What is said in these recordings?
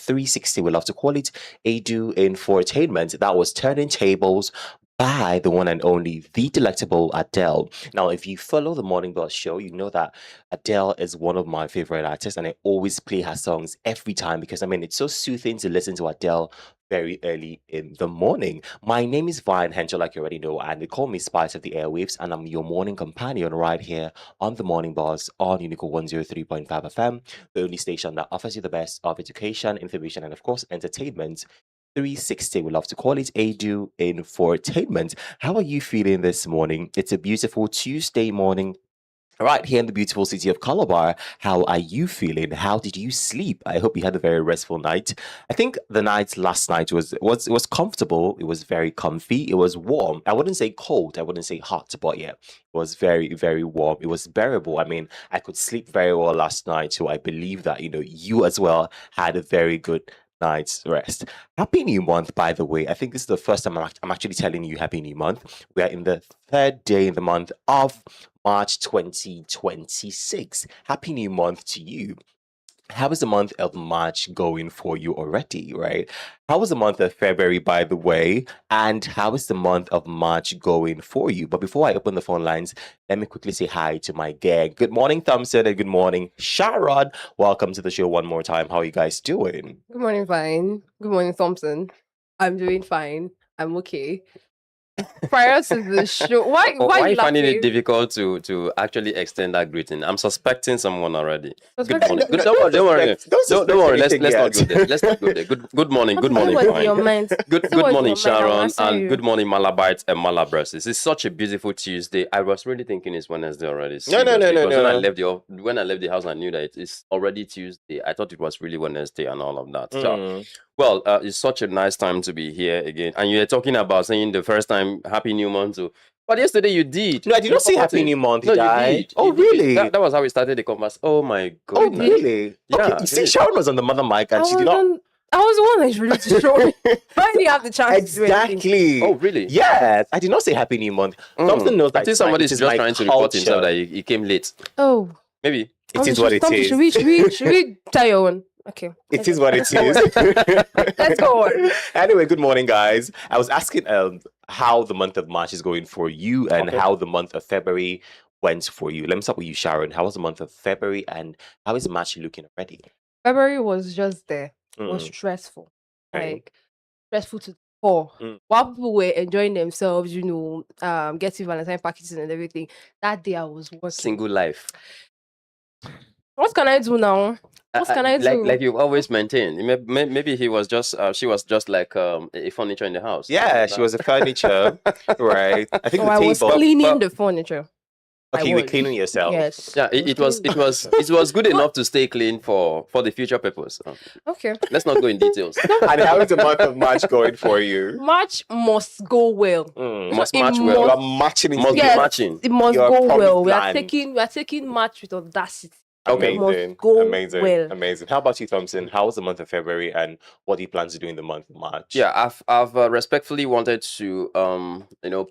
360. We love to call it Adu Infotainment. That was Turning Tables by the one and only, the delectable Adele. Now, if you follow the Morning Buzz show, you know that Adele is one of my favorite artists, and I always play her songs every time because, I mean, it's so soothing to listen to Adele very early in the morning. My name is Vine Henshaw, like you already know, and they call me Spice of the Airwaves, and I'm your morning companion right here on the Morning Buzz on UNICAL 103.5 FM, the only station that offers you the best of education, information, and of course, entertainment. 360, we love to call it Adu Infotainment. How are you feeling this morning? It's a beautiful Tuesday morning right here in the beautiful city of Calabar. How are you feeling? How did you sleep? I hope you had a very restful night. I think the night last night was comfortable. It was very comfy. It was warm. I wouldn't say cold. I wouldn't say hot, but yeah, it was very, very warm. It was bearable. I mean, I could sleep very well last night, so I believe that you as well had a very good night's rest. Happy New Month, by the way. I think this is the first time I'm actually telling you Happy New Month. We are in the third day in the month of March 2026. Happy New Month to you. How is the month of March going for you already, right? How was the month of February, by the way? And how is the month of March going for you? But before I open the phone lines, let me quickly say hi to my gang. Good morning, Thompson, and good morning, Sharon. Welcome to the show one more time. How are you guys doing? Good morning, Vine. Good morning, Thompson. I'm doing fine. I'm okay. Prior to the show, why Why are you finding laughing? it difficult to actually extend that greeting? I'm suspecting someone already. Good morning. Suspecting- Don't worry. Don't Don't worry. suspect Let's not anything go there. Let's not go there. Good morning. Good morning. Say what's in Fine. your mind. Good Say what's in morning, your mind. I'll Sharon, answer and you. good morning, Malabites and Malabras. This is such a beautiful Tuesday. I was really thinking it's Wednesday already. No, no, no, seriously, no, because no. when I left the house, I knew that it's already Tuesday. I thought it was really Wednesday and all of that. So, well, it's such a nice time to be here again. And you're talking about saying the first time Happy New Month. But yesterday you did. No, I did not say Happy New Month, No, did you I? did. Oh, You did. really? That was how we started the conversation. Oh my Oh, goodness. really? Yeah, Okay, you see, really. Sharon was on the mother mic and she did not. I was the one that introduced the show. I didn't have the chance to do anything. Exactly. Oh, really? Yes, I did not say Happy New Month. Thompson knows that I think somebody's just trying to report himself that he came late. Oh, Maybe. It is what it Thompson, is. Should we tell your one? Okay. It is what it is. Let's go on. Anyway, good morning, guys. I was asking how the month of March is going for you and how the month of February went for you. Let me start with you, Sharon. How was the month of February and how is March looking already? February was just there. It was stressful. Okay. Like stressful to the core. While people were enjoying themselves, getting Valentine packages and everything, that day I was working. Single life. What can I do now? What can I do? Like you've always maintained. Maybe he was just she was just like a furniture in the house. Yeah, she was a furniture, right? I think I was cleaning the furniture. Okay, you were cleaning yourself. Yes. Yeah, it was good enough to stay clean for the future purpose. Okay. Let's not go in details. And how is the month of March going for you? March must go well. Must match well. You are matching Must be matching. It must Your go well. promised We are taking March with audacity. Amazing. It must go Amazing. well. Amazing. How about you, Thompson? How was the month of February and what do you plan to do in the month of March? Yeah, I've respectfully wanted to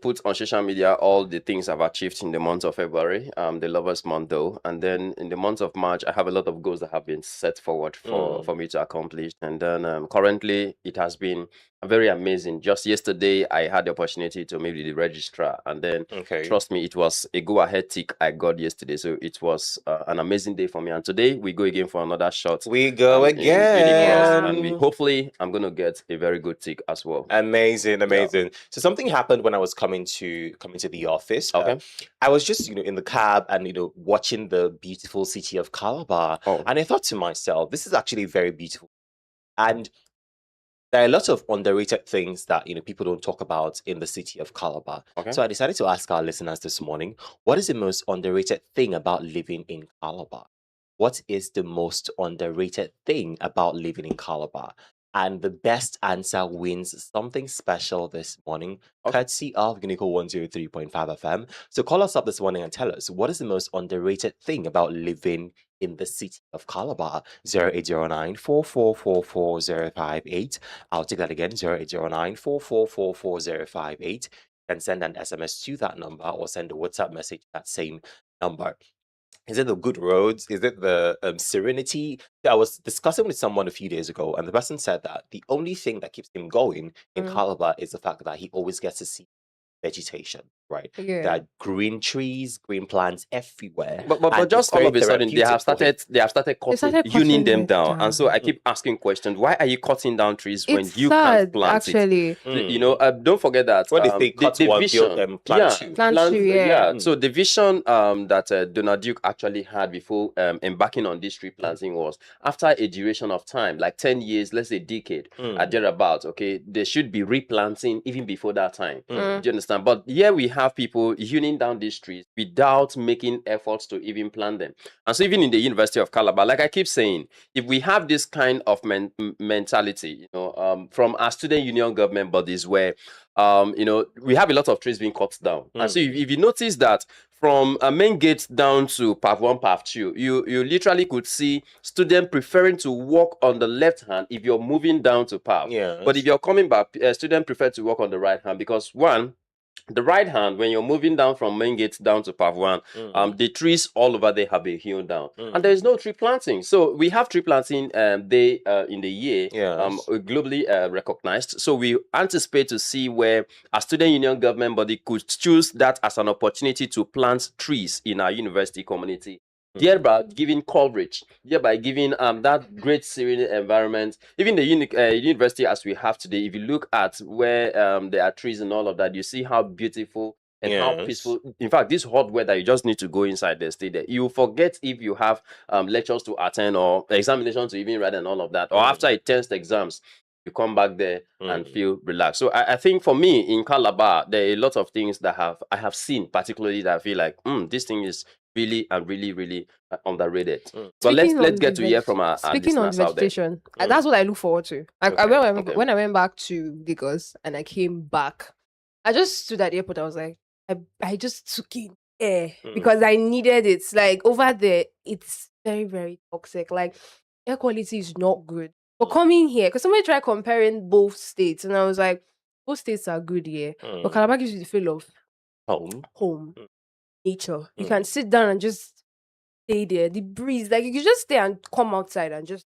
put on social media all the things I've achieved in the month of February, the lovers month though, and then in the month of March I have a lot of goals that have been set forward for me to accomplish, and then currently it has been very amazing. Just yesterday I had the opportunity to meet the registrar, and then trust me, it was a go-ahead tick I got yesterday, so it was an amazing day for me. And today we go again for another shot. We go again. And hopefully I'm going to get a very good tick as well. Amazing. Yeah. So something happened when I was coming to the office. Okay. I was just, in the cab and, watching the beautiful city of Calabar. And I thought to myself, this is actually very beautiful. And there are a lot of underrated things that, people don't talk about in the city of Calabar. Okay. So I decided to ask our listeners this morning, what is the most underrated thing about living in Calabar? What is the most underrated thing about living in Calabar? And the best answer wins something special this morning, courtesy of UNICAL 103.5 FM. So call us up this morning and tell us, what is the most underrated thing about living in the city of Calabar? 0809-4444-058. I'll take that again, 0809-4444-058. You can send an SMS to that number or send a WhatsApp message to that same number. Is it the good roads? Is it the serenity? I was discussing with someone a few days ago, and the person said that the only thing that keeps him going in Calabar is the fact that he always gets to see vegetation, right? There Yeah. are green trees, green plants everywhere, But and it's just all very of a sudden they have therapeutic for him. started They cutting, started uning cutting them it down. And so I down. keep asking questions. Why are you cutting down trees when It's you can't sad, plant it? actually. You know, don't forget that When they say cut the one, build vision, plant yeah, two. Plant plants, tree, yeah. yeah. So the vision that Donald Duke actually had before embarking on this tree planting was after a duration of time, like 10 years, let's say decade, thereabouts. Okay, they should be replanting even before that time. Do you understand? But here we have people uning down these trees without making efforts to even plant them. And so even in the University of Calabar, like I keep saying, if we have this kind of mentality, you know, from our student union government bodies where, you know, we have a lot of trees being cut down. And so if you notice that from a main gate down to path 1, path 2, you literally could see students preferring to walk on the left hand if you're moving down to path. Yes. But if you're coming back, students prefer to walk on the right hand because one, the right hand, when you're moving down from main gate down to path 1, the trees all over there have been hewn down, and there is no tree planting. So we have tree planting day in the year, Yes. globally recognized. So we anticipate to see where a student union government body could choose that as an opportunity to plant trees in our university community, thereby giving coverage, thereby giving that great serene environment. Even the university as we have today, if you look at where there are trees and all of that, you see how beautiful and how Yes. peaceful. In fact, this hot weather, you just need to go inside there, stay there. You forget if you have lectures to attend or examinations to even write and all of that, or after a test exams, you come back there and feel relaxed. So I think for me in Calabar, there are a lot of things that I have seen, particularly that I feel like this thing is really and really underrated. But let's get to hear from our Speaking on listeners out there. vegetation, that's what I look forward to. Like Okay. when I went back to Lagos and I came back, I just stood at the airport. I was like, I just took in air because I needed it. Like over there, it's very, very toxic. Like air quality is not good. But coming here, because somebody tried comparing both states, and I was like, both states are good here. But Calabar gives you the feel of home, nature. You can sit down and just stay there. The breeze, like you can just stay and come outside and just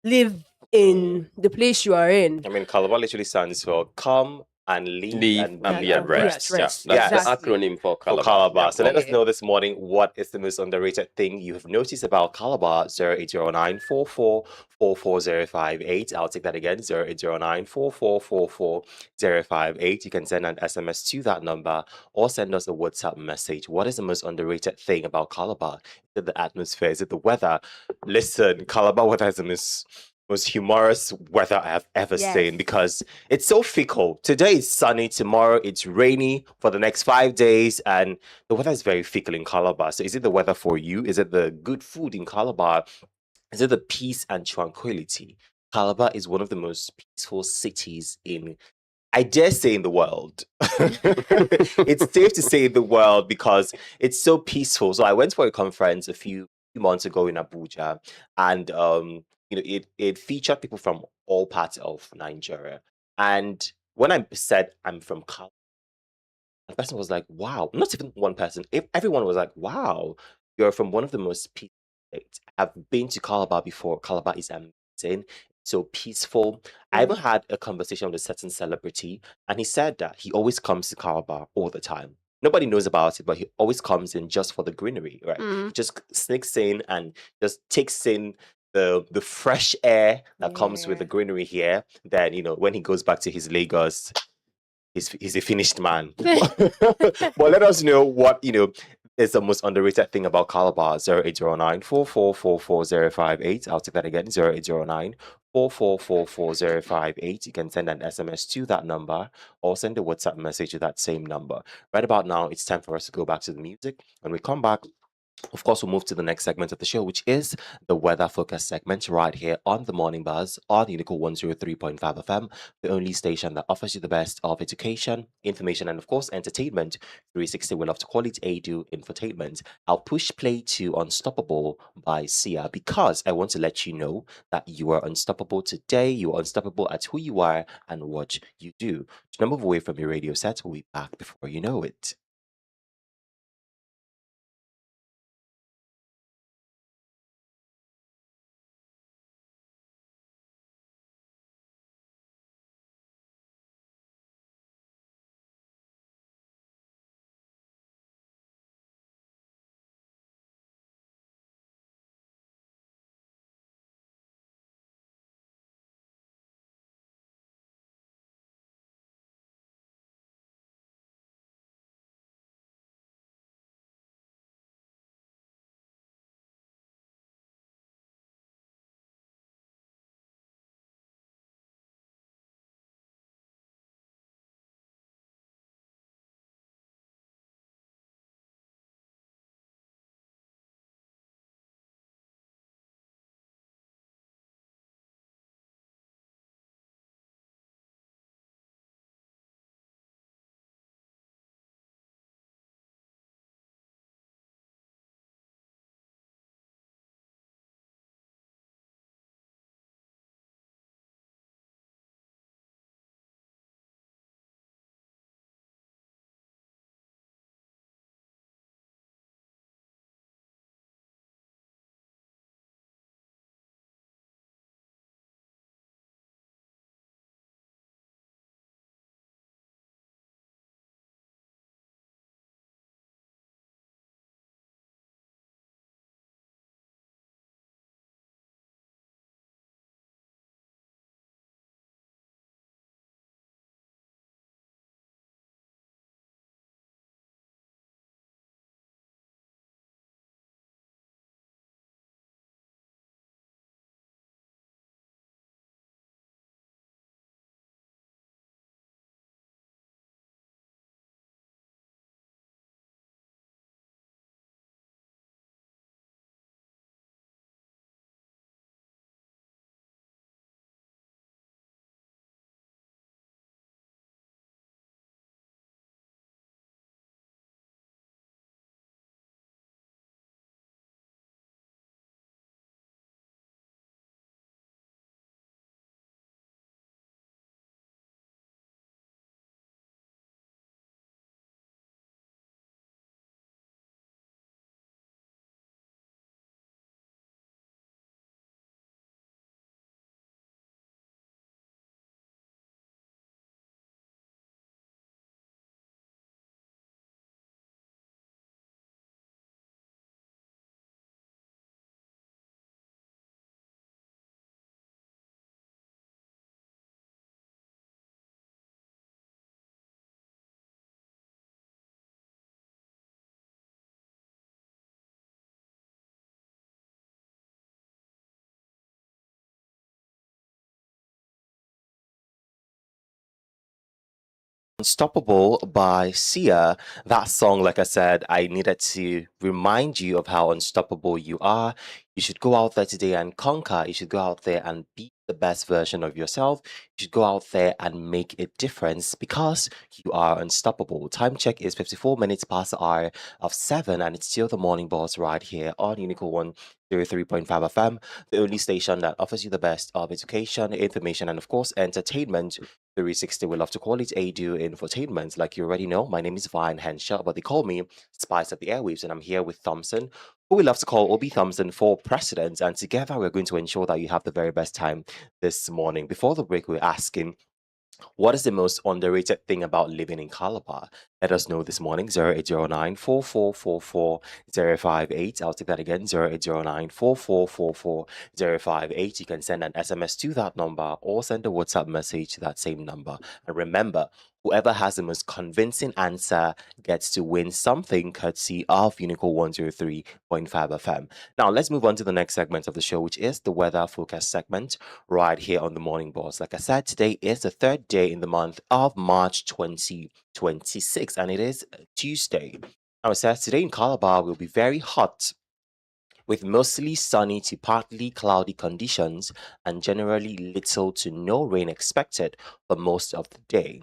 live in the place you are in. I mean, Calabar literally stands for come and leave and be at rest. Yeah, that's the acronym for Calabar. Yeah, so let us know this morning what is the most underrated thing you have noticed about Calabar. 0809 4444058. I'll take that again. 0809 4444058. You can send an SMS to that number or send us a WhatsApp message. What is the most underrated thing about Calabar? Is it the atmosphere? Is it the weather? Listen, Calabar weather is the most humorous weather I have ever seen because it's so fickle. Today is sunny, tomorrow it's rainy for the next 5 days, and the weather is very fickle in Calabar. So is it the weather for you? Is it the good food in Calabar? Is it the peace and tranquility? Calabar is one of the most peaceful cities I dare say in the world. It's safe to say in the world because it's so peaceful. So I went for a conference a few months ago in Abuja, and it featured people from all parts of Nigeria. And when I said I'm from Calabar, the person was like, "Wow!" Not even one person. Everyone was like, "Wow, you're from one of the most peaceful states." I've been to Calabar before. Calabar is amazing, so peaceful. I even had a conversation with a certain celebrity, and he said that he always comes to Calabar all the time. Nobody knows about it, but he always comes in just for the greenery, right? He just sneaks in and just takes in the fresh air that comes with the greenery here. Then when he goes back to his Lagos, he's a finished man. But let us know what is the most underrated thing about Calabar. 0809 4444058. I'll take that again. 0809 4444058. You can send an SMS to that number or send a WhatsApp message to that same number. Right about now, it's time for us to go back to the music. When we come back, of course, we'll move to the next segment of the show, which is the weather focus segment right here on the Morning Buzz on UNICAL 103.5 FM, the only station that offers you the best of education, information, and of course, entertainment. 360, we love to call it ADU Infotainment. I'll push play to Unstoppable by Sia because I want to let you know that you are unstoppable today. You are unstoppable at who you are and what you do. To move away from your radio set, we'll be back before you know it. Unstoppable by Sia. That song, like I said, I needed to remind you of how unstoppable you are. You should go out there today and conquer. You should go out there and be the best version of yourself. You should go out there and make a difference because you are unstoppable. Time check is 54 minutes past the hour of 7, and it's still the morning boss right here on UNICAL 103.5 FM, the only station that offers you the best of education, information, and of course, entertainment. 360, we love to call it ADU Infotainment. Like you already know, my name is Vine Henshaw, but they call me Spice of the Airwaves, and I'm here with Thompson, who we love to call Obi Thompson for president. And together, we're going to ensure that you have the very best time this morning. Before the break, we're asking, what is the most underrated thing about living in Calabar? Let us know this morning, 0809 4444 058. I'll take that again, 0809 4444 058. You can send an SMS to that number or send a WhatsApp message to that same number. And remember, whoever has the most convincing answer gets to win something courtesy of UNICAL 103.5 FM. Now, let's move on to the next segment of the show, which is the weather forecast segment right here on the Morning Boss. Like I said, today is the third day in the month of March 2026, and it is Tuesday. Now, it says today in Calabar will be very hot with mostly sunny to partly cloudy conditions and generally little to no rain expected for most of the day.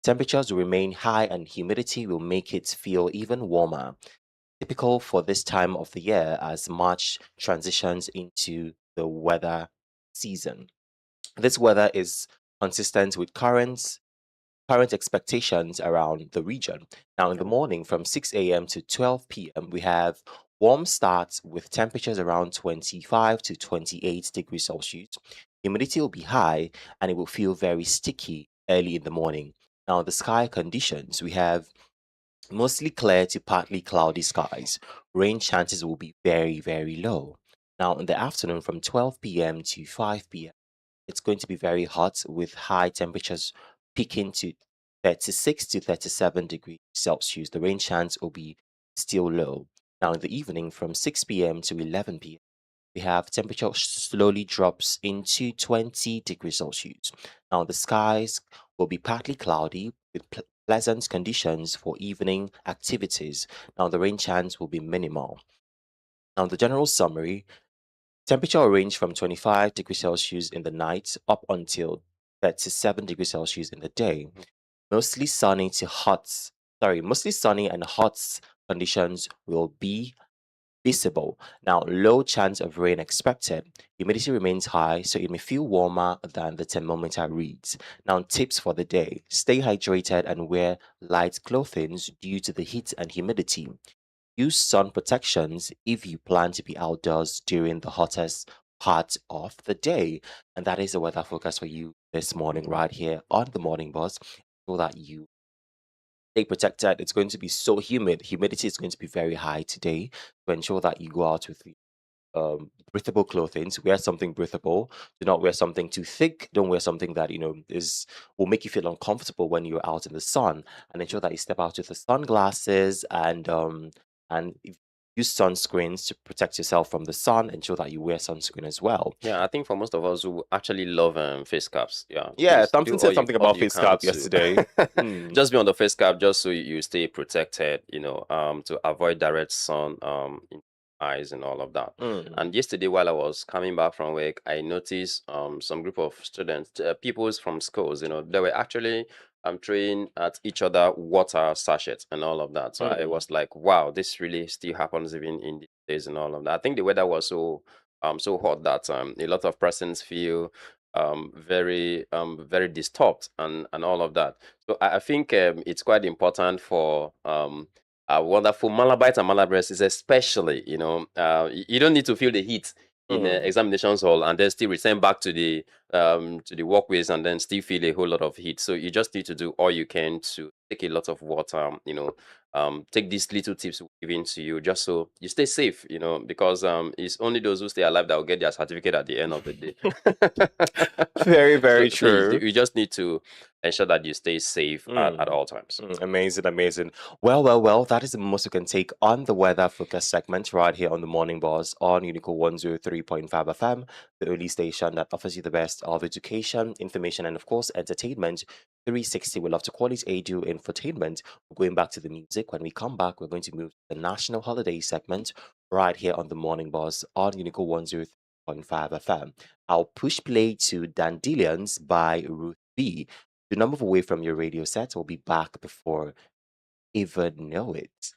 Temperatures will remain high and humidity will make it feel even warmer, typical for this time of the year as March transitions into the weather season. This weather is consistent with current expectations around the region. Now, in the morning from 6 a.m. to 12 p.m., we have warm starts with temperatures around 25 to 28 degrees Celsius. Humidity will be high and it will feel very sticky early in the morning. Now, the sky conditions, we have mostly clear to partly cloudy skies. Rain chances will be very, very low. Now, in the afternoon from 12 p.m. to 5 p.m., it's going to be very hot with high temperatures peaking to 36 to 37 degrees Celsius. The rain chance will be still low. Now, in the evening from 6 p.m. to 11 p.m., we have temperature slowly drops into 20 degrees Celsius. Now, the skies will be partly cloudy with pleasant conditions for evening activities. Now, the rain chance will be minimal. Now, the general summary, temperature will range from 25 degrees Celsius in the night up until 37 degrees Celsius in the day. Mostly sunny and hot conditions will be visible. Now, low chance of rain expected. Humidity remains high, so it may feel warmer than the thermometer reads. Now, tips for the day. Stay hydrated and wear light clothing due to the heat and humidity. Use sun protections if you plan to be outdoors during the hottest part of the day. And that is the weather forecast for you this morning, right here on the Morning Bus, so that you stay protected. It's going to be so humid. Humidity is going to be very high today. To ensure that you go out with breathable clothing. Wear something breathable. Do not wear something too thick. Don't wear something that is will make you feel uncomfortable when you're out in the sun. And ensure that you step out with the sunglasses and use sunscreens to protect yourself from the sun. Ensure that you wear sunscreen as well. Yeah, I think for most of us who actually love face caps, yeah, Yeah, please do Thompson said something all about you face can cap to yesterday. Hmm. just be on the face cap just so you stay protected, to avoid direct sun in eyes and all of that. Mm. And yesterday, while I was coming back from work, I noticed some group of students, peoples from schools, they were actually throwing at each other water sachets and all of that. So I Mm. was like, wow, this really still happens even in these days and all of that. I think the weather was so hot that a lot of persons feel very disturbed and all of that. So I think it's quite important for our wonderful Malabites and Malabres, especially, you don't need to feel the heat in examinations hall and then still return back to the walkways and then still feel a whole lot of heat. So you just need to do all you can to take a lot of water, take these little tips given to you just so you stay safe, because it's only those who stay alive that will get their certificate at the end of the day. Very, very So you, true. you just need to ensure that you stay safe at all times. Amazing, amazing. Well, that is the most we can take on the weather focus segment right here on the Morning Boss on UNICAL 103.5 FM, the only station that offers you the best of education, information, and of course, entertainment. 360. We love to call it ADU Infotainment. We're going back to the music. When we come back, we're going to move to the national holiday segment right here on the Morning Boss on UNICAL 103.5 FM. I'll push play to Dandelions by Ruth B. Do not move away from your radio set. We'll be back before even know it.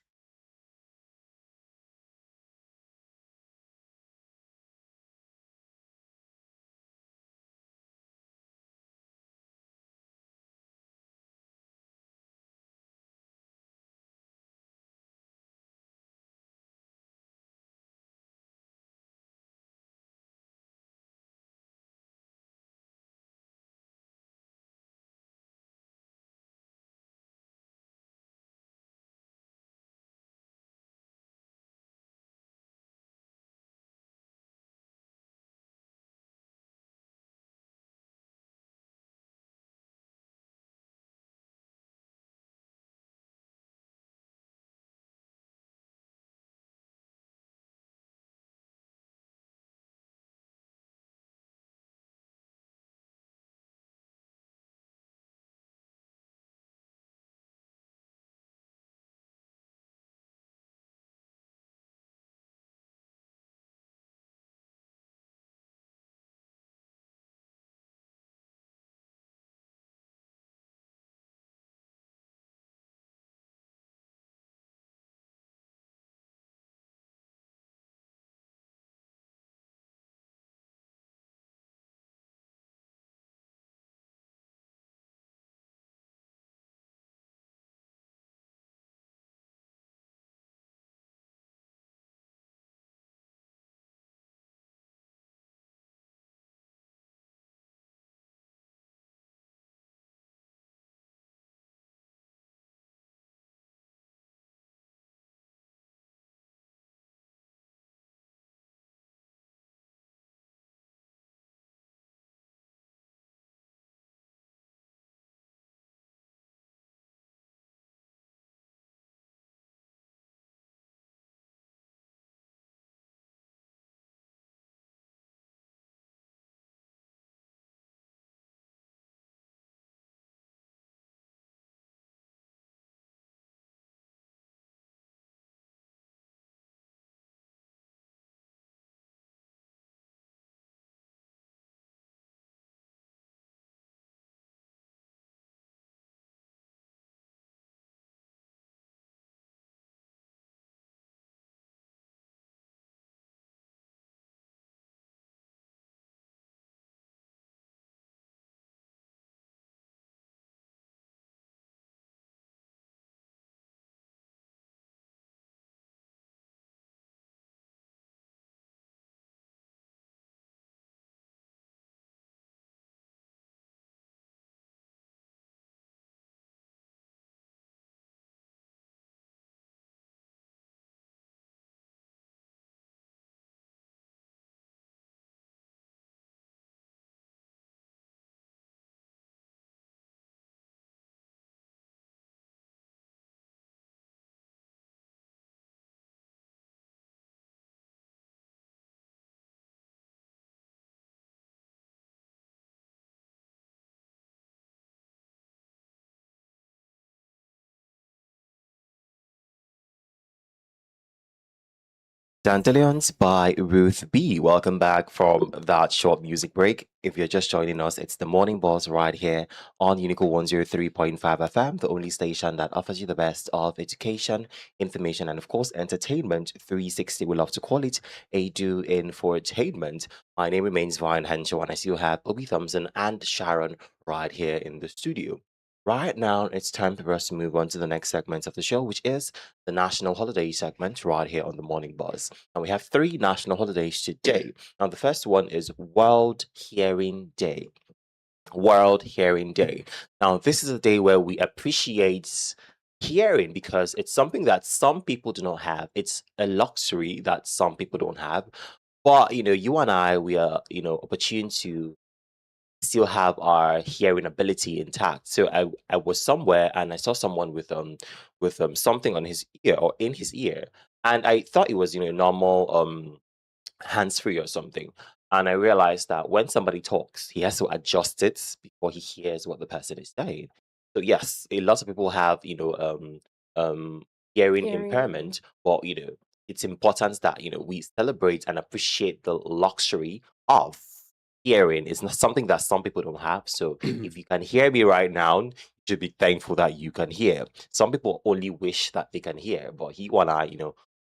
Dandelions by Ruth B. Welcome back from that short music break. If you're just joining us, it's the Morning Boss right here on Unical 103.5 FM, the only station that offers you the best of education, information, and of course, entertainment 360. We love to call it a do infotainment. My name remains Ryan Henshaw, and I still have Obi Thompson and Sharon right here in the studio. Right now, it's time for us to move on to the next segment of the show, which is the national holiday segment right here on the Morning Buzz. And we have three national holidays today. Now, the first one is World Hearing Day. World Hearing Day. Now, this is a day where we appreciate hearing because it's something that some people do not have. It's a luxury that some people don't have. But, you and I, we are, opportune to still have our hearing ability intact. So I was somewhere and I saw someone with something on his ear or in his ear, and I thought it was normal hands free or something. And I realized that when somebody talks, he has to adjust it before he hears what the person is saying. So yes, a lot of people have, hearing Hearing. impairment, but it's important that we celebrate and appreciate the luxury of hearing. It's not something that some people don't have. So if you can hear me right now, you should be thankful that you can hear. Some people only wish that they can hear, but he and I,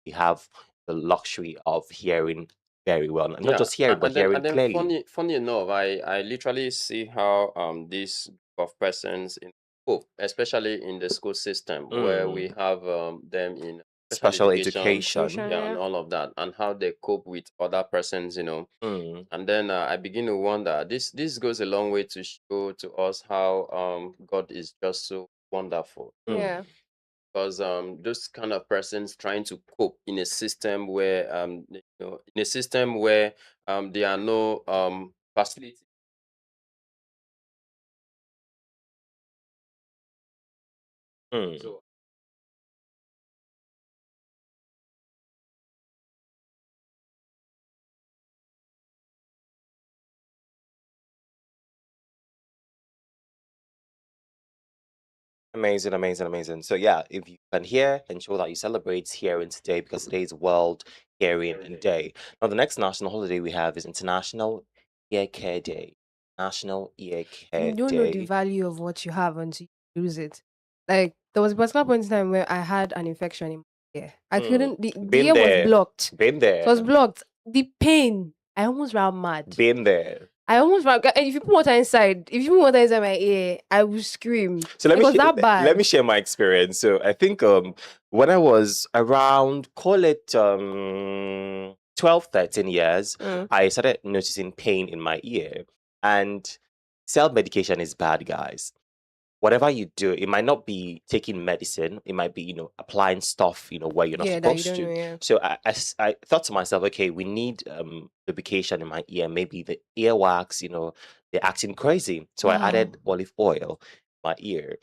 we have the luxury of hearing very well. And not Yeah, just hearing, but and hearing then clearly. funny enough, I literally see how this group of persons in school, especially in the school system, where we have them in special Special education, education. yeah, and Yeah. all of that, and how they cope with other persons, Mm, and then I begin to wonder. This goes a long way to show to us how God is just so wonderful. mm, Yeah. Because those kind of persons trying to cope in a system where there are no facilities. mm. So Amazing, amazing, amazing. So yeah, if you can hear, ensure that you celebrate hearing today because today is World Hearing Day. Now the next national holiday we have is International Ear Care Day. National Ear You Care don't know the Day. value of what you have until you lose it. Like there was a particular point in time where I had an infection in my ear. I Mm. couldn't. The Been ear was there, blocked. been So it was there, blocked. The pain. I almost ran mad. been there. I almost ran. And if you put water inside, if you put water inside my ear, I will scream. So let It me was that let me bad. share my experience. So I think when I was around, call it 12, 13 years, Mm. I started noticing pain in my ear. And self-medication is bad, guys. Whatever you do, it might not be taking medicine, it might be, applying stuff, where you're not Yeah, that you supposed don't know. to. Yeah. So I thought to myself, okay, we need lubrication in my ear. Maybe the earwax, they're acting crazy. So I Wow. added olive oil in my ear.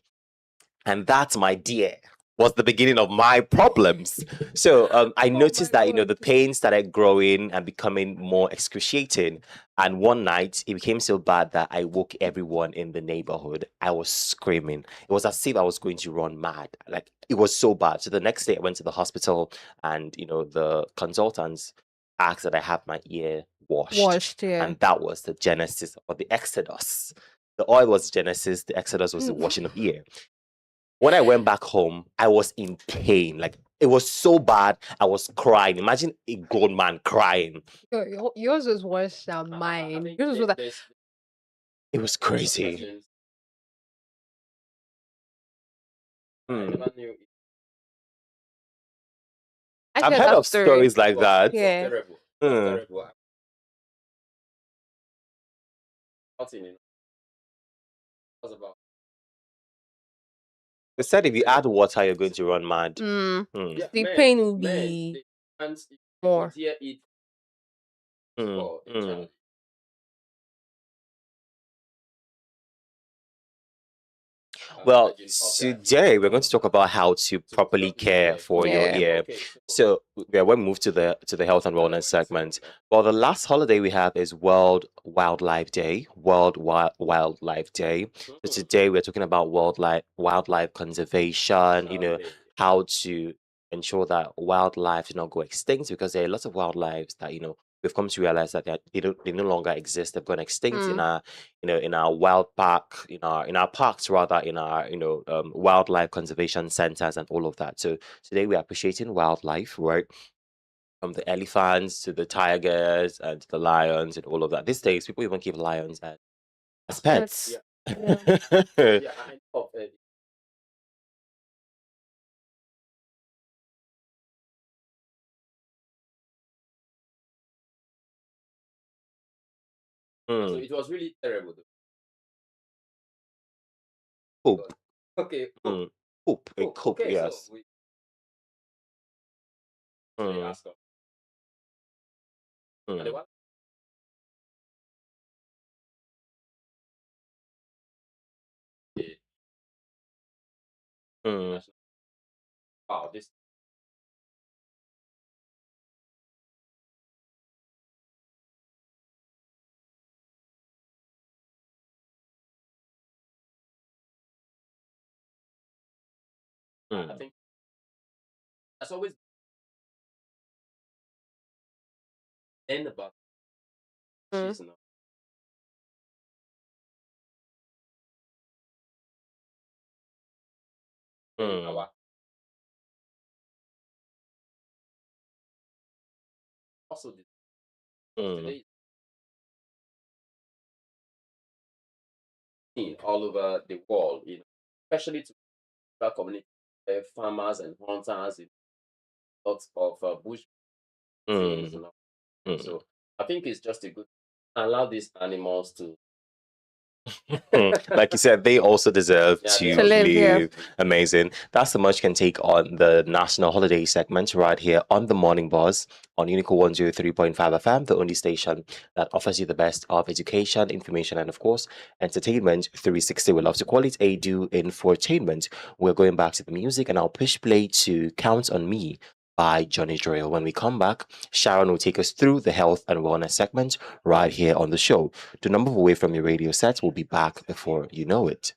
And that, my dear, was the beginning of my problems. So I Oh noticed my that god. the pain started growing and becoming more excruciating. And one night it became so bad that I woke everyone in the neighborhood. I was screaming. It was as if I was going to run mad. Like it was so bad. So the next day I went to the hospital, and the consultants asked that I have my ear washed, Washed. Yeah. and that was the genesis or the exodus. The oil was Genesis, the Exodus was the Mm. washing of ear. When I went back home, I was in pain. Like it was so bad, I was crying. Imagine a grown man crying. Yours was worse than mine. Yours was that. It was crazy. I Hmm. never knew it I I've shared heard that of story. stories like was, that. Yeah. terrible. It was Hmm. terrible. Nothing, was about They said if you add water, you're going to run mad. Mm. Hmm. yeah, The men, pain will men, be they can't more. hear it Hmm. for Hmm. eternally. Well, Imagine of that. today we're going to talk about how to properly care for your Yeah. ear. Okay, So yeah, we'll move to the health and wellness segment. Well, the last holiday we have is World Wildlife Day. Wildlife Day. So today we're talking about wildlife conservation. How to ensure that wildlife do not go extinct, because there are lots of wildlife that we've come to realize that they no longer exist. They've gone extinct in Mm. our in our wild park, in our parks, rather, in our wildlife conservation centers and all of that. So today we're appreciating wildlife, right? From the elephants to the tigers and to the lions and all of that. These days people even keep lions as pets. That's yeah. yeah, I know of it. So Mm. it was really terrible. Poop. Okay, Mm. Poop. A cool. coop, Okay, so yes. we they Mm. asked us, and they Mm. what? Okay, Mm. national- wow, this I think that's always been about Mm. she's not. Our also today all over the world, especially to rural community, farmers and hunters, lots of bush things and all. So I think it's just a good allow these animals to Like you said, they also deserve yeah, they to To also live here. live. Amazing. That's the much you can take on the national holiday segment right here on the Morning Buzz on UNICAL 103.5 FM, the only station that offers you the best of education, information, and of course, entertainment 360. We love to call it a do infotainment. We're going back to the music, and I'll push play to Count on Me by Johnny Drill. When we come back, Sharon will take us through the health and wellness segment right here on the show. Do not move away from your radio set. We'll be back before you know it.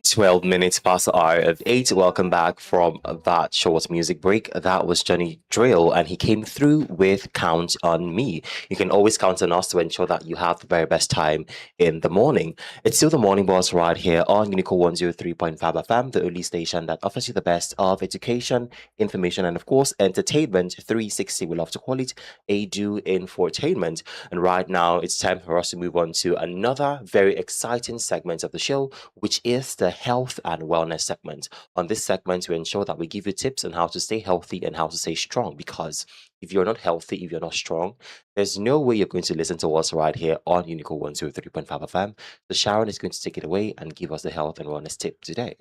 Twelve minutes past the hour of 8. Welcome back from that short music break. That was Johnny Drill, and he came through with Count on Me. You can always count on us to ensure that you have the very best time in the morning. It's still the Morning Boss right here on UNICAL 103.5 FM, the only station that offers you the best of education, information, and of course, entertainment 360. We love to call it a do infotainment. And right now, it's time for us to move on to another very exciting segment of the show, which is the health and wellness segment. On this segment, we ensure that we give you tips on how to stay healthy and how to stay strong. Because if you're not healthy, if you're not strong, there's no way you're going to listen to us right here on UNICAL 103.5 FM. So Sharon is going to take it away and give us the health and wellness tip today.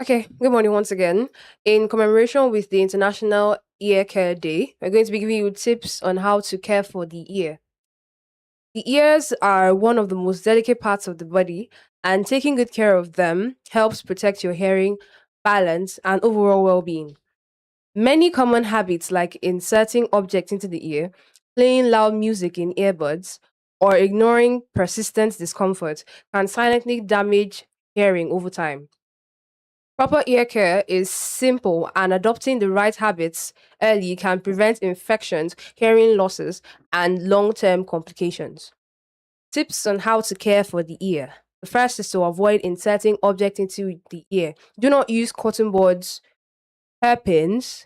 Okay, good morning once again. In commemoration with the International Ear Care Day, we're going to be giving you tips on how to care for the ear. The ears are one of the most delicate parts of the body, and taking good care of them helps protect your hearing, balance, and overall well being. Many common habits, like inserting objects into the ear, playing loud music in earbuds, or ignoring persistent discomfort, can silently damage hearing over time. Proper ear care is simple, and adopting the right habits early can prevent infections, hearing losses, and long term complications. Tips on how to care for the ear. The first is to avoid inserting objects into the ear. Do not use cotton buds, hairpins,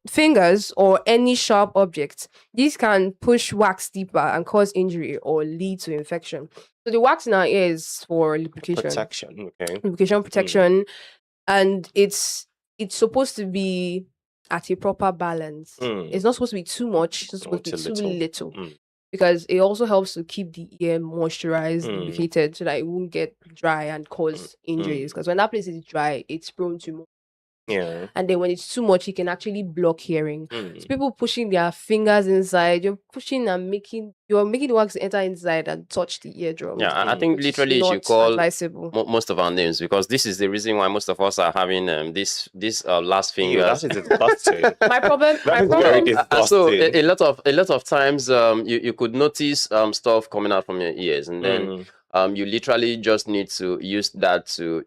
fingers, or any sharp objects. These can push wax deeper and cause injury or lead to infection. So the wax in our ear is for Protection. Okay. lubrication protection, and it's supposed to be at a proper balance. It's not supposed to be too much. It's not supposed to be too little. Because it also helps to keep the ear moisturized, lubricated, so that it won't get dry and cause injuries. Because when that place is dry, it's prone to more. Yeah. And then when it's too much, it can actually block hearing. So people pushing their fingers inside, you're making the wax enter inside and touch the eardrum. Yeah, I think which is literally you should not call advisable. most of our names, because this is the reason why most of us are having this last finger. That is disgusting. My problem. That is very disgusting. So a lot of times you could notice stuff coming out from your ears, and then you literally just need to use that to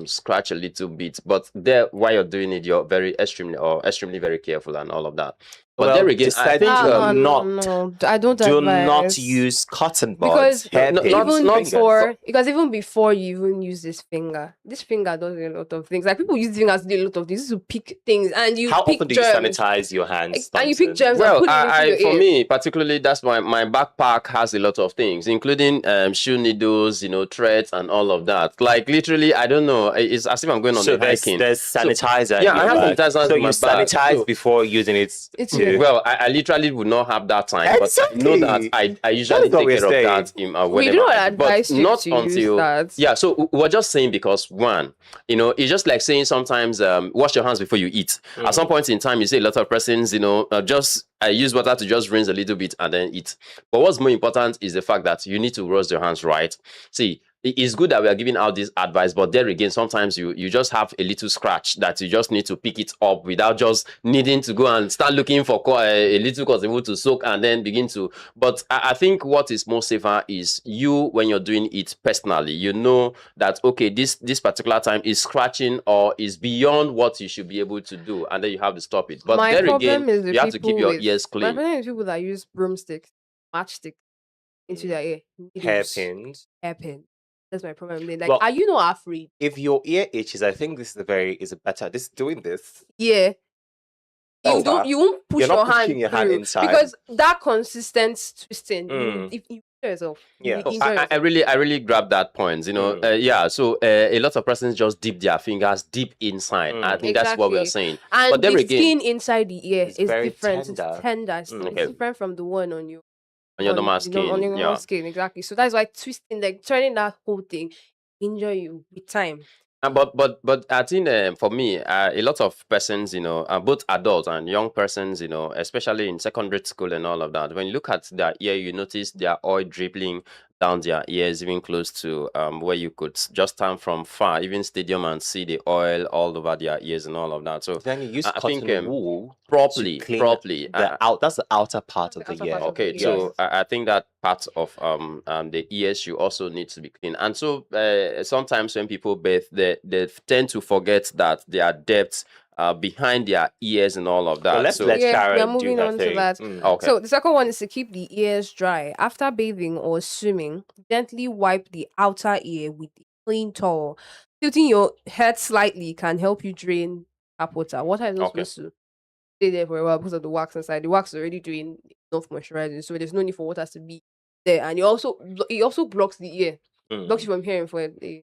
scratch a little bit. But there, while you're doing it, you're extremely very careful and all of that. But Well, there again, I think no, I don't do advise. not use cotton buds, because even before you even use this finger does a lot of things. Like people use fingers to do a lot of things, to pick things, and you How pick often do germs. you sanitize your hands? And you pick germs. Well, and put it into your for ear. me particularly, that's my backpack has a lot of things, including shoe needles, threads, and all of that. Like literally, I don't know. It's as if I'm going on a hiking. There's sanitizer. So, yeah, I have sanitizer. So in you my bag. sanitize So, before using it. well, I literally would not have that time, Exactly. but I know that I usually That is take what care we're of that in whenever. We do not but advise you not to use until that. yeah. So we're just saying, because one, it's just like saying sometimes wash your hands before you eat. At some point in time, you see a lot of persons, just I use water to just rinse a little bit and then eat. But what's more important is the fact that you need to wash your hands right. See, it's good that we are giving out this advice, but there again, sometimes you just have a little scratch that you just need to pick it up without just needing to go and start looking for a little cotton to soak and then begin to. But I think what is more safer is you, when you're doing it personally, you know that okay, this particular time is scratching or is beyond what you should be able to do, and then you have to stop it. But My there problem again, is the you have to keep people your ears My clean. problem is people that use broomsticks, matchsticks into their ear. Needles, Hairpins. hairpin. That's my problem. Like, Well, are you not afraid? If your ear itches, I think this is a better. This doing this. Yeah. Oh, You won't push you're not your hand pushing your hand through, inside. because that consistent twisting, if you injure yourself, Yeah. you Oh, injure I yourself. really grab that point. Yeah. So a lot of persons just dip their fingers deep inside. I think that's what we're Exactly. saying. And But there the again, skin inside the ear It's is very different. tender. It's tender. It's Okay. different from the one on your on your normal on skin, your normal yeah. skin. Exactly. So that's why twisting, like turning that whole thing, injure you with time. But I think for me, a lot of persons, both adults and young persons, especially in secondary school and all of that, when you look at their ear, you notice their oil dribbling down their ears, even close to where you could just stand from far, even stadium, and see the oil all over their ears and all of that. So Then you use I cotton think wool properly. to clean that's the outer part of The the outer ear. part of the Okay, ear. so I think that part of the ears you also need to be clean. And so sometimes when people bathe, they tend to forget that there are depths behind their ears and all of that. Well, let's so let Yeah, we are Sharon do moving her on to thing. that. okay. So the second one is to keep the ears dry. After bathing or swimming, gently wipe the outer ear with a clean towel. Tilting your head slightly can help you drain tap water. Water is not Okay. supposed to stay there for a while because of the wax inside. The wax is already doing enough moisturizing, so there's no need for water to be there. And it also blocks the ear, blocks you from hearing for a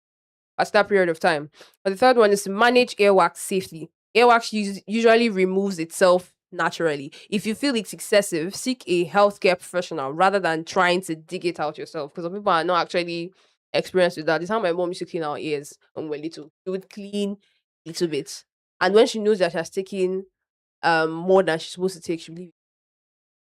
particular period of time. But the third one is to manage earwax safely. Earwax usually removes itself naturally. If you feel it's excessive, seek a healthcare professional rather than trying to dig it out yourself. Because some people are not actually experienced with that. It's how my mom used to clean our ears when we were little. She would clean a little bit. And when she knows that she has taken more than she's supposed to take, she'll leave it.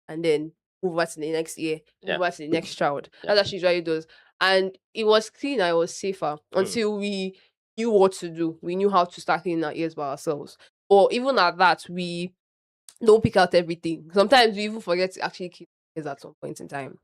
And then move over to the next ear, move over to the next child. Yeah. That's what she usually does. And it was cleaner, it was safer until we knew what to do. We knew how to start cleaning our ears by ourselves. Or even at that, we don't pick out everything. Sometimes we even forget to actually keep ears at some point in time.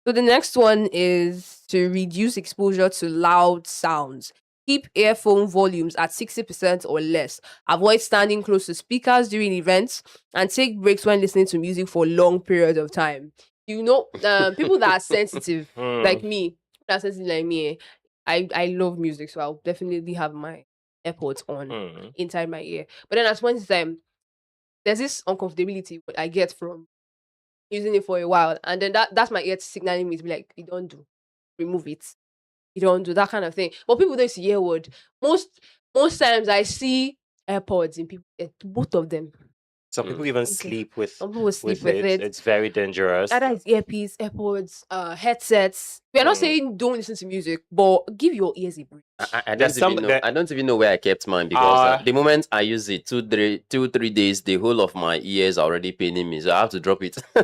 So the next one is to reduce exposure to loud sounds. Keep earphone volumes at 60% or less. Avoid standing close to speakers during events, and take breaks when listening to music for long periods of time. People that are sensitive like me, that's sensitive like me. I love music, so I'll definitely have my AirPods on inside my ear. But then at one time, there's this uncomfortability I get from using it for a while, and then that's my ear signaling me to be like, you don't do, remove it. You don't do that kind of thing. But people don't see earword. Most times I see AirPods in people, both of them. Some people even Okay. sleep with Some people sleep with it. It's very dangerous. Either it's earpiece, AirPods, headsets. We are not saying don't listen to music, but give your ears a break. I don't even know where I kept mine, because the moment I use it, 3 days, the whole of my ears are already paining me, so I have to drop it. The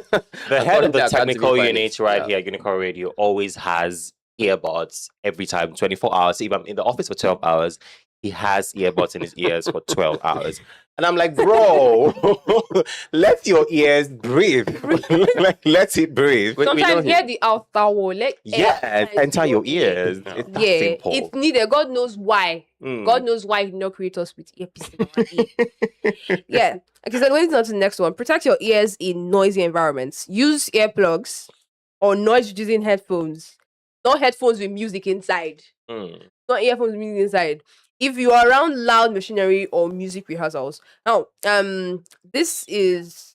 head of the Currently, I can't technical even find unit it. right Yeah. here at UNICAL Radio always has earbuds every time, 24 hours. If I'm in the office for 12 hours, he has earbuds in his ears for 12 hours. And I'm like, bro, let your ears breathe. Like, let it breathe. We know Sometimes him. hear the outer wall, let Yeah, air enter your ear. ears. It's that Yeah, simple. it's needed. God knows why. God knows why He did not create us with earpiece in our ear. Yeah. Okay, so going on to the next one. Protect your ears in noisy environments. Use earplugs or noise-reducing headphones. Not headphones with music inside. Not earphones with music inside. If you are around loud machinery or music rehearsals. Now, this is,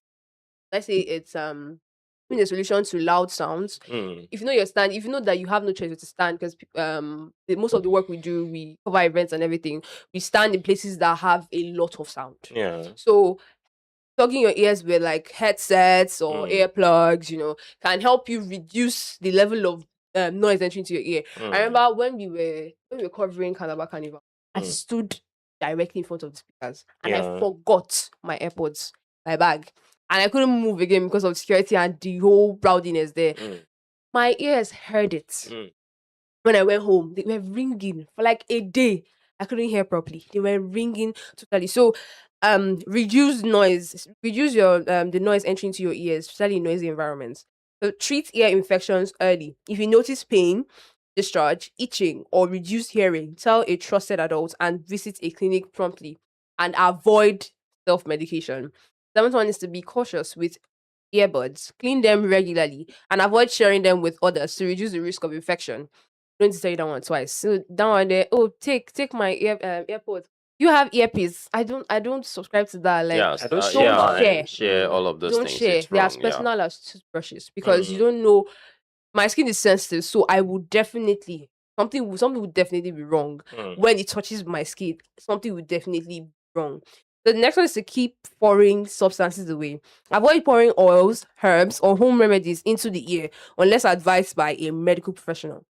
let's say it's a solution to loud sounds. If you know your stand, if you know that you have no choice but to stand, because most of the work we do, we cover events and everything, we stand in places that have a lot of sound. Yeah. So plugging your ears with like headsets or earplugs, can help you reduce the level of noise entering into your ear. I remember when we were covering Calabar Carnival, I stood directly in front of the speakers and I forgot my AirPods, my bag, and I couldn't move again because of security and the whole rowdiness there. My ears heard it. When I went home, they were ringing for like a day. I couldn't hear properly. They were ringing totally. So, reduce noise. Reduce your the noise entering into your ears, especially in noisy environments. So, treat ear infections early. If you notice pain, discharge, itching, or reduced hearing, tell a trusted adult and visit a clinic promptly, and avoid self-medication. Seventh one is to be cautious with earbuds. Clean them regularly and avoid sharing them with others to reduce the risk of infection. Don't say that one twice. So that one there, take my AirPods. You have earpiece. I don't subscribe to that. Like, Yes, I don't share. share all of those don't things. share. It's They're as wrong. Yeah. personal as toothbrushes, because you don't know. My skin is sensitive, so I would definitely something would definitely be wrong when it touches my skin. Something would definitely be wrong. The next one is to keep pouring substances away. Avoid pouring oils, herbs, or home remedies into the ear unless advised by a medical professional.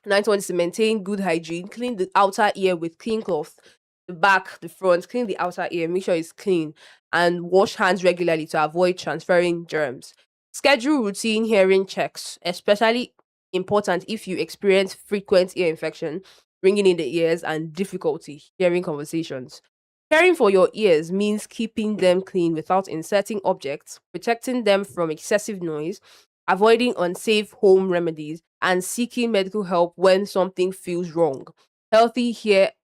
Ninth one is to maintain good hygiene. Clean the outer ear with clean cloth. The back, the front, clean the outer ear. Make sure it's clean. And wash hands regularly to avoid transferring germs. Schedule routine hearing checks, especially important if you experience frequent ear infection, ringing in the ears, and difficulty hearing conversations. Caring for your ears means keeping them clean without inserting objects, protecting them from excessive noise, avoiding unsafe home remedies, and seeking medical help when something feels wrong. Healthy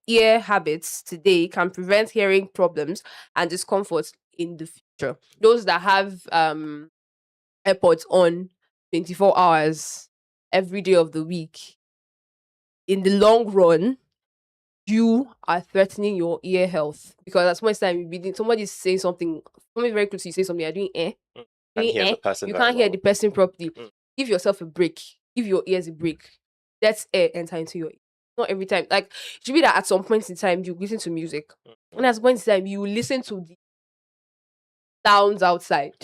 ear habits today can prevent hearing problems and discomfort in the future. Those that have AirPods on 24 hours every day of the week, in the long run, you are threatening your ear health, because as much time you be somebody's saying something, somebody very close to you say something, you're doing Can't hear the person you very can't hear well. the person properly. Give yourself a break. Give your ears a break. Let air enter into your ear. Not every time. Like, it should be that at some point in time you listen to music, and at some point in time you listen to the sounds outside.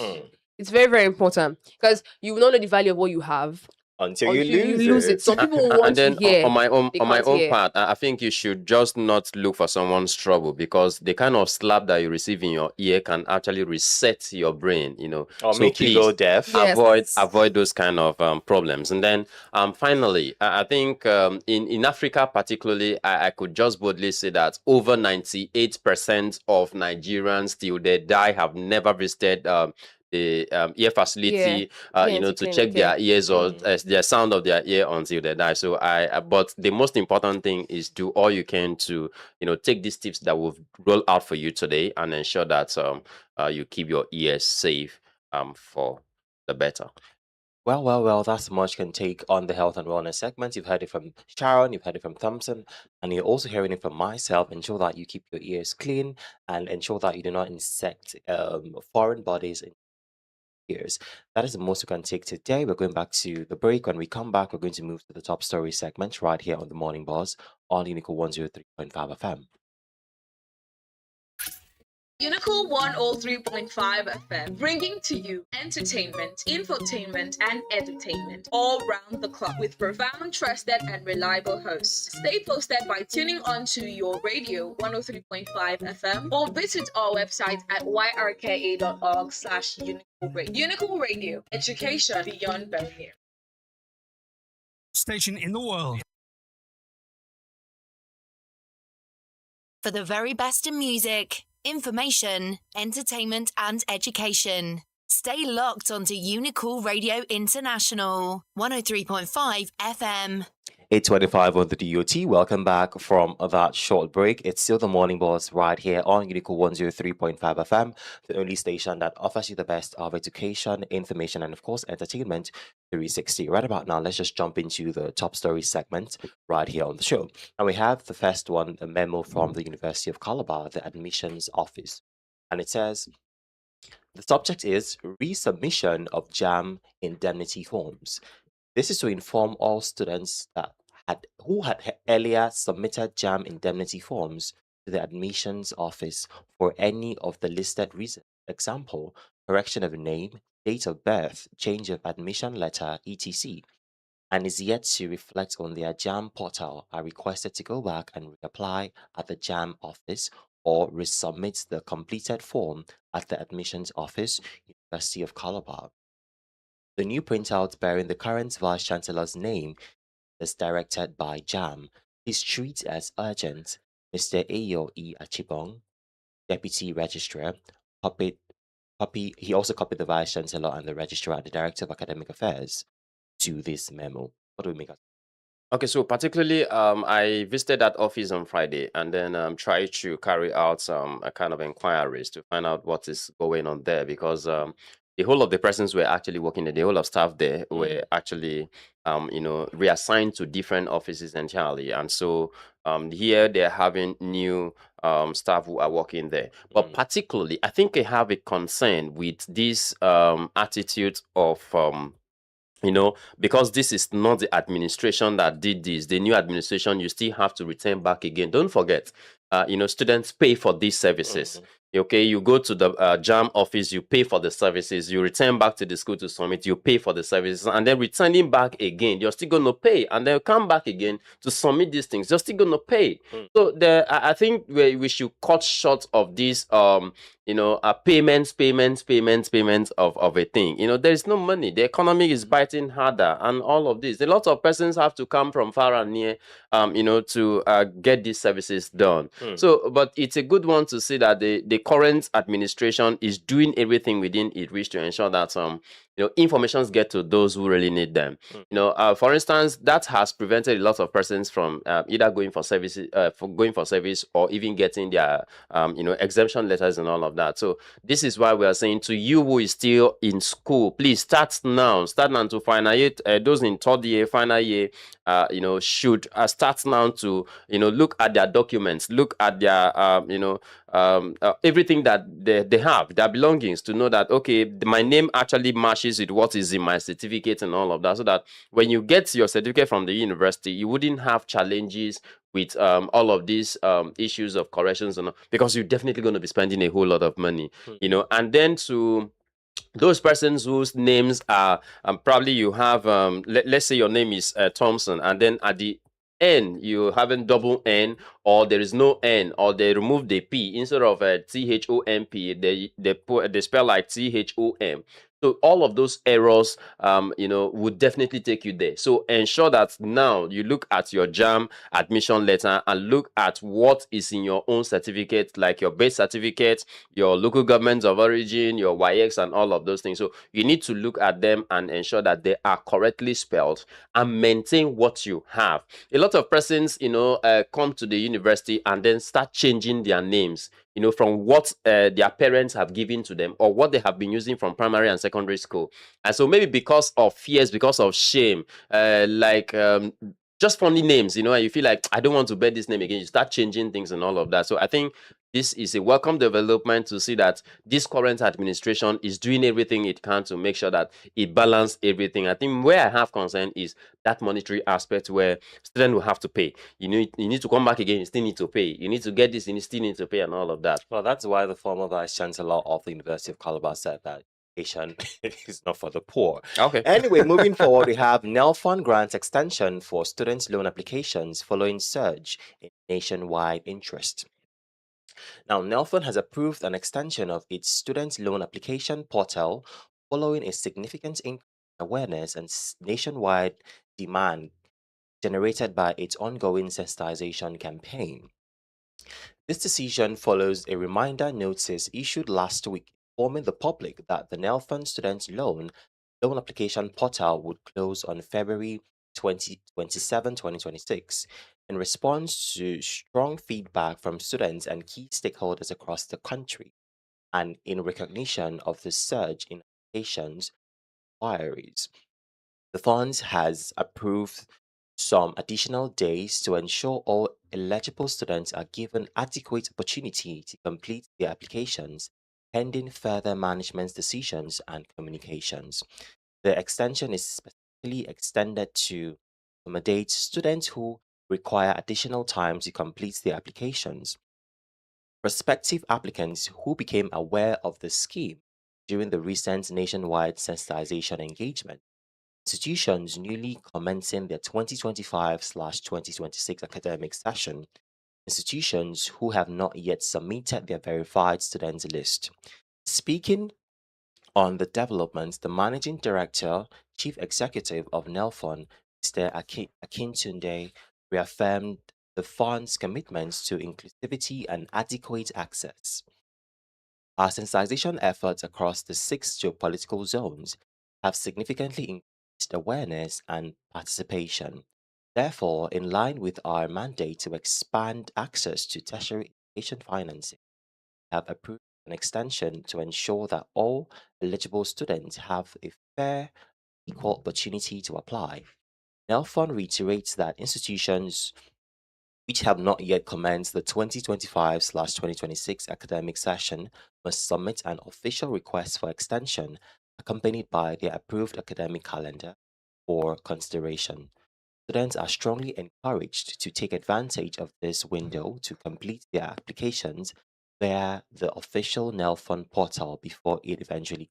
It's very, very important, because you will not know the value of what you have Until you lose it. Some people And want then to hear. on my own they on my can't own hear. part, I think you should just not look for someone's trouble, because the kind of slap that you receive in your ear can actually reset your brain, Or So make you go deaf. Yes. avoid those kind of problems. And then finally, I think in Africa particularly, I could just boldly say that over 98% of Nigerians till they die have never visited the ear facility, into to check clinic, their ears or Mm. their sound of their ear until they die. So but the most important thing is do all you can to, take these tips that we've rolled out for you today and ensure that you keep your ears safe for the better. Well, that's much can take on the health and wellness segment. You've heard it from Sharon, you've heard it from Thompson, and you're also hearing it from myself. Ensure that you keep your ears clean and ensure that you do not insect foreign bodies in your ears. That is the most we can take today. We're going back to the break. When we come back, we're going to move to the top story segment right here on the Morning Buzz on UNICAL 103.5 FM. UNICAL 103.5 FM, bringing to you entertainment, infotainment, and edutainment all round the clock with profound, trusted, and reliable hosts. Stay posted by tuning on to your radio 103.5 FM or visit our website at yrka.org/UNICAL Radio. UNICAL Radio, education beyond barrier. Station in the world. For the very best in music, information, entertainment, and education. Stay locked onto UNICAL Radio International, 103.5 FM. 8:25 on the DOT. Welcome back from that short break. It's still the Morning Boss right here on UNICAL 103.5 FM, the only station that offers you the best of education, information, and of course, entertainment 360. Right about now, let's just jump into the top story segment right here on the show. And we have the first one, a memo from the University of Calabar, the admissions office. And it says, the subject is resubmission of JAM indemnity forms. This is to inform all students who had earlier submitted JAM indemnity forms to the admissions office for any of the listed reasons. Example, correction of name, date of birth, change of admission letter, etc., and is yet to reflect on their JAM portal, are requested to go back and reapply at the JAM office or resubmit the completed form at the admissions office, University of Calabar. The new printout bearing the current Vice Chancellor's name is directed by JAM. Please treat as urgent. Mr. Ayo E. Achibong, Deputy Registrar, he also copied the Vice Chancellor and the Registrar and the Director of Academic Affairs to this memo. What do we make of? Okay, so particularly, I visited that office on Friday and then tried to carry out some kind of inquiries to find out what is going on there because the whole of the persons were actually working there, the whole of staff there were actually, reassigned to different offices entirely. And so here they're having new staff who are working there. But particularly, I think I have a concern with this attitude of because this is not the administration that did this. The new administration, you still have to return back again. Don't forget, students pay for these services. Okay, you go to the JAM office, you pay for the services, you return back to the school to submit, you pay for the services, and then returning back again, you're still going to pay, and then come back again to submit these things, you're still going to pay. So I think we should cut short of this, payments of a thing. There is no money. The economy is biting harder, and all of this. A lot of persons have to come from far and near, to get these services done. So, but it's a good one to see that the current administration is doing everything within its reach to ensure that informations get to those who really need them. For instance, that has prevented a lot of persons from either going for services, service, or even getting their exemption letters and all of that. So this is why we are saying to you who is still in school, please start now to final year. Those in third year, final year, should start now to look at their documents, look at their everything that they have, their belongings, to know that okay, my name actually matches with what is in my certificate and all of that, so that when you get your certificate from the university, you wouldn't have challenges with all of these issues of corrections and because you're definitely going to be spending a whole lot of money, and then to those persons whose names are probably you have let's say your name is Thompson, and then at the N you haven't double N, or there is no N, or they remove the P instead of THOMP, they spell like THOM. So all of those errors, would definitely take you there. So ensure that now you look at your JAM admission letter and look at what is in your own certificate, like your birth certificate, your local government of origin, your YX, and all of those things. So you need to look at them and ensure that they are correctly spelled and maintain what you have. A lot of persons, come to the university and then start changing their names, from what their parents have given to them or what they have been using from primary and secondary school. And so maybe because of fears, because of shame, just funny names, and you feel like, I don't want to bear this name again. You start changing things and all of that. So I think this is a welcome development to see that this current administration is doing everything it can to make sure that it balances everything. I think where I have concern is that monetary aspect where students will have to pay. You need to come back again, you still need to pay. You need to get this, you still need to pay, and all of that. Well, that's why the former Vice Chancellor of the University of Calabar said that education is not for the poor. Okay. Anyway, moving forward, we have NELFund grant extension for students' loan applications following surge in nationwide interest. Now, NELFund has approved an extension of its student loan application portal following a significant increase in awareness and nationwide demand generated by its ongoing sensitization campaign. This decision follows a reminder notice issued last week informing the public that the NELFund student loan application portal would close on February 27, 2026, in response to strong feedback from students and key stakeholders across the country, and in recognition of the surge in applications inquiries. The fund has approved some additional days to ensure all eligible students are given adequate opportunity to complete their applications, pending further management decisions and communications. The extension is specifically extended to accommodate students who require additional time to complete their applications. Prospective applicants who became aware of the scheme during the recent nationwide sensitization engagement, institutions newly commencing their 2025/2026 academic session, institutions who have not yet submitted their verified student list. Speaking on the development, the Managing Director, Chief Executive of NELFund, Mr. Akintunde, reaffirmed the fund's commitments to inclusivity and adequate access. Our sensitization efforts across the 6 geopolitical zones have significantly increased awareness and participation. Therefore, in line with our mandate to expand access to tertiary education financing, we have approved an extension to ensure that all eligible students have a fair, equal opportunity to apply. NELFund reiterates that institutions which have not yet commenced the 2025/2026 academic session must submit an official request for extension accompanied by their approved academic calendar for consideration. Students are strongly encouraged to take advantage of this window to complete their applications via the official NELFund portal before it eventually.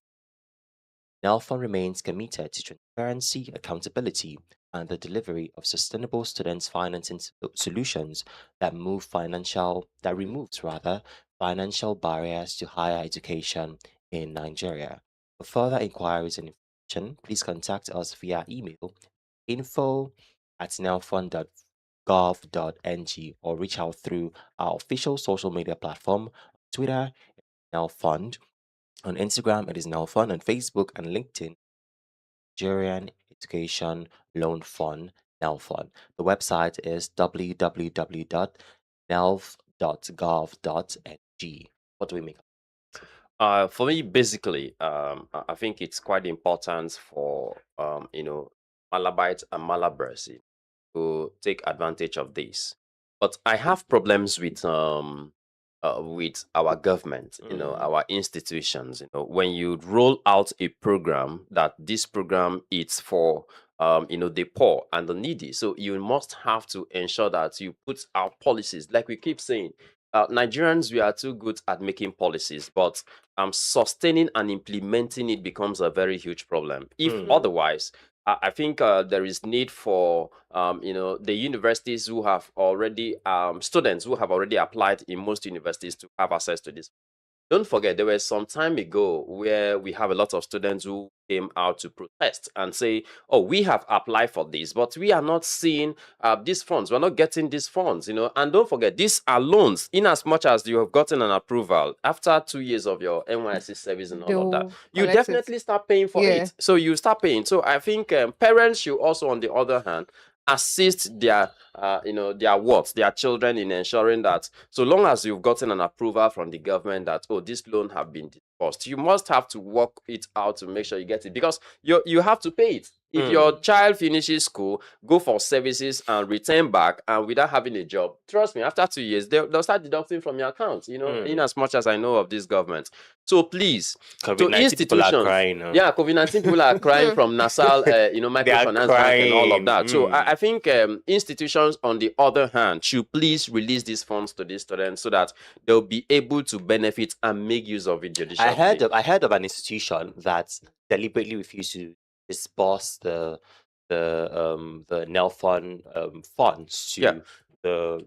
NELFund remains committed to transparency, accountability, and the delivery of sustainable students' financing solutions that removes financial barriers to higher education in Nigeria. For further inquiries and information, please contact us via email info@nelfund.gov.ng or reach out through our official social media platform, Twitter, NELFund. On Instagram, it is NELFund. On Facebook and LinkedIn, Nigerian Education Loan Fund, NELFund. The website is www.nelf.gov.ng. What do we make? For me, basically, I think it's quite important for Malabites and Malabres to take advantage of this. But I have problems with our government, our institutions. When you roll out a program, that this program is for the poor and the needy, so you must have to ensure that you put out policies. Like we keep saying, Nigerians, we are too good at making policies, but sustaining and implementing it becomes a very huge problem. If otherwise, I think there is need for the universities who have already students who have already applied in most universities to have access to this. don't forget, there was some time ago where we have a lot of students who came out to protest and say, oh, we have applied for this, but we are not seeing these funds. We're not getting these funds, And don't forget, these are loans. In as much as you have gotten an approval after 2 years of your NYSC service and all of that, you definitely start paying for it. So you start paying. So I think parents should also, on the other hand, assist their children in ensuring that so long as you've gotten an approval from the government that, oh, this loan have been disbursed, you must have to work it out to make sure you get it, because you have to pay it. If your child finishes school, go for services and return back, and without having a job, trust me, after 2 years, they'll start deducting from your account, in as much as I know of this government. So please, COVID-19 people are crying. Yeah, COVID-19 people are crying from nasal, microfinance bank and all of that. So I think institutions, on the other hand, should please release these funds to these students so that they'll be able to benefit and make use of it judiciously. I heard of an institution that deliberately refused to disburse the NEL fund funds to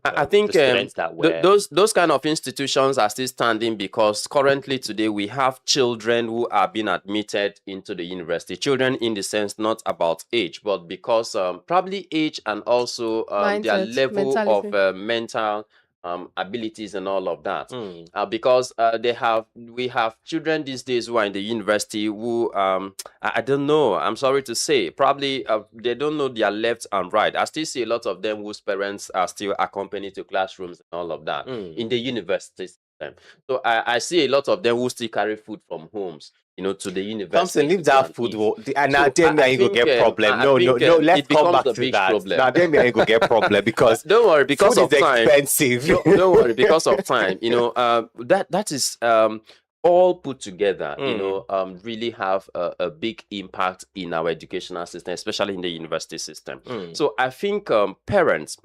I think the students that were... those kind of institutions are still standing because currently today we have children who are being admitted into the university. Children in the sense not about age, but because probably age and also their level of mental abilities and all of that. Because we have children these days who are in the university who I don't know, I'm sorry to say, probably they don't know their left and right. I still see a lot of them whose parents are still accompanied to classrooms and all of that in the university system. So I see a lot of them who still carry food from homes, to the university. Thompson, leave that food. And now then you go get problem. No, let's come back to that. Now then you go get problem because don't worry, because food of time. Expensive. Don't worry, because of time. That is all put together. Really have a big impact in our educational system, especially in the university system. So I think parents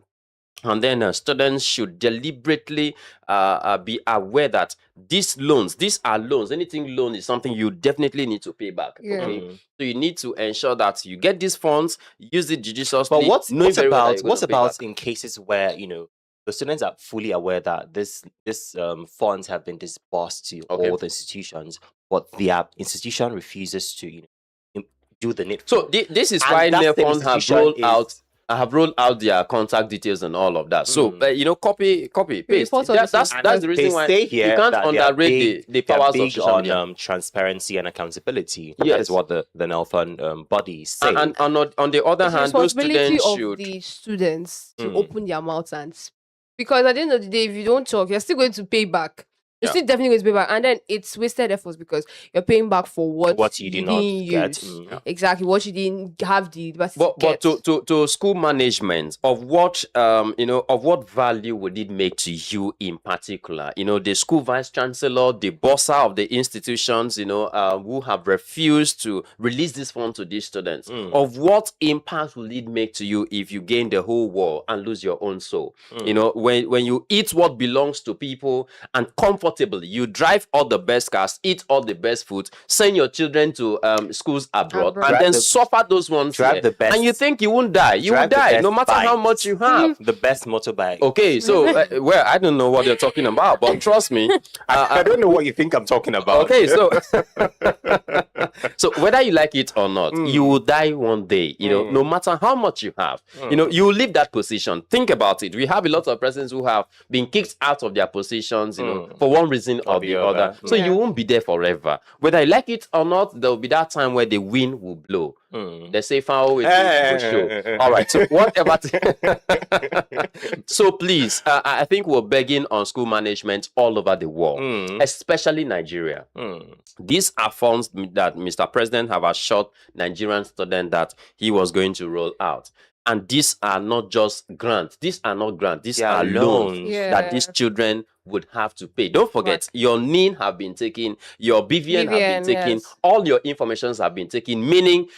and then students should deliberately be aware that these are loans. Anything loan is something you definitely need to pay back. Okay, so you need to ensure that you get these funds, use it judiciously. But what about in cases where the students are fully aware that this funds have been disbursed to all the institutions, but the institution refuses to do the needful. So this is why NEFON have rolled out their contact details and all of that. So, copy, paste. That's the reason why you can't underrate the powers of social media. On transparency and accountability. Yes. That is what the NEL Fund body is saying. And on the other hand, those students should... the students to open their mouths and speak. Because at the end of the day, if you don't talk, you're still going to pay back. You're still definitely going to pay back. And then it's wasted efforts because you're paying back for what you did not get. Exactly. What you didn't have the capacity but to school management, of what value would it make to you in particular? The school vice chancellor, the bossa of the institutions, who have refused to release this fund to these students. Of what impact will it make to you if you gain the whole world and lose your own soul? When you eat what belongs to people and comfortably, you drive all the best cars, eat all the best food, send your children to schools abroad. And then suffer those ones here. The best. And you think you won't die. You will die no matter how much you have. The best motorbike. Okay, so well, I don't know what you're talking about, but trust me, I don't know what you think I'm talking about. Okay, so so whether you like it or not, you will die one day. No matter how much you have, you will leave that position. Think about it. We have a lot of presidents who have been kicked out of their positions, for one reason or the other. So you won't be there forever. Whether you like it or not, there will be that time where the wind will blow. They say foul will show. All right. So whatever. So please, I think we're begging on school management all over the world, especially Nigeria. These are funds that Mr. President have assured Nigerian students that he was going to roll out. And these are not just grants. These are not grants. These are loans that these children would have to pay. Don't forget, your NIN have been taken, your BVN have been taken, all your informations have been taken, meaning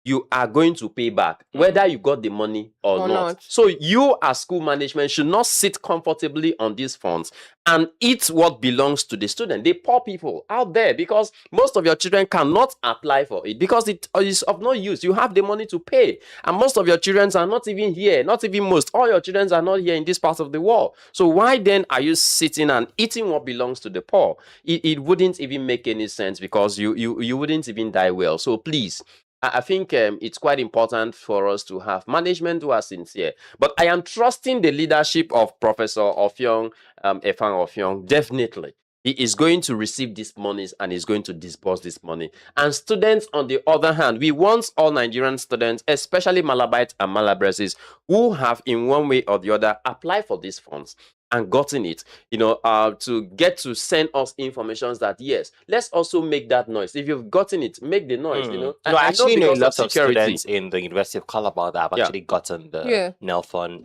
you are going to pay back, whether you got the money or not. So you as school management should not sit comfortably on these funds and eat what belongs to the student, the poor people out there, because most of your children cannot apply for it because it is of no use. You have the money to pay, and most of your children are not even here, not even most. All your children are not here in this part of the world. So why then are you sitting and eating what belongs to the poor? It wouldn't even make any sense, because you wouldn't even die well. So please, I think it's quite important for us to have management who are sincere. But I am trusting the leadership of Professor Offiong, Efang Offiong, definitely. He is going to receive these monies and is going to disburse this money. And students, on the other hand, we want all Nigerian students, especially Malabites and Malabreses, who have in one way or the other applied for these funds and gotten it, to get to send us information that, yes, let's also make that noise. If you've gotten it, make the noise, I actually know lots of security. students in the University of Calabar that have actually gotten the NEL fund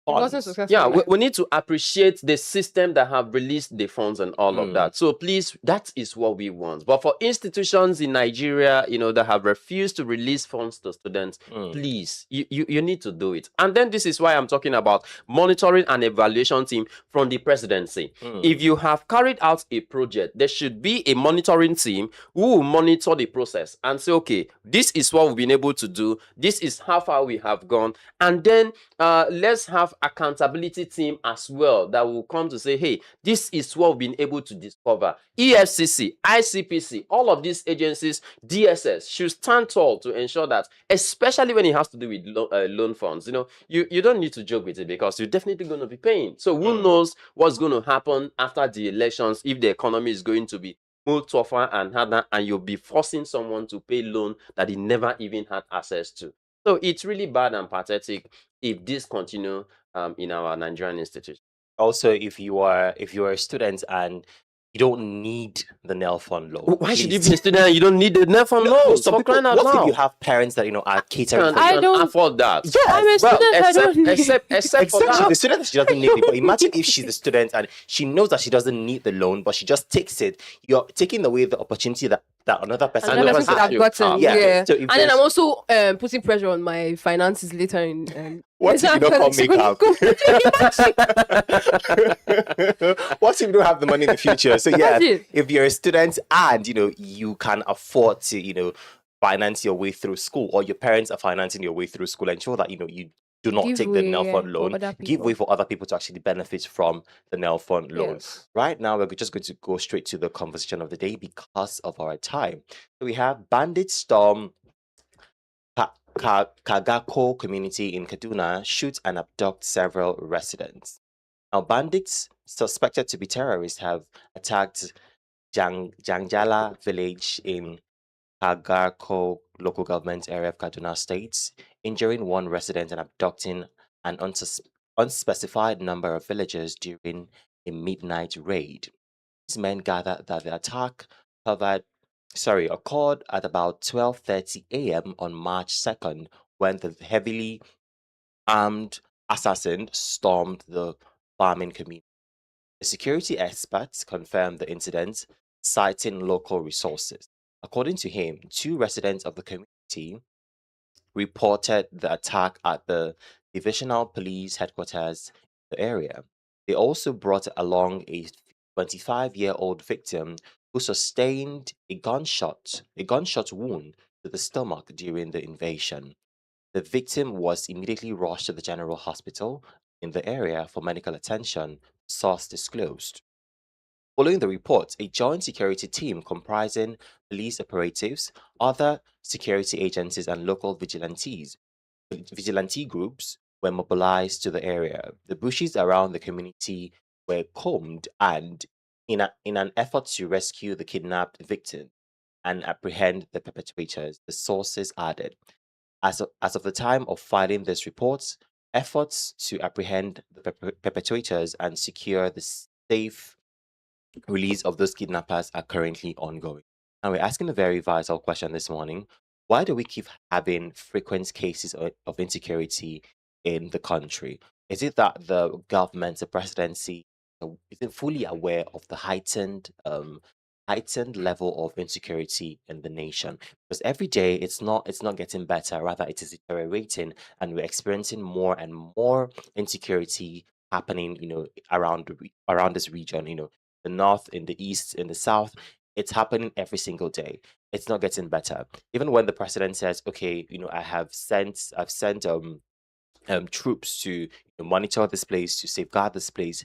funds. Yeah, we need to appreciate the system that have released the funds and all of that. So please, that is what we want. But for institutions in Nigeria, that have refused to release funds to students, please, you need to do it. And then this is why I'm talking about monitoring and evaluation team from the presidency. If you have carried out a project, there should be a monitoring team who will monitor the process and say, okay, this is what we've been able to do. This is how far we have gone. And then let's have accountability team as well that will come to say, hey, this is what we've been able to discover. EFCC, ICPC, all of these agencies, DSS should stand tall to ensure that, especially when it has to do with loan funds, you don't need to joke with it, because you're definitely going to be paying. So who knows what's going to happen after the elections, if the economy is going to be more tougher and harder, and you'll be forcing someone to pay loan that he never even had access to. So it's really bad and pathetic if this continue in our Nigerian institution. Also, if you are a student and you don't need the NEL fund loan, why should you be a student and you don't need the NEL fund loan? Some people, what if you have parents that are catering? I don't afford that. Yeah, I'm a student. I don't need except for that. The student, she doesn't need it. But imagine if she's a student and she knows that she doesn't need the loan, but she just takes it. You're taking away the opportunity that another person could have gotten. Yeah. So and then I'm also putting pressure on my finances later in. What if you don't make up? What if you don't have the money in the future? So yeah, if you're a student and you can afford to finance your way through school, or your parents are financing your way through school, ensure that you do not take the NEL fund loan. Give way for other people to actually benefit from the NEL fund loan. Right now, we're just going to go straight to the conversation of the day because of our time. So we have bandits storm Kagako community in Kaduna, shoot and abduct several residents. Now, bandits suspected to be terrorists have attacked Jangjala village in Kagako local government area of Kaduna State, injuring one resident and abducting an unspecified number of villagers during a midnight raid. These men gathered that the attack occurred at about 12:30 a.m. on March 2nd, when the heavily armed assassin stormed the farming community. The security experts confirmed the incident, citing local resources. According to him, 2 residents of the community reported the attack at the divisional police headquarters in the area. They also brought along a 25-year-old victim who sustained a gunshot wound to the stomach during the invasion. The victim was immediately rushed to the general hospital in the area for medical attention, source disclosed. Following the report, a joint security team comprising police operatives, other security agencies, and local vigilante groups were mobilized to the area. The bushes around the community were combed, and in an effort to rescue the kidnapped victim and apprehend the perpetrators, the sources added. As of the time of filing this report, efforts to apprehend the perpetrators and secure the safe release of those kidnappers are currently ongoing. And we're asking a very vital question this morning. Why do we keep having frequent cases of insecurity in the country? Is it that the government, the presidency, isn't fully aware of the heightened heightened level of insecurity in the nation, because every day it's not getting better, rather it is deteriorating, and we're experiencing more and more insecurity happening, around this region, the north, in the east, in the south. It's happening every single day. It's not getting better. Even when the president says, okay, I've sent troops to monitor this place, to safeguard this place,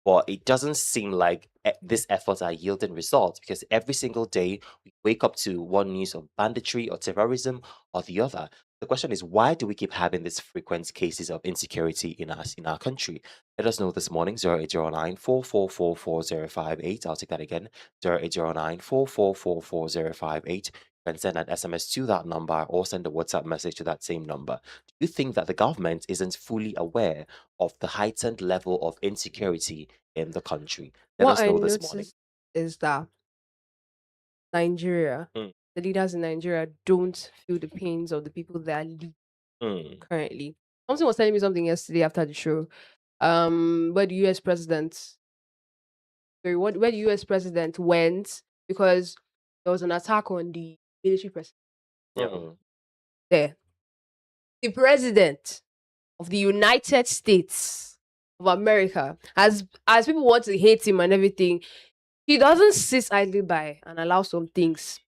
but it doesn't seem like these efforts are yielding results, because every single day we wake up to one news of banditry or terrorism or the other. The question is, why do we keep having these frequent cases of insecurity in our country? Let us know this morning. 0809 4444058. I'll take that again. 0809 4444058. You can send an SMS to that number or send a WhatsApp message to that same number. Do you think that the government isn't fully aware of the heightened level of insecurity in the country? Let What us I know this morning. noticed is that Nigeria, Mm. the leaders in Nigeria don't feel the pains of the people that are leading Mm. currently. Something was telling me something yesterday after the show. Where the US president, where the US president went because there was an attack on the military president Mm. there. The president of the United States of America, as people want to hate him and everything, he doesn't sit idly by and allow some things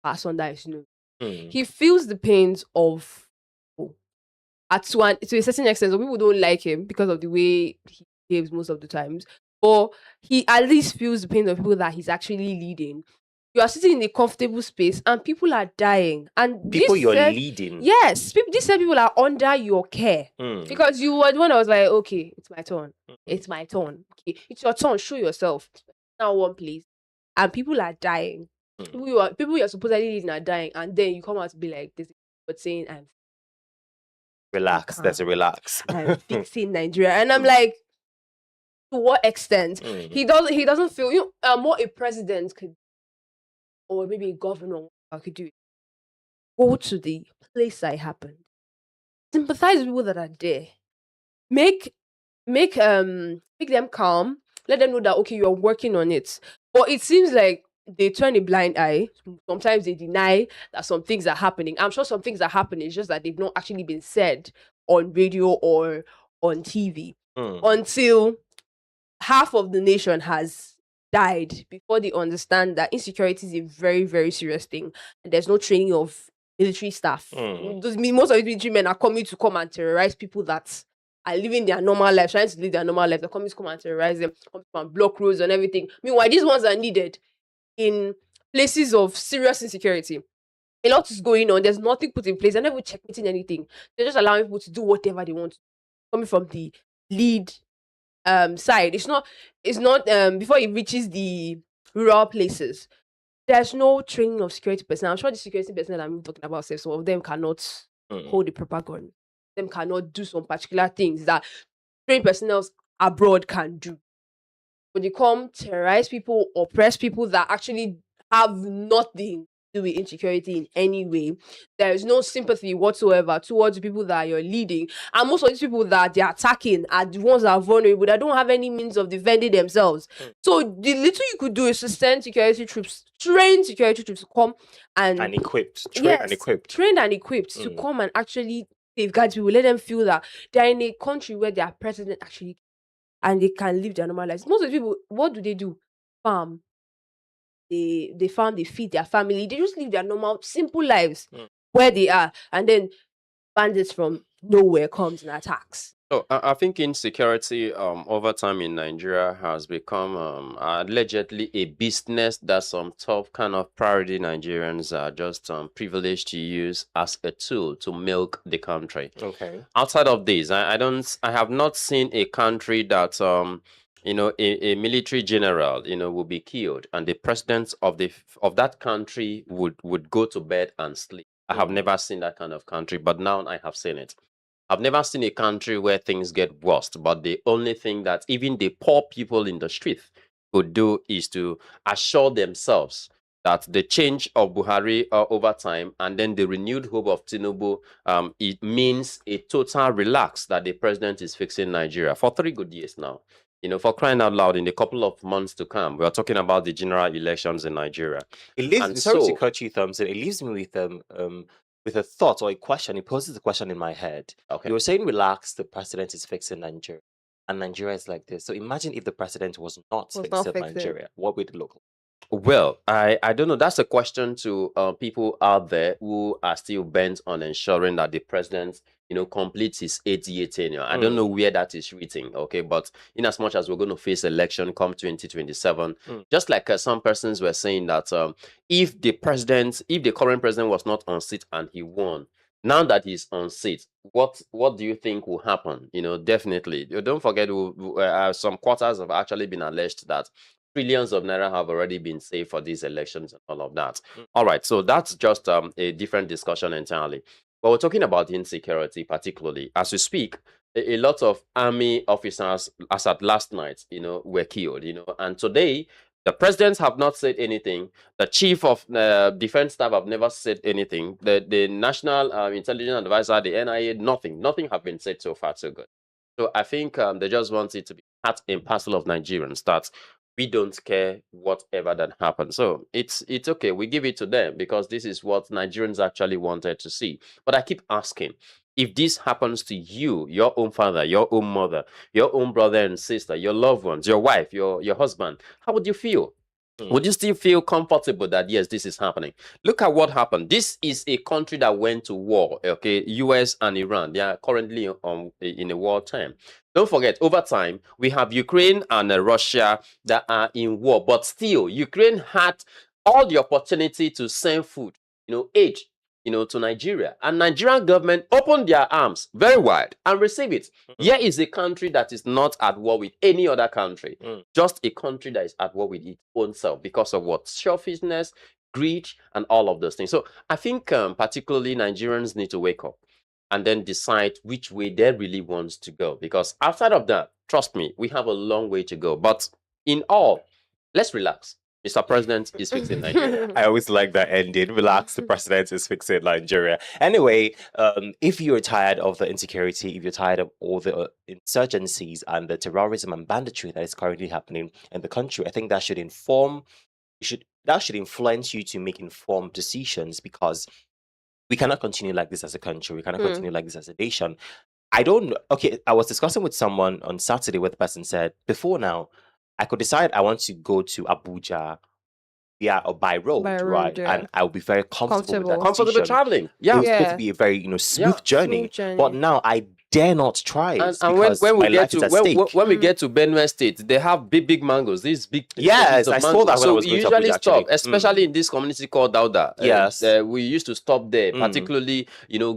pass under his nose. Mm. He feels the pains of people to a certain extent. Some people don't like him because of the way he behaves most of the times, but he at least feels the pain of people that he's actually leading. You are sitting in a comfortable space and people are dying. And People this you're said, leading. yes, these said people are under your care. Mm. Because you were the one that was like, okay, it's my turn. Mhm. It's my turn. Okay, it's your turn. Show yourself. Now one place. And people are dying. Mm. People you're supposedly leading are dying. And then you come out to be like this, but saying Relax. There's a relax. I'm fixing Nigeria. And I'm like, to what extent? Mm. He doesn't feel what a president could, or maybe a governor could do. Go to the place that it happened. Sympathize with people that are there. Make them calm. Let them know that okay, you're working on it. But it seems like they turn a blind eye. Sometimes they deny that some things are happening. I'm sure some things are happening. It's just that they've not actually been said on radio or on TV Mm. until half of the nation has died before they understand that insecurity is a very, very serious thing. And there's no training of military staff. Mm. Most of the military men are coming to come and terrorize people that are living their normal life, trying to live their normal life. They're coming to come and terrorize them, come to come and block roads and everything. Meanwhile, these ones are needed in places of serious insecurity. A lot is going on. There's nothing put in place. They're never checkmating anything. They're just allowing people to do whatever they want. Coming from the lead side. It's not before it reaches the rural places. There's no training of security personnel. I'm sure the security personnel I'm talking about, some of them cannot hold a proper gun. Them cannot do some particular things that trained personnel abroad can do. When they come terrorize people, oppress people that actually have nothing to do with insecurity in any way, there is no sympathy whatsoever towards the people that you're leading. And most of these people that they're attacking are the ones that are vulnerable, that don't have any means of defending themselves. So the little you could do is to send security troops, train security troops to come and equipped. Trained and equipped to come and actually safeguard people. Let them feel that they're in a country where their president actually and they can live their normal lives. Most of the people, what do? Farm. They farm, they feed their family. They just live their normal, simple lives where they are. And then bandits from nowhere comes and attacks. Oh, I think insecurity over time in Nigeria has become allegedly a business that some top kind of priority Nigerians are just privileged to use as a tool to milk the country. Okay. Outside of this, I have not seen a country that a military general will be killed and the president of that country would go to bed and sleep. I have never seen that kind of country, but now I have seen it. I've never seen a country where things get worse, but the only thing that even the poor people in the street could do is to assure themselves that the change of Buhari over time and then the renewed hope of Tinubu, it means a total relax that the president is fixing Nigeria for 3 good years now. For crying out loud, in a couple of months to come, we are talking about the general elections in Nigeria. It leaves. And Sorry to so, cut you, Thompson. It leaves me with a thought or a question. It poses a question in my head. okay. You were saying, relax. The president is fixing Nigeria, and Nigeria is like this. So imagine if the president was not Was not fixing fixing. Nigeria. What would it look like? Well, I don't know. That's a question to people out there who are still bent on ensuring that the president, completes his 8-year tenure. I don't know where that is written, okay? But in as much as we're going to face election come 2027, just like some persons were saying that if the current president was not on seat and he won, now that he's on seat, what do you think will happen? Definitely. Don't forget, some quarters have actually been alleged that trillions of naira have already been saved for these elections and all of that. All right, so that's just a different discussion entirely. But we're talking about insecurity, particularly as we speak. A lot of army officers, as at last night, were killed. And today the presidents have not said anything. The chief of defense staff have never said anything. The national intelligence advisor, the NIA, nothing have been said so far. So good. So I think they just want it to be part and parcel of Nigerians that we don't care whatever that happens. So it's okay. We give it to them because this is what Nigerians actually wanted to see. But I keep asking, if this happens to you, your own father, your own mother, your own brother and sister, your loved ones, your wife, your husband, how would you feel? Would you still feel comfortable that, yes, this is happening? Look at what happened. This is a country that went to war, okay? US and Iran, they are currently in a war time. Don't forget, over time, we have Ukraine and Russia that are in war. But still, Ukraine had all the opportunity to send food, aid, to Nigeria. And Nigerian government opened their arms very wide and received it. Here is a country that is not at war with any other country. Just a country that is at war with its own self because of what? Selfishness, greed, and all of those things. So I think particularly Nigerians need to wake up and then decide which way they really want to go. Because outside of that, trust me, we have a long way to go. But in all, let's relax. Mr. President is fixing Nigeria. I always like that ending. Relax, the president is fixing Nigeria. Anyway, if you're tired of the insecurity, if you're tired of all the insurgencies and the terrorism and banditry that is currently happening in the country, I think that should influence you to make informed decisions, because we cannot continue like this as a country. We cannot continue like this as a nation. I don't know. Okay, I was discussing with someone on Saturday where the person said, before now, I could decide I want to go to Abuja or by road, right? Yeah. And I'll be very comfortable with that Comfortable decision. traveling. It Yeah. was going to be a very smooth journey. But now I dare not try it And because when my we get life to is at stake. when we get to Benue State, they have big mangoes. These big Yes, pieces of I saw mango. that when I So was we going to usually Abuja, stop, actually. especially in this community called Dauda. Yes. We used to stop there, particularly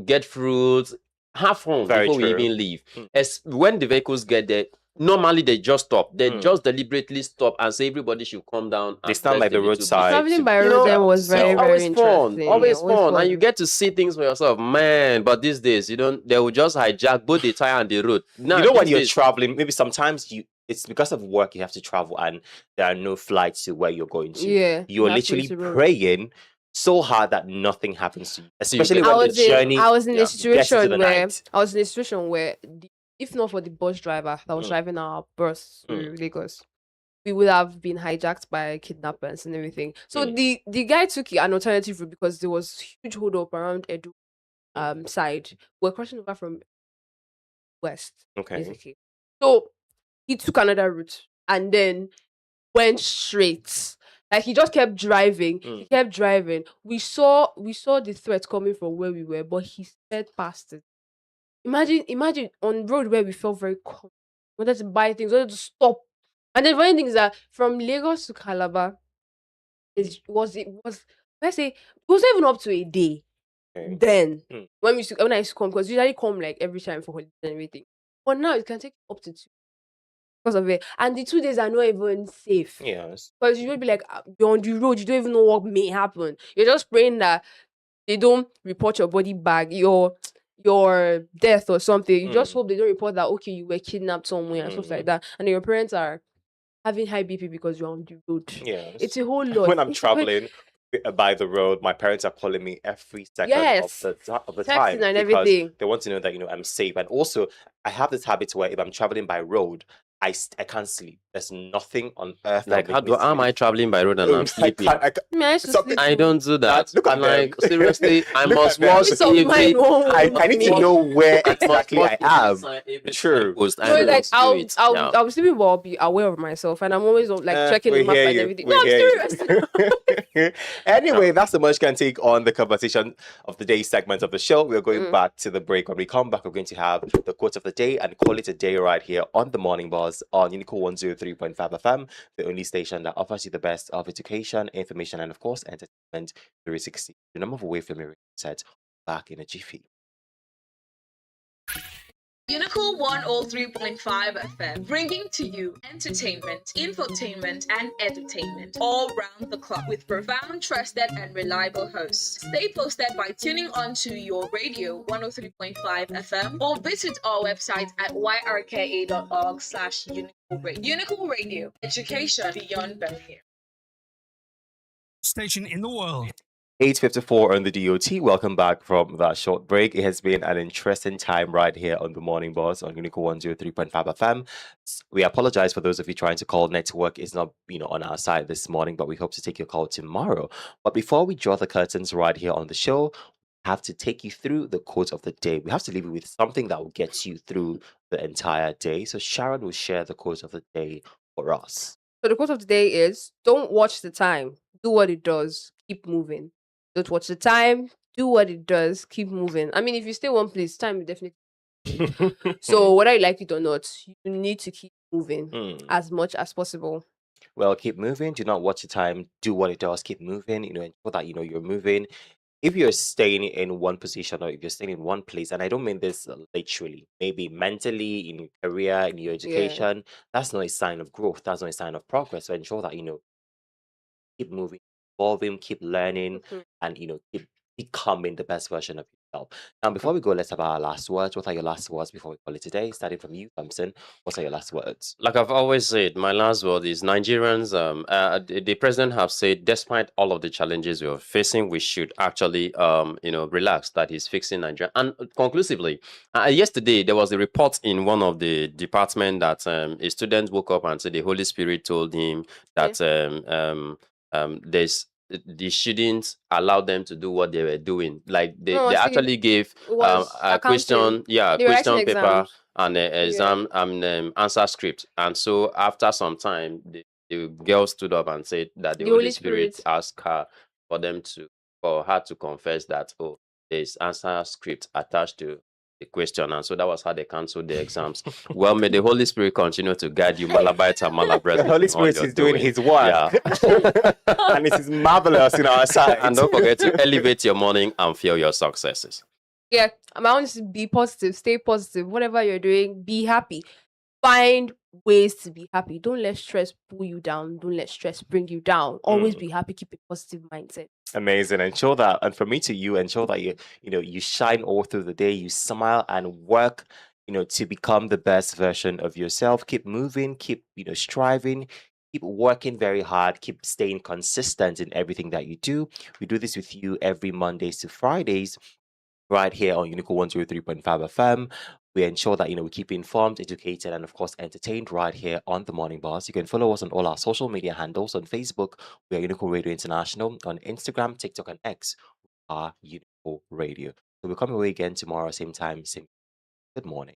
get fruits, have fun Very before we true. even leave. As when the vehicles get there, normally they just stop. They just deliberately stop and say everybody should come down. They and stand rest by a the little bit. roadside. Traveling by You road know, then was very, It's very always fun, interesting. always Yeah, fun, and you get to see things for yourself, man. But these days, they will just hijack both the tire and the road. Now, When these you're days- traveling, maybe sometimes it's because of work you have to travel and there are no flights to where you're going to. Yeah, You're you have to literally use the road. praying so hard that nothing happens to you. Especially get- when the journey I was in a gets into situation the where night. if not for the bus driver that was driving our bus to Lagos, we would have been hijacked by kidnappers and everything. So the guy took an alternative route because there was huge hold up around Edo side. We're crossing over from west, Okay. basically. So he took another route and then went straight. Like he just kept driving. He kept driving. We saw the threat coming from where we were, but he sped past it. Imagine on road where we felt very calm. We wanted to buy things, we wanted to stop. And then funny thing is that from Lagos to Calabar, it was not even up to a day. Okay. Then when I used to come, because usually come like every time for holiday and everything. But now it can take up to 2 because of it. And the 2 days are not even safe. Yes. Because you will be like, you're on the road, you don't even know what may happen. You're just praying that they don't report your body back, your death or something. You just hope they don't report that, okay, you were kidnapped somewhere and stuff like that. And your parents are having high BP because you're on the road. Yes. It's a whole lot. When I'm traveling by the road, my parents are calling me every second Yes. of the Texting time and because everything. they want to know that I'm safe. And also, I have this habit where if I'm traveling by road, I can't sleep. There's nothing on earth that Like, will make me how am I sleep. traveling by road and I'm I sleeping? can't, I can't. Me, I used to Something. sleep. I don't do that. Look at Like, them. seriously, I Look must at them. watch Peace of mind every. won't I need to me. know where I must exactly watch I the am. sign every True. signpost. I No, don't like do I'll it. I'll Yeah. I'll be sleeping, but I'll be aware of myself, and I'm always like checking the We map hear and you. everything. We No, I'm hear serious. you. Anyway, that's the much can take on the conversation of the day segment of the show. We're going back to the break. When we come back, we're going to have the quote of the day and call it a day right here on the Morning Buzz on UNICAL 103.5 FM, the only station that offers you the best of education, information, and of course, entertainment 360. The number of away from your set back in a jiffy. UNICAL 103.5 FM, bringing to you entertainment, infotainment, and edutainment all round the clock with profound, trusted, and reliable hosts. Stay posted by tuning on to your radio 103.5 FM or visit our website at yrka.org/UNICAL Radio. UNICAL Radio, education beyond barrier. Station in the world. 8:54 on the DOT. Welcome back from that short break. It has been an interesting time right here on the Morning Boss on UNICAL 103.5 FM. We apologize for those of you trying to call. Network is not, on our side this morning, but we hope to take your call tomorrow. But before we draw the curtains right here on the show, we have to take you through the quote of the day. We have to leave you with something that will get you through the entire day. So Sharon will share the quote of the day for us. So the quote of the day is: "Don't watch the time. Do what it does. Keep moving. Don't watch the time. Do what it does. Keep moving." I mean, if you stay one place, time will definitely. So whether you like it or not, you need to keep moving as much as possible. Well, keep moving. Do not watch the time. Do what it does. Keep moving. Ensure that you're moving. If you're staying in one position or if you're staying in one place, and I don't mean this literally, maybe mentally, in your career, in your Yeah. education, that's not a sign of growth. That's not a sign of progress. So ensure that keep moving, evolving, keep learning, and keep becoming the best version of yourself. Now, before we go, let's have our last words. What are your last words before we call it today? Starting from you, Thompson. What are your last words? Like I've always said, my last word is Nigerians. The president have said, despite all of the challenges we are facing, we should actually, relax. That he's fixing Nigeria. And conclusively, yesterday there was a report in one of the department that a student woke up and said the Holy Spirit told him that they shouldn't allow them to do what they were doing. Like they No, see, actually gave it was a accounting. question, They were writing question paper exams. and exam answer script. And so after some time, the girl stood up and said that the Holy Spirit asked her for her to confess that there's answer script attached to the question, and so that was how they cancelled the exams. Well, may the Holy Spirit continue to guide you, Malabites and Malabres. The Holy Spirit is doing his work. Yeah. And it is marvelous in our side. And don't forget to elevate your morning and feel your successes. Yeah, I want to be positive, stay positive. Whatever you're doing, be happy. Find ways to be happy. Don't let stress pull you down. Don't let stress bring you down. Always be happy. Keep a positive mindset. Amazing. Ensure that, and from me to you, ensure that you shine all through the day. You smile and work, to become the best version of yourself. Keep moving. Keep striving. Keep working very hard. Keep staying consistent in everything that you do. We do this with you every Mondays to Fridays, right here on UNICAL 103.5 FM. We ensure that we keep you informed, educated, and of course entertained right here on the Morning Boss. You can follow us on all our social media handles. On Facebook, we are UNICAL Radio International. On Instagram, TikTok, and X, we are UNICAL Radio. So we'll come away again tomorrow, same time, same. Good morning.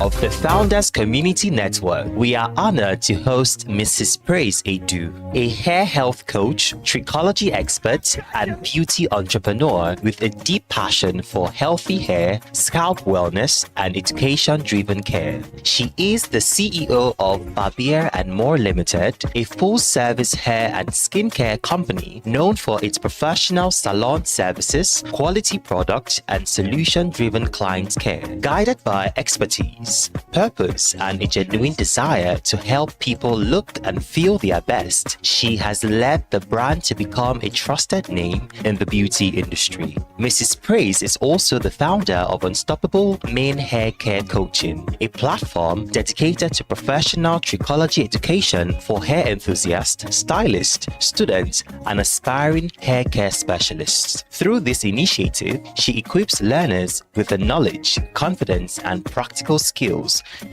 of the Founders Community Network, we are honored to host Mrs. Praise Edu, a hair health coach, trichology expert, and beauty entrepreneur with a deep passion for healthy hair, scalp wellness, and education-driven care. She is the CEO of Barbier and More Limited, a full-service hair and skincare company known for its professional salon services, quality products, and solution-driven client care. Guided by expertise, purpose, and a genuine desire to help people look and feel their best, she has led the brand to become a trusted name in the beauty industry. Mrs. Praise is also the founder of Unstoppable Men Hair Care Coaching, a platform dedicated to professional trichology education for hair enthusiasts, stylists, students, and aspiring hair care specialists. Through this initiative, she equips learners with the knowledge, confidence, and practical skills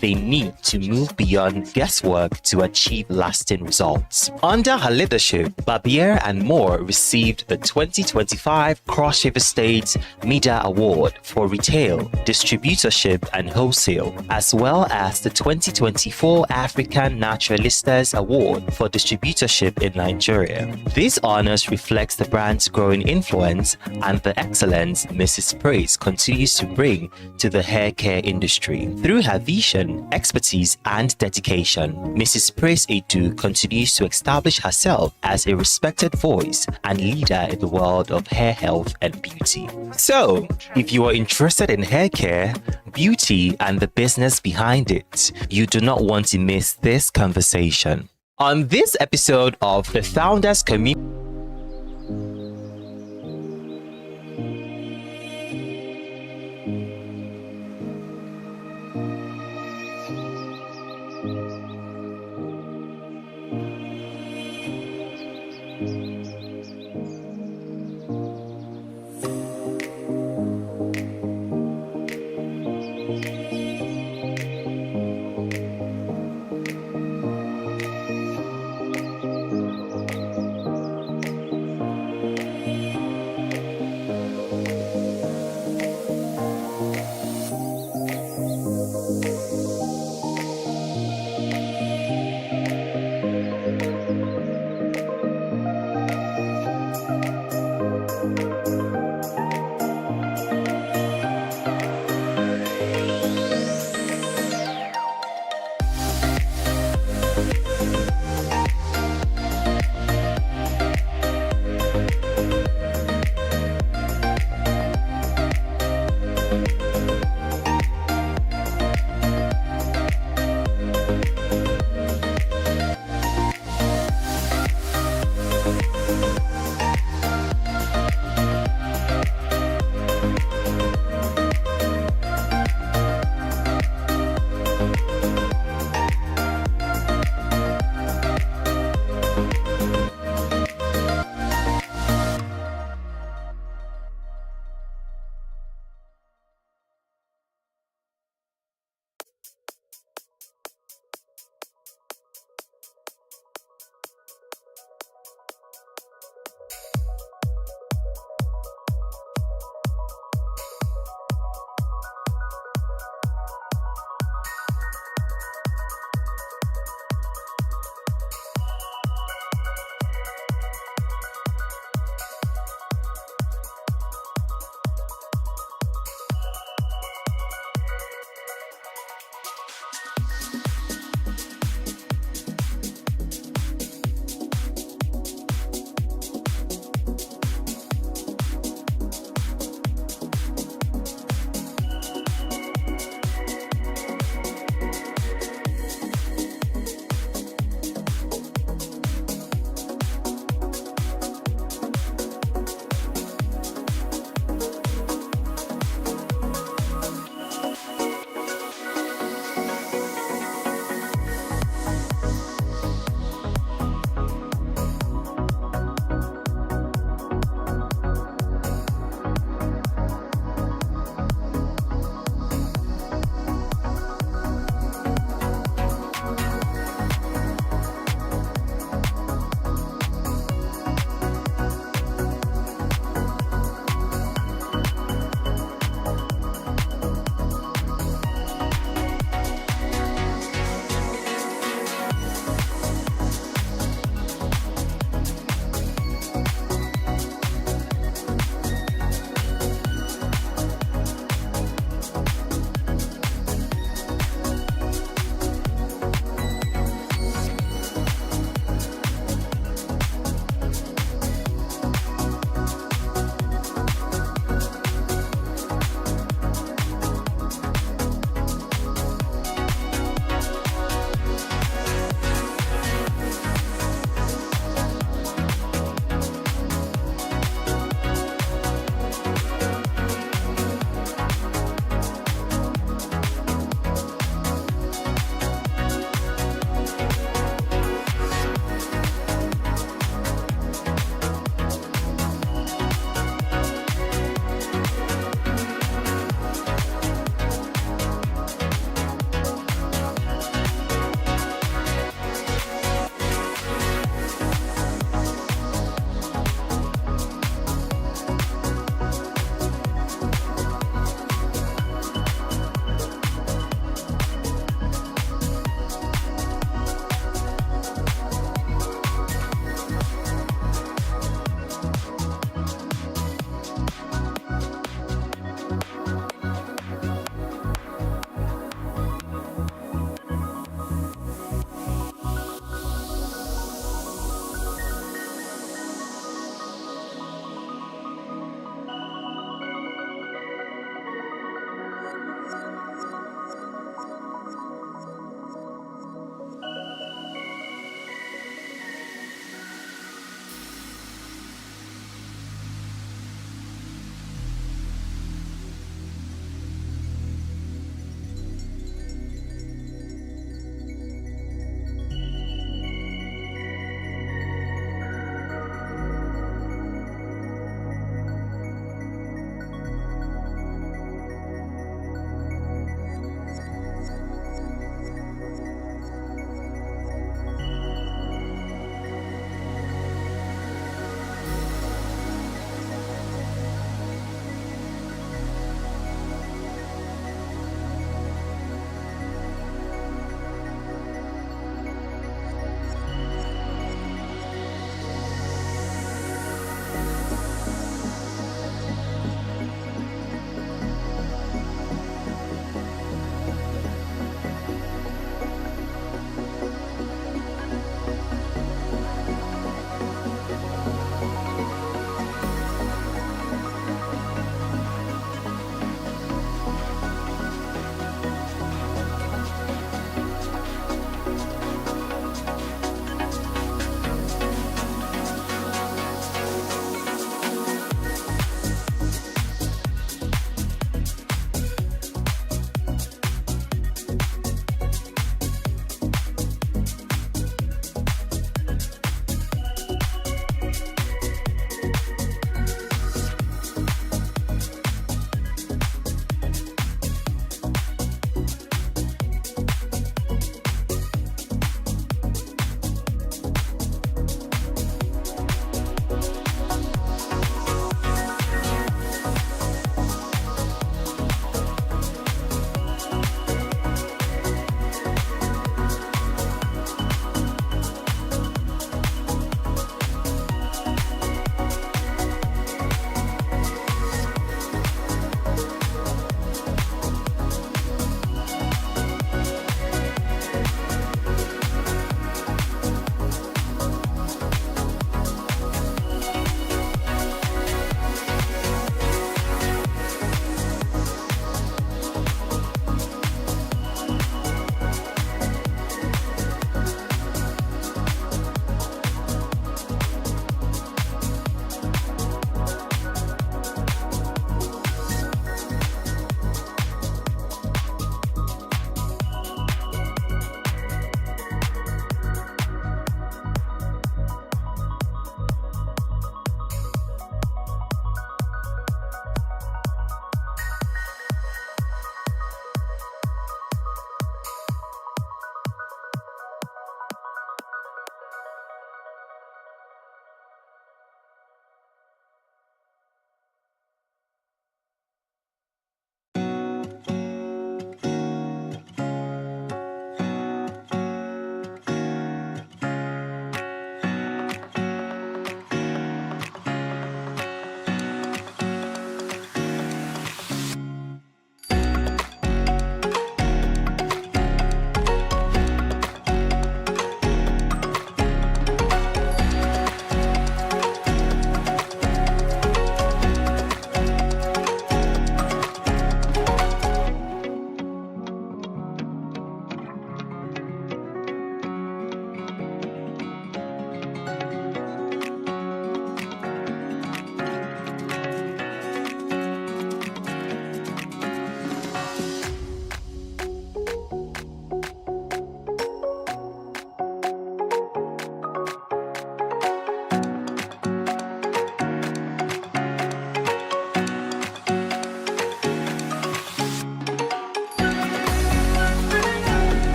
they need to move beyond guesswork to achieve lasting results. Under her leadership, Barbier and More received the 2025 Cross River State Media Award for Retail, Distributorship, and Wholesale, as well as the 2024 African Naturalistas Award for Distributorship in Nigeria. These honors reflects the brand's growing influence and the excellence Mrs. Praise continues to bring to the hair care industry. Through her vision, expertise, and dedication, Mrs. Praise Edu continues to establish herself as a respected voice and leader in the world of hair health and beauty. So, if you are interested in hair care, beauty, and the business behind it, you do not want to miss this conversation. On this episode of the Founders Community,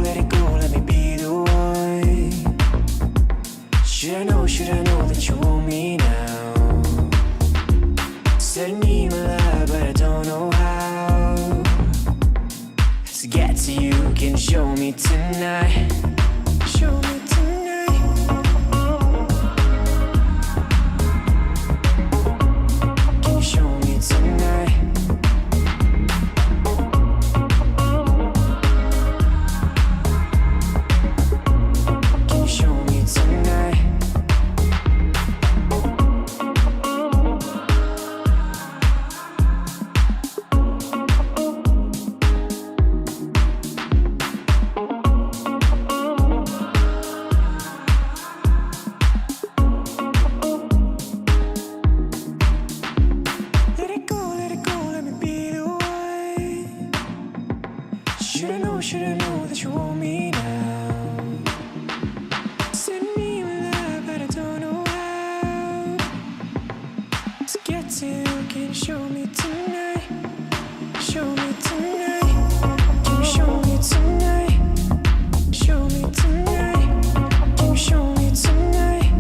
let it go, let me be the one. Should I know that you want me now? Said I need my love, but I don't know how. To get to you, can you show me tonight? Show me tonight. Can you show me tonight? Should I know that you want me now? Send me my love, but I don't know how. To get to you, can you show me tonight? Show me tonight. Can you show me tonight? Show me tonight. Can you show me tonight?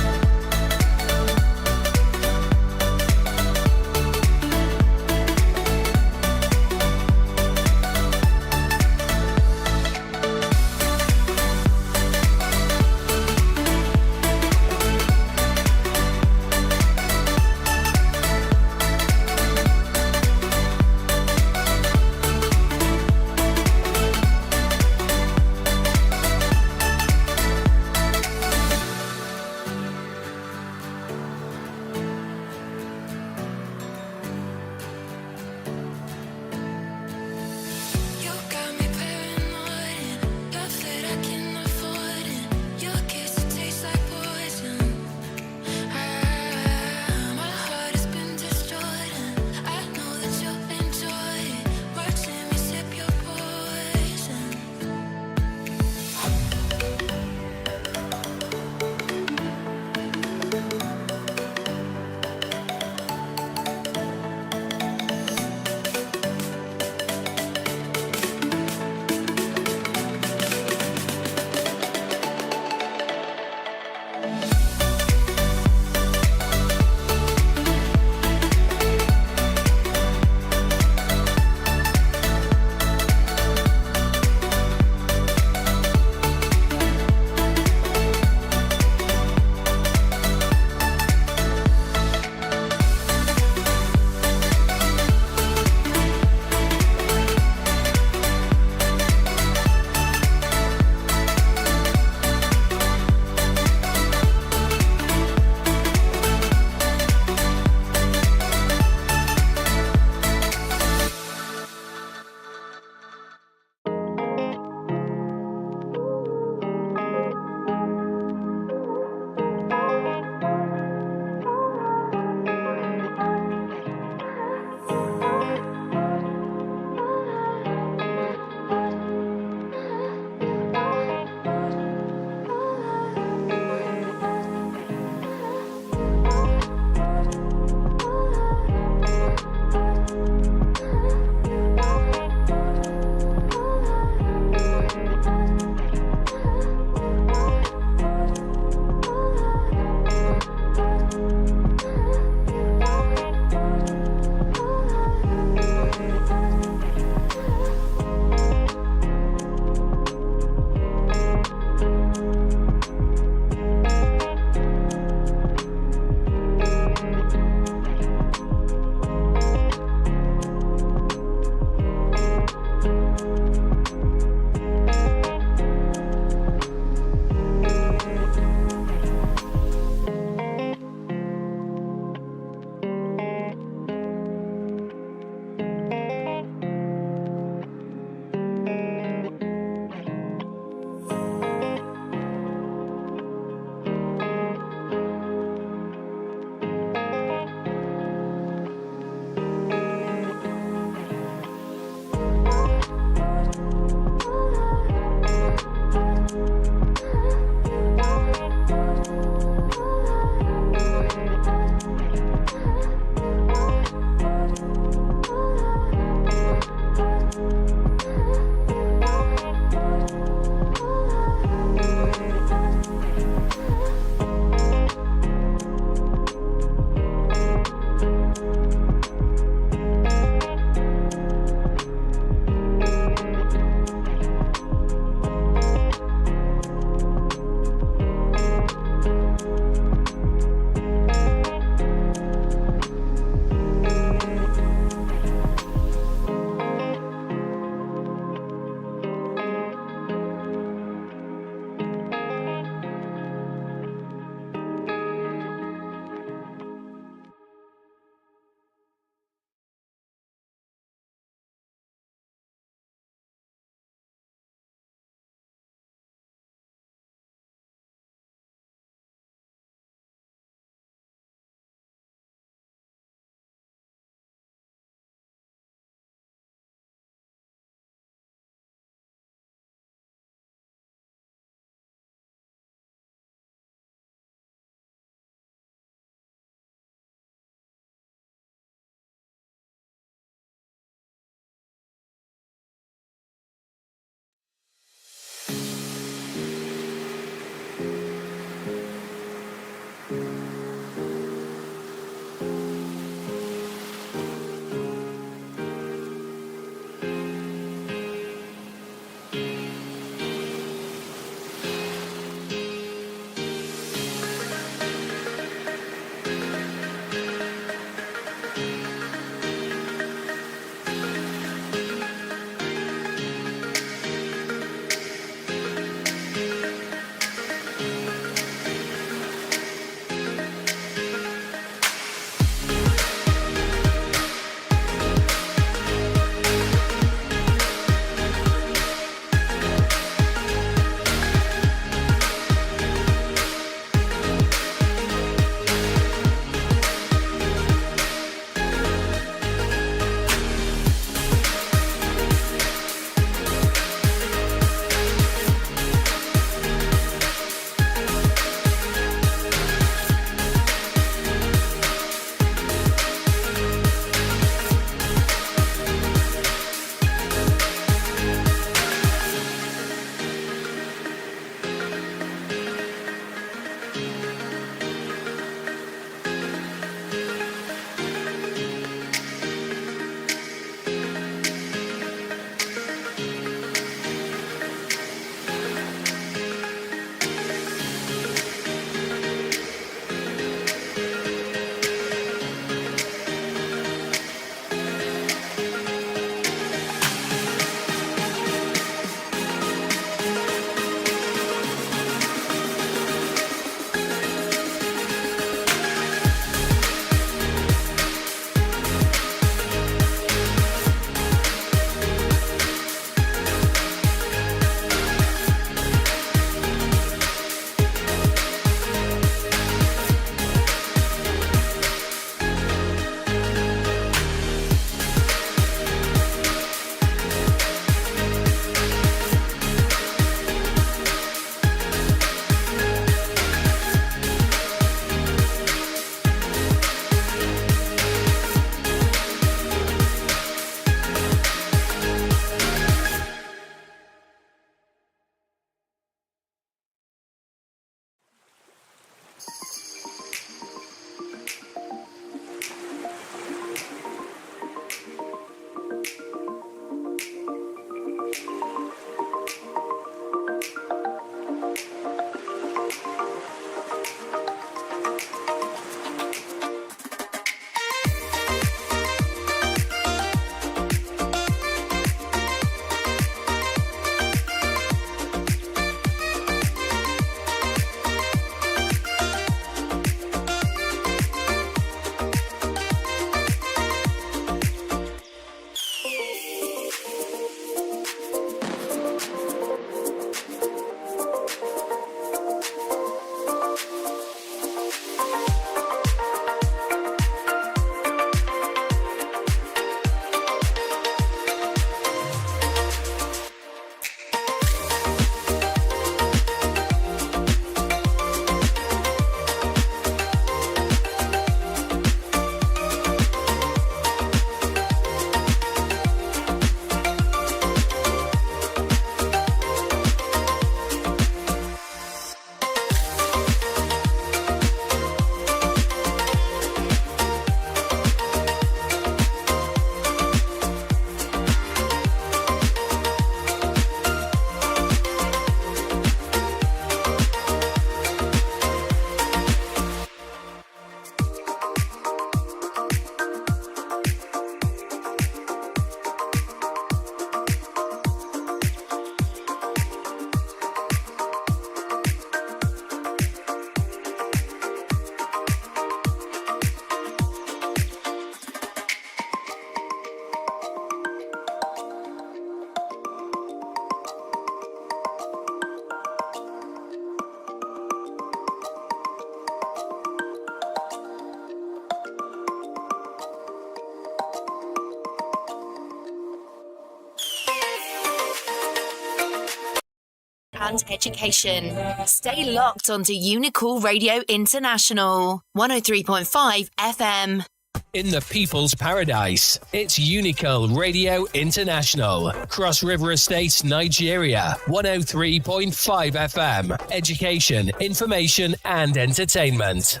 and education. Stay locked onto UNICAL Radio International, 103.5 FM. In the People's Paradise, it's UNICAL Radio International, Cross River Estates, Nigeria, 103.5 FM. Education, information and entertainment.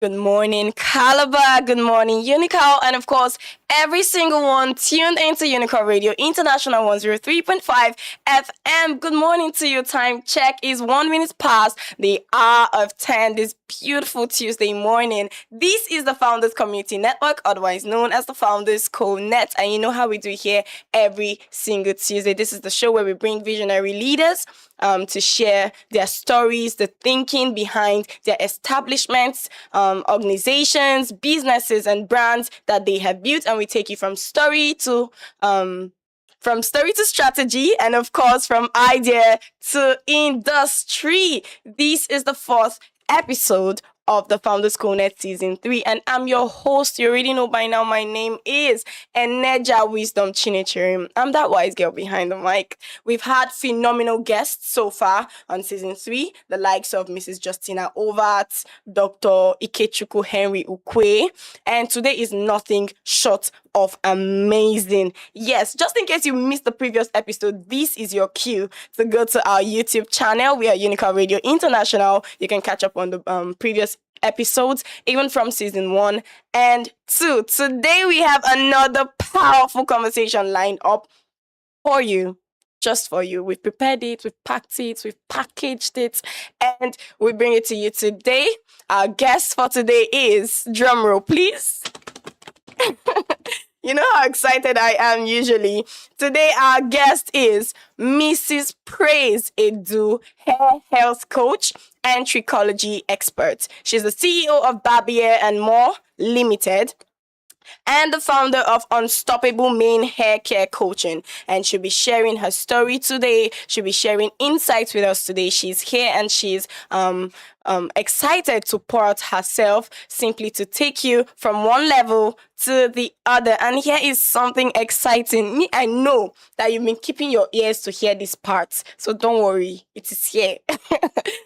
Good morning, Calabar. Good morning, UNICAL. And of course, every single one tuned into UNICAL Radio International 103.5 FM. Good morning to you. Time check is 1 minute past the hour of 10 this beautiful Tuesday morning. This is the Founders Community Network, otherwise known as the Founders Co-Net. And you know how we do here every single Tuesday. This is the show where we bring visionary leaders to share their stories, the thinking behind their establishments, organizations, businesses, and brands that they have built, and we take you from story to strategy, and of course from idea to industry. This is the 4th episode of the Founders Co-Net Season 3, and I'm your host. You already know by now, my name is Eneja Wisdom Chinecherim. I'm that wise girl behind the mic. We've had phenomenal guests so far on Season 3, the likes of Mrs. JustinaOvat, Dr. Ikechukwu Henry Ukwe, and today is nothing short of amazing. Yes, just in case you missed the previous episode, this is your cue to go to our YouTube channel. We are UNICAL Radio International. You can catch up on the previous episodes, even from Season 1 and 2. Today we have another powerful conversation lined up for you. Just for you. We've prepared it, we've packed it, we've packaged it, and we bring it to you today. Our guest for today is, drumroll please. You know how excited I am usually. Today, our guest is Mrs. Praise Edu, hair health coach and trichology expert. She's the CEO of Barbier and More Limited and the founder of Unstoppable Main Hair Care Coaching. And she'll be sharing her story today. She'll be sharing insights with us today. She's here and she's excited to pour out herself, simply to take you from one level to the other. And here is something exciting. I know that you've been keeping your ears to hear this part, so don't worry, it is here.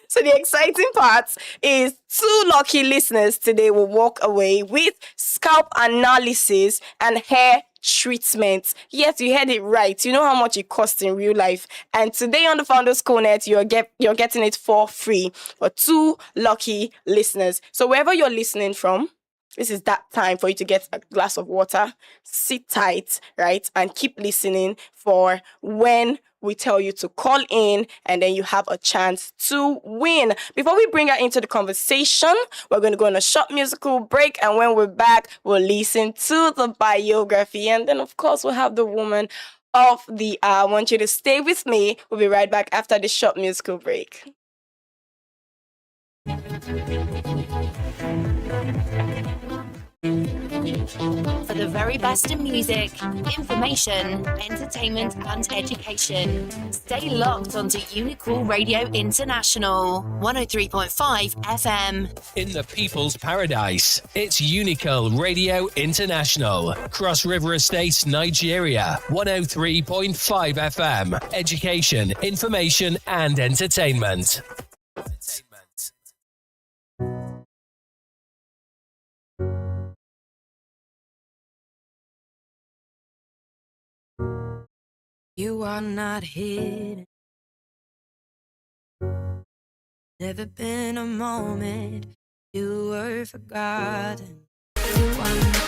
So the exciting part is 2 lucky listeners today will walk away with scalp analysis and hair treatment. Yes, you heard it right. You know how much it costs in real life. And today on the Founders Co-Net, you're getting it for free for 2 lucky listeners. So wherever you're listening from, this is that time for you to get a glass of water, sit tight, right? And keep listening for when we tell you to call in, and then you have a chance to win. Before we bring her into the conversation, we're going to go on a short musical break, and when we're back, we'll listen to the biography, and then of course we'll have the woman of the hour. I want you to stay with me. We'll be right back after this short musical break. For the very best in music, information, entertainment and education. Stay locked onto UNICAL Radio International, 103.5 FM. In the People's Paradise, it's UNICAL Radio International, Cross River Estates, Nigeria, 103.5 FM. Education, information and entertainment. You are not hidden. Never been a moment you were forgotten. You are not.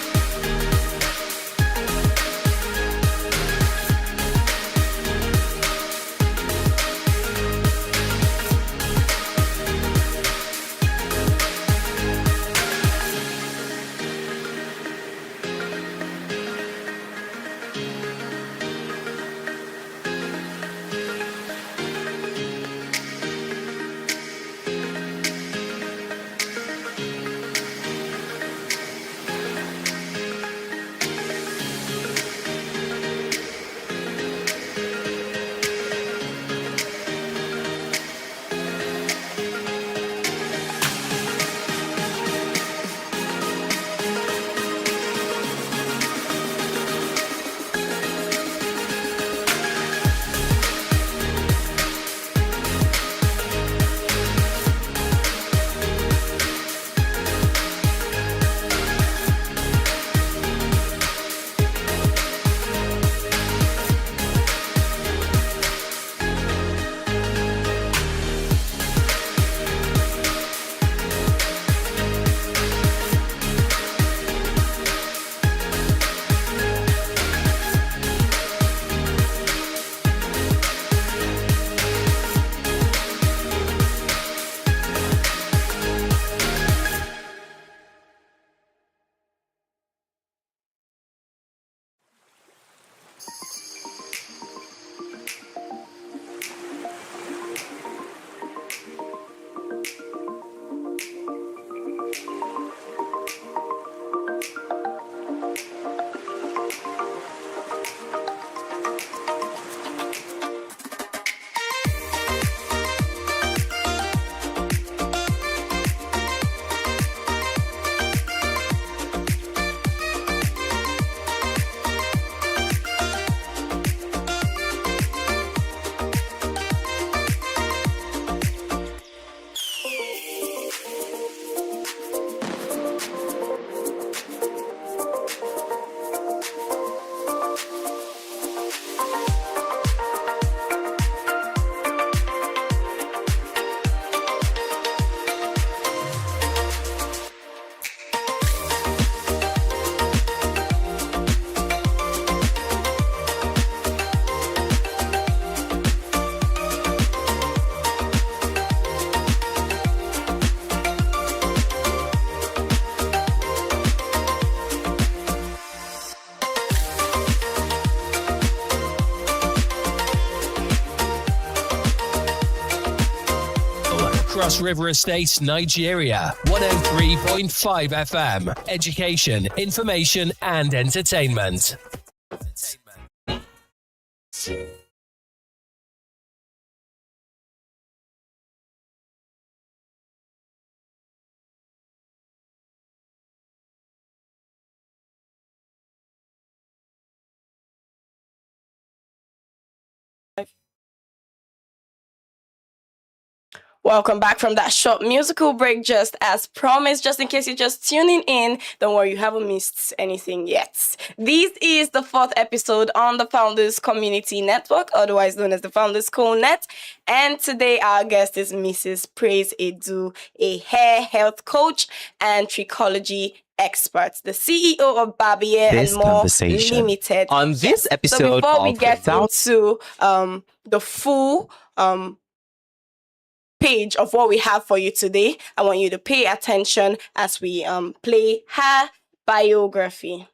Cross River Estates, Nigeria. 103.5 FM. Education, information, and entertainment. Welcome back from that short musical break. Just as promised, just in case you're just tuning in, don't worry, you haven't missed anything yet. This is the 4th episode on the Founders Community Network, otherwise known as the Founders Co-Net. And today our guest is Mrs. Praise Edu, a hair health coach and trichology expert, the CEO of Barbier and More Limited. On this episode, so before we of get into the full page of what we have for you today, I want you to pay attention as we play her biography.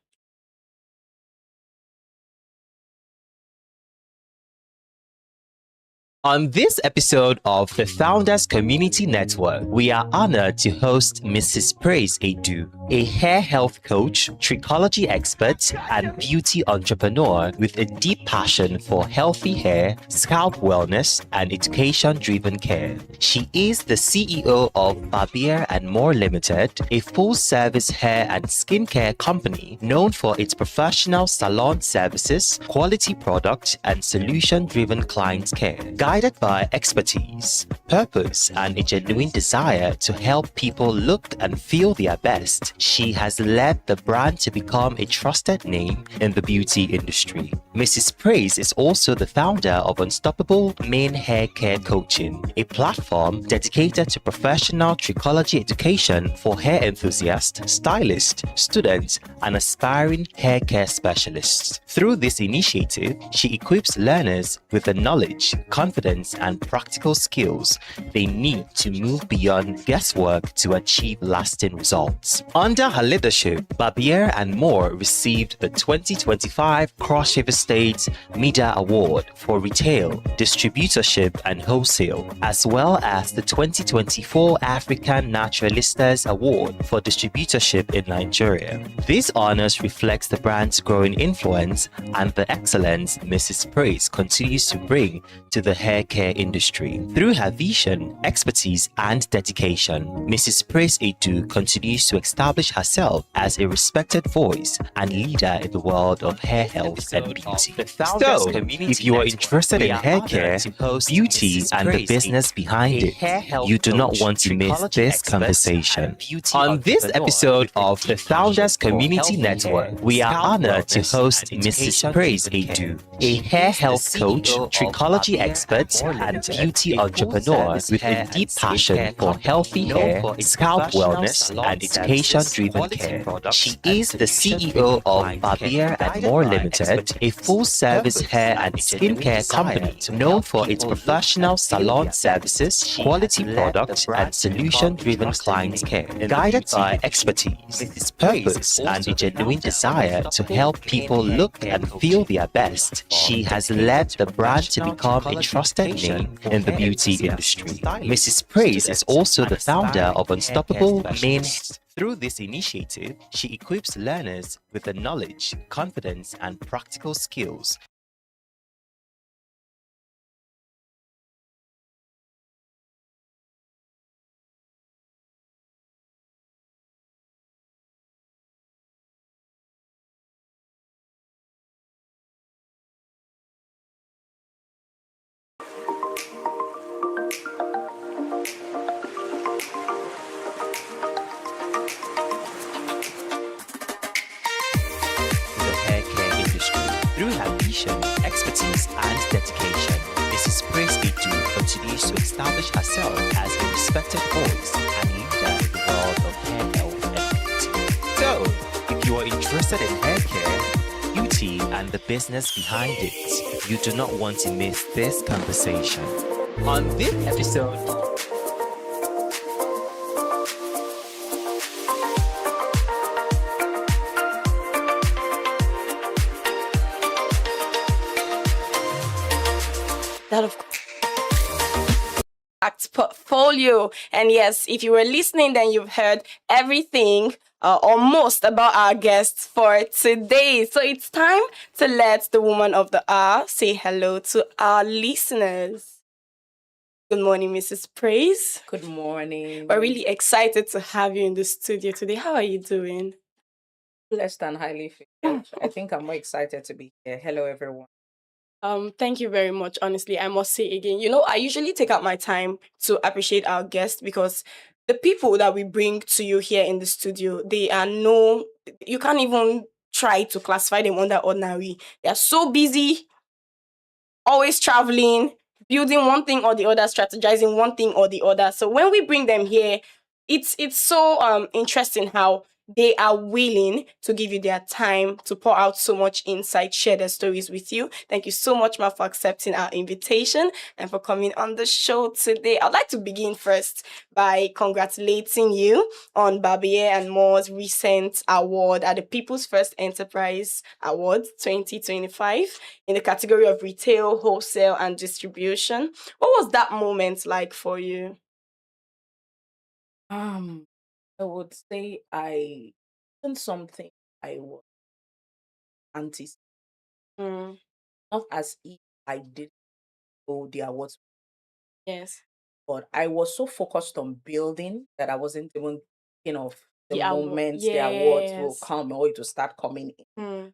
On this episode of the Founders Community Network, we are honored to host Mrs. Praise Edu, a hair health coach, trichology expert, and beauty entrepreneur with a deep passion for healthy hair, scalp wellness, and education-driven care. She is the CEO of Barbier and More Limited, a full-service hair and skincare company known for its professional salon services, quality product, and solution-driven client care. Guided by expertise, purpose, and a genuine desire to help people look and feel their best, she has led the brand to become a trusted name in the beauty industry. Mrs. Praise is also the founder of Unstoppable Men Hair Care Coaching, a platform dedicated to professional trichology education for hair enthusiasts, stylists, students, and aspiring hair care specialists. Through this initiative, she equips learners with the knowledge, confidence, and practical skills they need to move beyond guesswork to achieve lasting results. Under her leadership, Barbier and More received the 2025 Cross River State Media Award for Retail, Distributorship, and Wholesale, as well as the 2024 African Naturalistas Award for Distributorship in Nigeria. These honors reflects the brand's growing influence and the excellence Mrs. Praise continues to bring to the hair care industry. Through her vision, expertise, and dedication, Mrs. Praise Edu continues to establish herself as a respected voice and leader in the world of hair health and beauty. So, if you are interested in hair care, beauty, and the business behind it, you do not want to miss this conversation. On this episode of the Founders Community Network, we are honored to host Mrs. Praise Edu, a hair health coach, trichology expert, and beauty entrepreneur with a deep passion for healthy hair, scalp wellness, and education-driven care. She is the CEO of Barbier and More Limited, a full-service hair and skincare company known for its professional salon services, quality product, and solution-driven client care. Guided by expertise, purpose, and a genuine desire to help people look and feel their best, she has led the brand to become a trusted name in the beauty industry. Mrs. Praise is also the founder of Unstoppable Men. Through this initiative, she equips learners with the knowledge, confidence, and practical skills Through her vision, expertise, and dedication, Mrs. Praise Edu continues to establish herself as a respected voice and leader in the world of hair health and beauty. So, if you are interested in hair care, beauty, and the business behind it, you do not want to miss this conversation. On this episode, that of Act portfolio. And yes, if you were listening, then you've heard everything or most about our guests for today. So it's time to let the woman of the hour say hello to our listeners. Good morning, Mrs. Praise. Good morning. We're really excited to have you in the studio today. How are you doing? Blessed and highly favored. I think I'm more excited to be here. Hello, everyone. Thank you very much. Honestly, I must say again, I usually take out my time to appreciate our guests because the people that we bring to you here in the studio, you can't even try to classify them under ordinary. They are so busy, always traveling, building one thing or the other, strategizing one thing or the other. So when we bring them here, it's so interesting how they are willing to give you their time to pour out so much insight, share their stories with you. Thank you so much, Ma, for accepting our invitation and for coming on the show today. I'd like to begin first by congratulating you on Barbier and Moore's recent award at the People's First Enterprise Award 2025 in the category of retail, wholesale, and distribution. What was that moment like for you? I would say I did something I was anticipating, not as if I did know the awards, Yes. but I was so focused on building that I wasn't even thinking of the The award- moment the awards will yes. come or it will start coming in. Mm.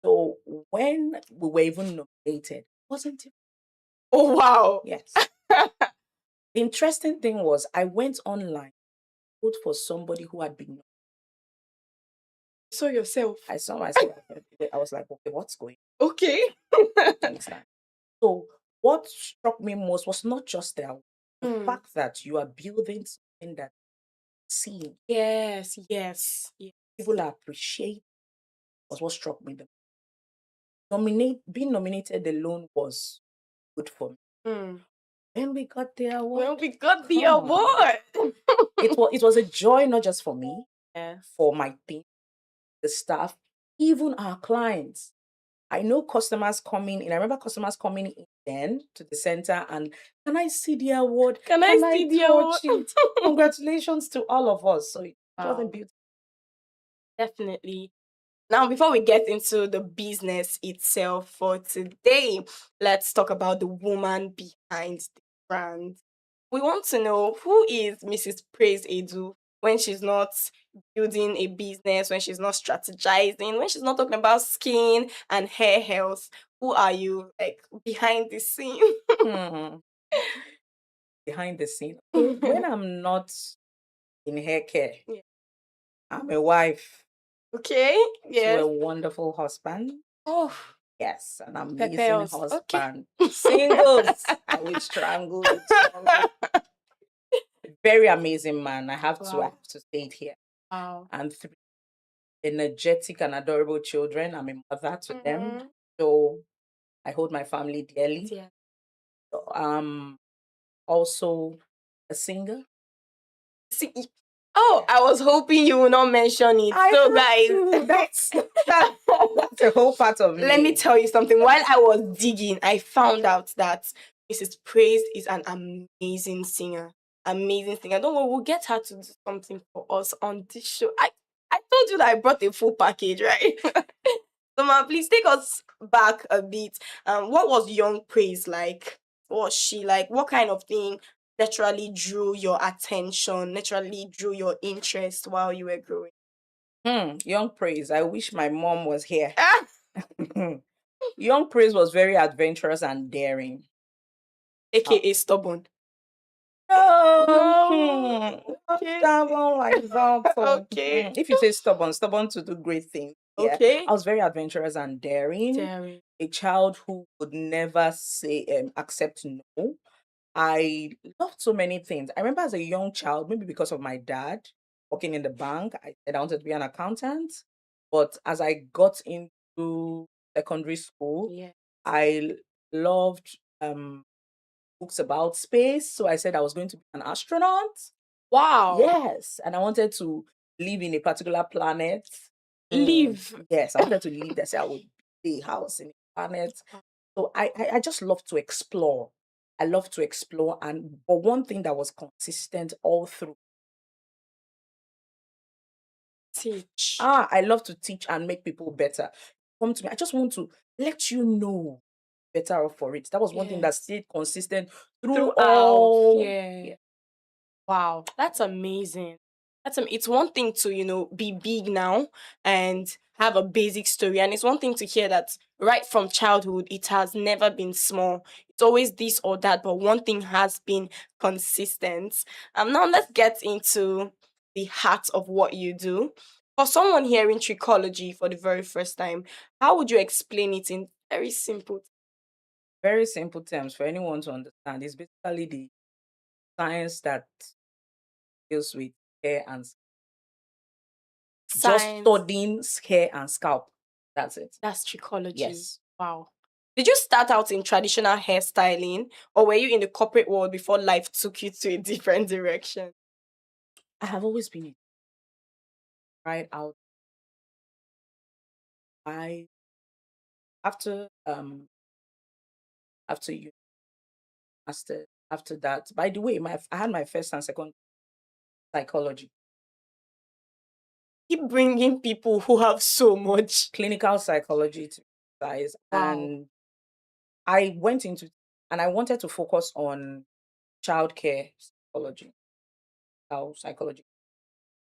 So when we were even nominated, wasn't it? Oh, wow. Yes. The interesting thing was I went online, vote for somebody who had been. So yourself. I saw myself. I was like, okay, what's going Okay. on? Understand? So what struck me most was not just the fact that you are building something that seen Yes. people appreciate was what struck me. Being nominated alone was good for me. When we got the award, Well, we got the come on. award. it was a joy not just for me, Yeah. for my team, the staff, even our clients. I know customers coming in. I remember customers coming in then to the center and can I see the award? Can I see the touch award? it? Congratulations to all of us. So it wasn't Wow. beautiful. Definitely. Now, before we get into the business itself for today, let's talk about the woman behind the brand. We want to know, who is Mrs. Praise Edu when she's not building a business, when she's not strategizing, when she's not talking about skin and hair health. Who are you, like, behind the scene? Behind the scene. When I'm not in hair care, Yeah. I'm a wife Okay. to Yes. a wonderful husband. Oh, Yes, an Prepare amazing us. Okay. husband. Singles. I will strangle it. Very amazing man. I have Wow. to say it here. Wow. And 3 energetic and adorable children. I'm a mother to them. Mhm. So I hold my family dearly. Yeah. Also a singer. See, I was hoping you would not mention it. So, guys, That's a whole part of me. let me tell you something. While I was digging, I found out that Mrs. Praise is an amazing singer. Amazing singer. Don't worry, we'll get her to do something for us on this show. I told you that I brought a full package, right? So, ma, please take us back a bit. What was young Praise like? What was she like? What kind of thing naturally drew your attention, naturally drew your interest while you were growing? Young Praise. I wish my mom was here. Young Praise was very adventurous and daring. AKA stubborn. No. Okay. Stubborn like that. Okay. If you say stubborn to do great things. Yeah. Okay. I was very adventurous and daring. A child who would never say accept no. I loved so many things. I remember as a young child, maybe because of my dad working in the bank, I said I wanted to be an accountant. But as I got into secondary school, Yeah. I loved books about space. So I said I was going to be an astronaut. Wow. Yes. And I wanted to live in a particular planet. Live. Yes, I wanted to live there. So I would be a house in a planet. So I just love to explore. I love to explore, but one thing that was consistent all through. Teach. I love to teach and make people better. Come to me. I just want to let you know better off for it. That was one thing that Yes. stayed consistent through Throughout. all. Yeah. Wow, that's amazing. It's one thing to, be big now and have a basic story. And it's one thing to hear that right from childhood, it has never been small. It's always this or that, but one thing has been consistent. Now let's get into the heart of what you do. For someone hearing trichology for the very first time, how would you explain it in very simple? Very simple terms for anyone to understand. It's basically the science that deals with hair and just Science. studying hair and scalp. That's it. That's trichology. Yes. Wow. Did you start out in traditional hairstyling, or were you in the corporate world before life took you to a different direction? I have always been right out. I after you after that. By the way, I had my first and second psychology, Keep bringing people who have so much. clinical psychology to size, Wow. and I went into and I wanted to focus on childcare psychology, child psychology,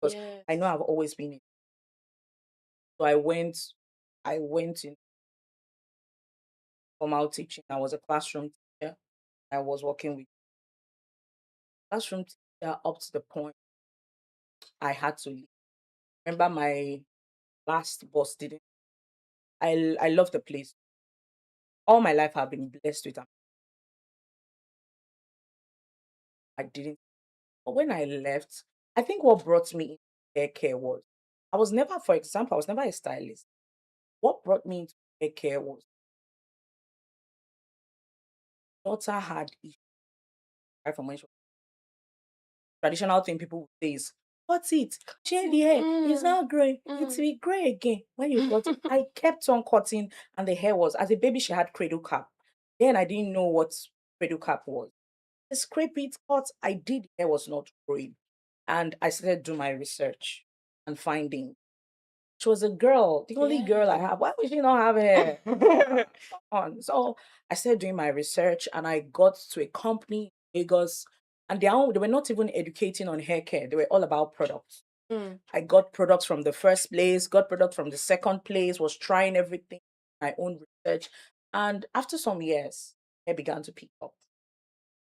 because I know I've always been it. So I went in formal teaching. I was a classroom teacher. I was working with classroom teacher up to the point I had to leave. Remember my last boss didn't. I love the place. All my life I've been blessed with them. I didn't. But when I left, I think what brought me into hair care was I was never, for example, I was never a stylist. What brought me into hair care was daughter had issues right from when she was traditional thing people would say is cut it, change the hair, it's not grey, it will be grey again when you cut it. I kept on cutting, and the hair was, as a baby, she had cradle cap. Then I didn't know what cradle cap was. I scrape it, cut. I did, the hair was not growing. And I started doing my research and finding she was a girl, the only girl I have. Why would she not have hair? Come on. So I started doing my research, and I got to a company in Lagos, and they were not even educating on hair care. They were all about products. I got products from the first place, got products from the second place, was trying everything, my own research. And after some years, hair began to pick up.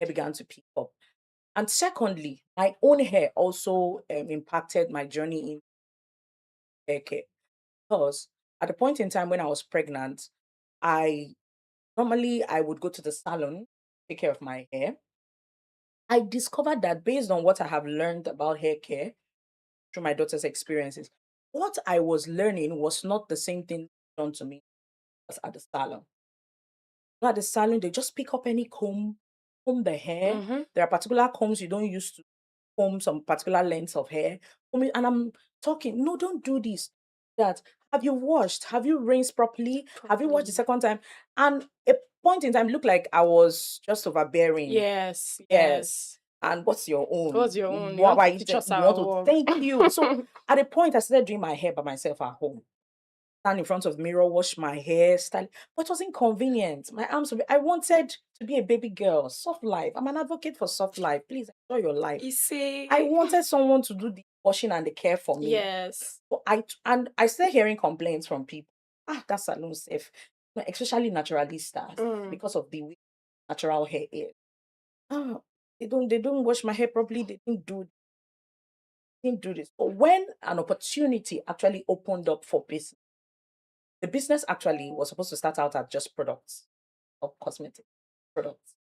Hair began to pick up. And secondly, my own hair also impacted my journey in hair care. Because at the point in time when I was pregnant, I would go to the salon, take care of my hair. I discovered that based on what I have learned about hair care through my daughter's experiences, what I was learning was not the same thing done to me as at the salon. At the salon, they just pick up any comb the hair. There are particular combs you don't use to comb some particular lengths of hair. And I'm talking, no, don't do this. That have you washed? Have you rinsed properly? Have you washed the second time? And a point in time looked like I was just overbearing. Yes. And what's your own? What's your own? Why You you teach us want our to work. thank you? So at a point, I started doing my hair by myself at home. Stand in front of the mirror, wash my hair, style. But it was inconvenient. My arms I wanted to be a baby girl, soft life. I'm an advocate for soft life. Please enjoy your life. You see? I wanted someone to do the washing and the care for me. Yes. So I started hearing complaints from people. That salon safe, especially naturalistas, because of the way natural hair is. They don't wash my hair properly. They didn't do this. But when an opportunity actually opened up for business, the business actually was supposed to start out as just products or cosmetic products.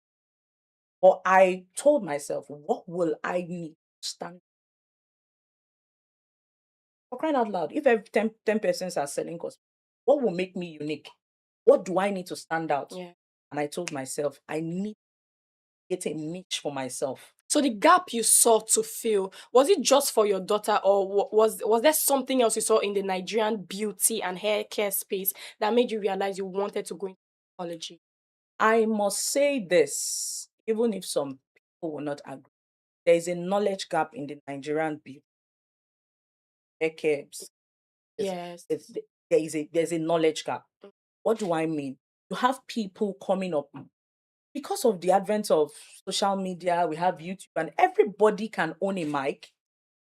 But I told myself, what will I need to stand for crying out loud? If every 10 persons are selling cosmetics, what will make me unique? What do I need to stand out? Yeah. And I told myself, I need to get a niche for myself. So the gap you saw to fill, was it just for your daughter, or was there something else you saw in the Nigerian beauty and hair care space that made you realize you wanted to go into psychology? I must say this. even if some people will not agree, there is a knowledge gap in the Nigerian beauty. Decades. Yes. There's a knowledge gap. What do I mean? You have people coming up because of the advent of social media. We have YouTube, and everybody can own a mic,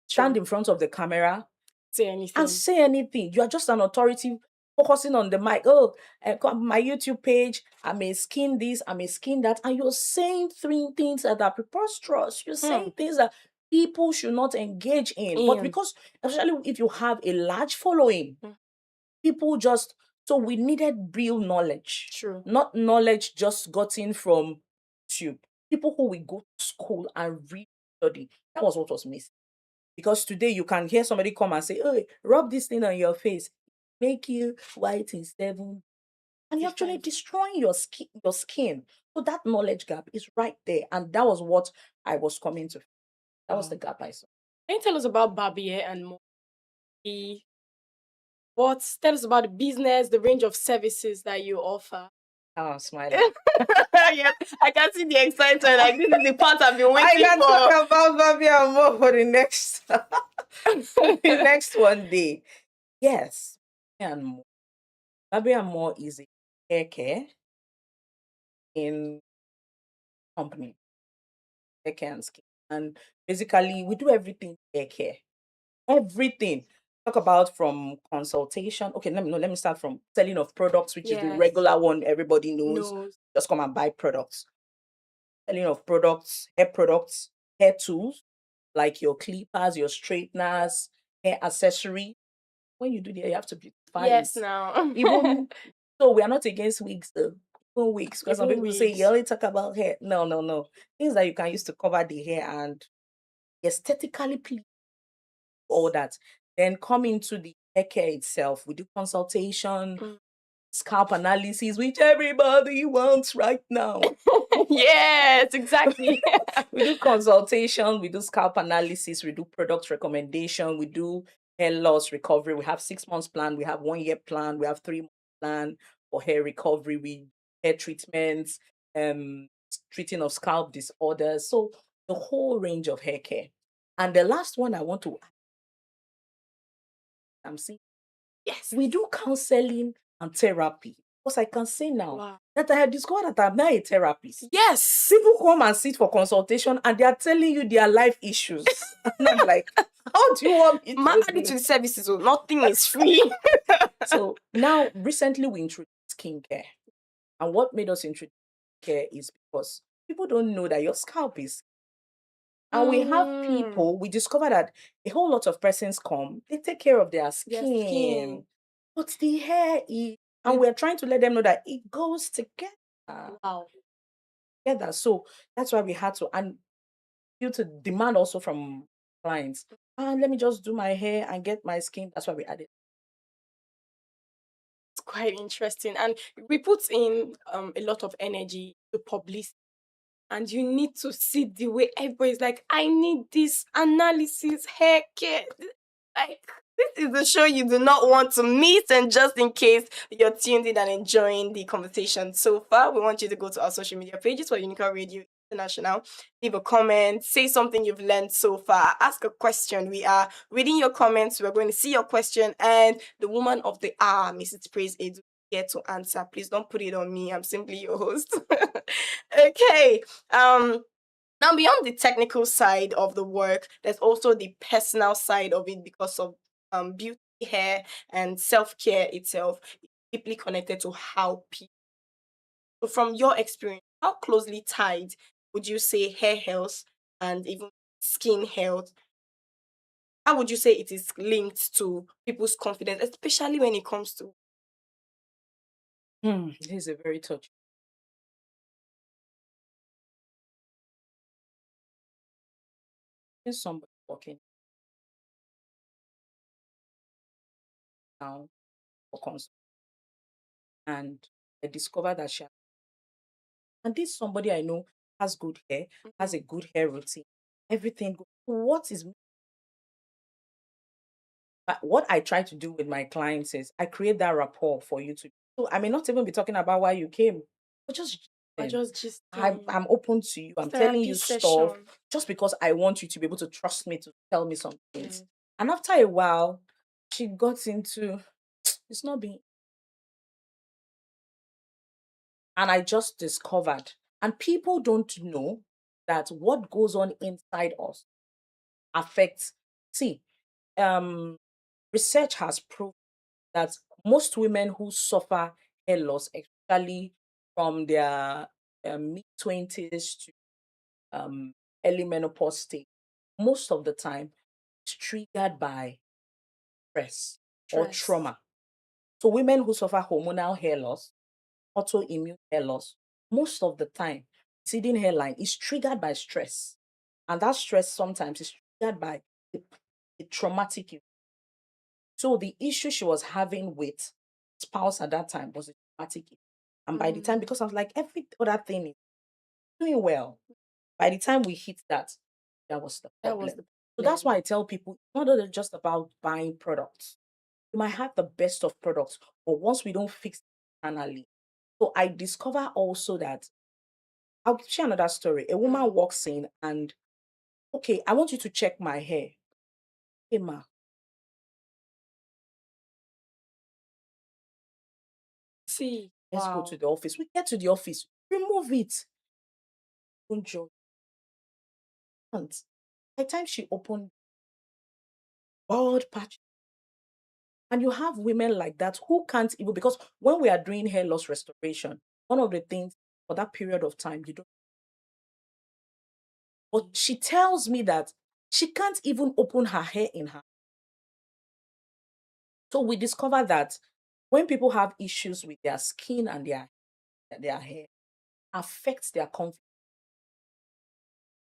stand in front of the camera, Say anything. and say anything. You are just an authority focusing on the mic. Oh, my YouTube page, I may skin this, I may skin that. And you're saying three things that are preposterous. You're saying things that people should not engage in. But because, especially if you have a large following, people just, so we needed real knowledge. True. Not knowledge just gotten from YouTube. People who will go to school and read, study. That was what was missing. Because today you can hear somebody come and say, "Oh, rub this thing on your face, make you white in 7." And you're actually destroying your skin. So that knowledge gap is right there. And that was what I was coming to. That was the gap I saw. Can you tell us about Barbier and more? Tell us about the business, the range of services that you offer. Oh, I'm smiling. Yes, I can see the excitement. Like, this is the part I've been I waiting can for. talk about Barbier and more for the next the next one day. Yes. And more. Barbier and more is a hair care in company. Hair care and skin. And basically we do everything hair care. Everything. Talk about from consultation. Okay, let me start from selling of products, which is the Yes. regular one everybody knows. Just come and buy products. Selling of products, hair tools, like your clippers, your straighteners, hair accessory. When you do the hair, you have to beautify Yes, it. now. Even so, we are not against wigs though. Even wigs, because some Even people say wigs. you only talk about hair. No. Things that you can use to cover the hair and aesthetically please, all that. Then come into the hair care itself. We do consultation, scalp analysis, which everybody wants right now. Yes, exactly. We do consultation, we do scalp analysis, we do product recommendation, we do hair loss recovery. We have 6 months plan, we have 1 year plan, we have 3 month plan for hair recovery, we hair treatments, treating of scalp disorders. So the whole range of hair care. And the last one I want to I'm saying, Yes. we do counseling and therapy. Because I can say now Wow. that I have discovered that I'm not a therapist. Yes. People come and sit for consultation and they are telling you their life issues. And I'm like, how do you want me My to added do? to the services, nothing is free. So now, recently we introduced skincare. And what made us introduce care is because people don't know that your scalp is. And we have people, we discover that a whole lot of persons come, they take care of their skin. But the hair is, and we're trying to let them know that it goes together. Wow. Together. So that's why we had to, and due to demand also from clients, let me just do my hair and get my skin. That's why we added. It's quite interesting. And we put in a lot of energy to publish. And you need to see the way everybody's like, I need this analysis, hair care. Like, this is the show you do not want to miss. And just in case you're tuned in and enjoying the conversation so far, we want you to go to our social media pages for UNICAL Radio International. Leave a comment, say something you've learned so far, ask a question. We are reading your comments. We're going to see your question. And the woman of the hour, Mrs. Praise Edu, here to answer. Please don't put it on me. I'm simply your host. Okay. Now beyond the technical side of the work, there's also the personal side of it because of beauty, hair, and self-care itself is deeply connected to how people. So from your experience, how closely tied would you say hair health and even skin health? How would you say it is linked to people's confidence, especially when it comes to This is a very touchy. There's somebody walking down for consult, and I discovered that and this somebody I know has good hair, has a good hair routine, everything good. What I try to do with my clients is I create that rapport for you to. So I may not even be talking about why you came, but just I them. just I'm open to you. I'm telling you stuff just because I want you to be able to trust me to tell me some things. And after a while, she got into it's not being. And I just discovered, and people don't know that what goes on inside us affects. See, research has proved that most women who suffer hair loss, especially from their mid-20s to early menopause stage, most of the time it's triggered by stress or trauma. So women who suffer hormonal hair loss, autoimmune hair loss, most of the time, receding hairline is triggered by stress. And that stress sometimes is triggered by a traumatic event. So the issue she was having with spouse at that time was a traumatic event. And by the time, because I was like, every other thing is doing well. By the time we hit that, that was the problem. So that's why I tell people, it's not just about buying products. You might have the best of products, but once we don't fix it internally. So I discover also that I'll share another story. A woman walks in and, okay, I want you to check my hair. Hey, ma. See, Let's go to the office. We get to the office, remove it. Don't joke. And by the time she opened bald patch, and you have women like that who can't even, because when we are doing hair loss restoration, one of the things for that period of time, you don't. But she tells me that she can't even open her hair in her. So we discover that when people have issues with their skin and their hair, affects their confidence.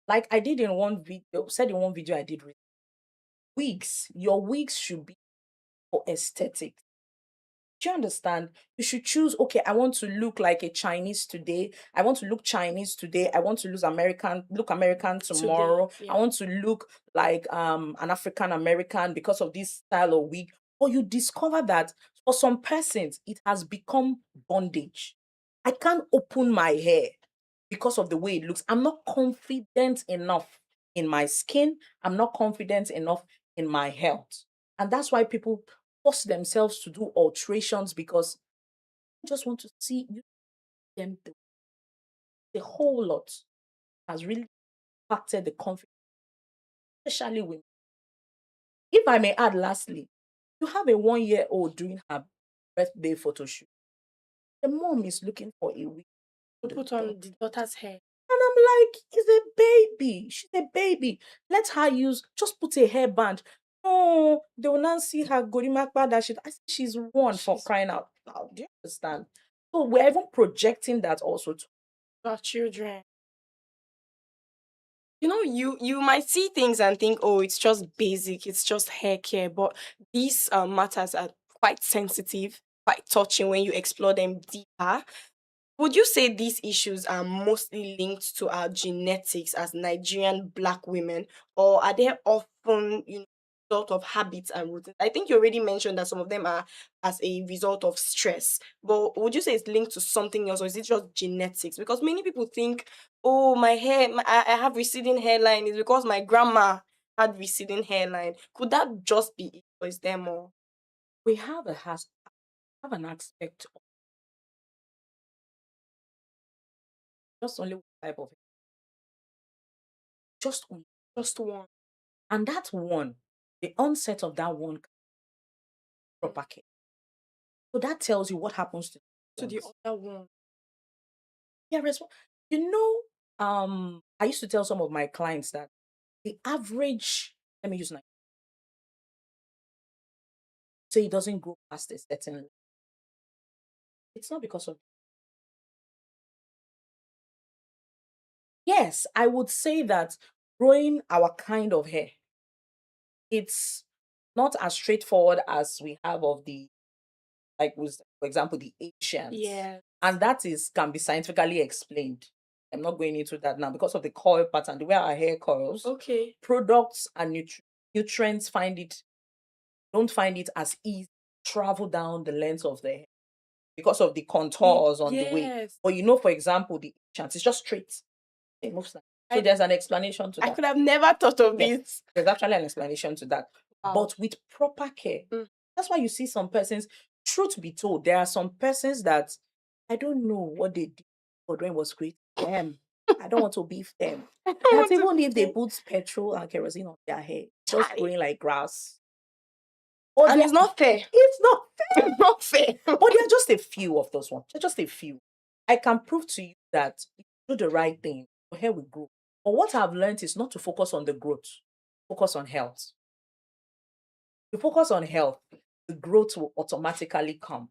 Like I did in one video, said in one video I did recently, wigs, your wigs should be for aesthetics. Do you understand? You should choose, okay, I want to look like a Chinese today. I want to look Chinese today. I want to look American tomorrow. I want to look like an African American because of this style of wig. But you discover that for some persons, it has become bondage. I can't open my hair because of the way it looks. I'm not confident enough in my skin. I'm not confident enough in my health. And that's why people force themselves to do alterations because they just want to see them. The whole lot has really impacted the confidence, especially women. If I may add, lastly, you have a 1-year-old doing her birthday photo shoot. The mom is looking for a wig to put on the daughter's hair. And I'm like, it's a baby. She's a baby. Let her just put a hairband. No, they will not see her Gorimakba that she's one for crying out loud. Do you understand? So we're even projecting that also to our children. You know, you might see things and think, oh, it's just basic, it's just hair care, but these matters are quite sensitive, quite touching when you explore them deeper. Would you say these issues are mostly linked to our genetics as Nigerian Black women, or are they often, result of habits and routines? I think you already mentioned that some of them are as a result of stress, but would you say it's linked to something else, or is it just genetics? Because many people think, oh, my hair, I have receding hairline, is because my grandma had receding hairline. Could that just be it, or is there more? we have an aspect of just only one type of just one. And that one, the onset of that one proper care. So that tells you what happens to the other one. Yeah, I used to tell some of my clients that the average, let me use Nigeria, say it doesn't grow past a certain level. It's not because of. Yes, I would say that growing our kind of hair, it's not as straightforward as we have of the, like, for example, the Asians. Yeah. And that can be scientifically explained. I'm not going into that now because of the coil pattern, the way our hair coils. Okay. Products and nutrients don't find it as easy to travel down the length of the hair because of the contours on the way. Yes. But you know, for example, the chance it's just straight. It moves like. So there's an explanation to I that. could have never thought of Yes. it. There's actually an explanation to that. Wow. But with proper care. That's why you see some persons, truth be told, there are some persons that I don't know what they did, but when it was great, them. I don't want to beef them. I don't That want to even if they be- put petrol and kerosene on their hair, just Chai. growing like grass. But And they- it's not fair. It's not fair. It's not fair. But there are just a few of those ones. They're just a few. I can prove to you that if you do the right thing, your hair will grow. But what I've learned is not to focus on the growth, focus on health. You focus on health, the growth will automatically come.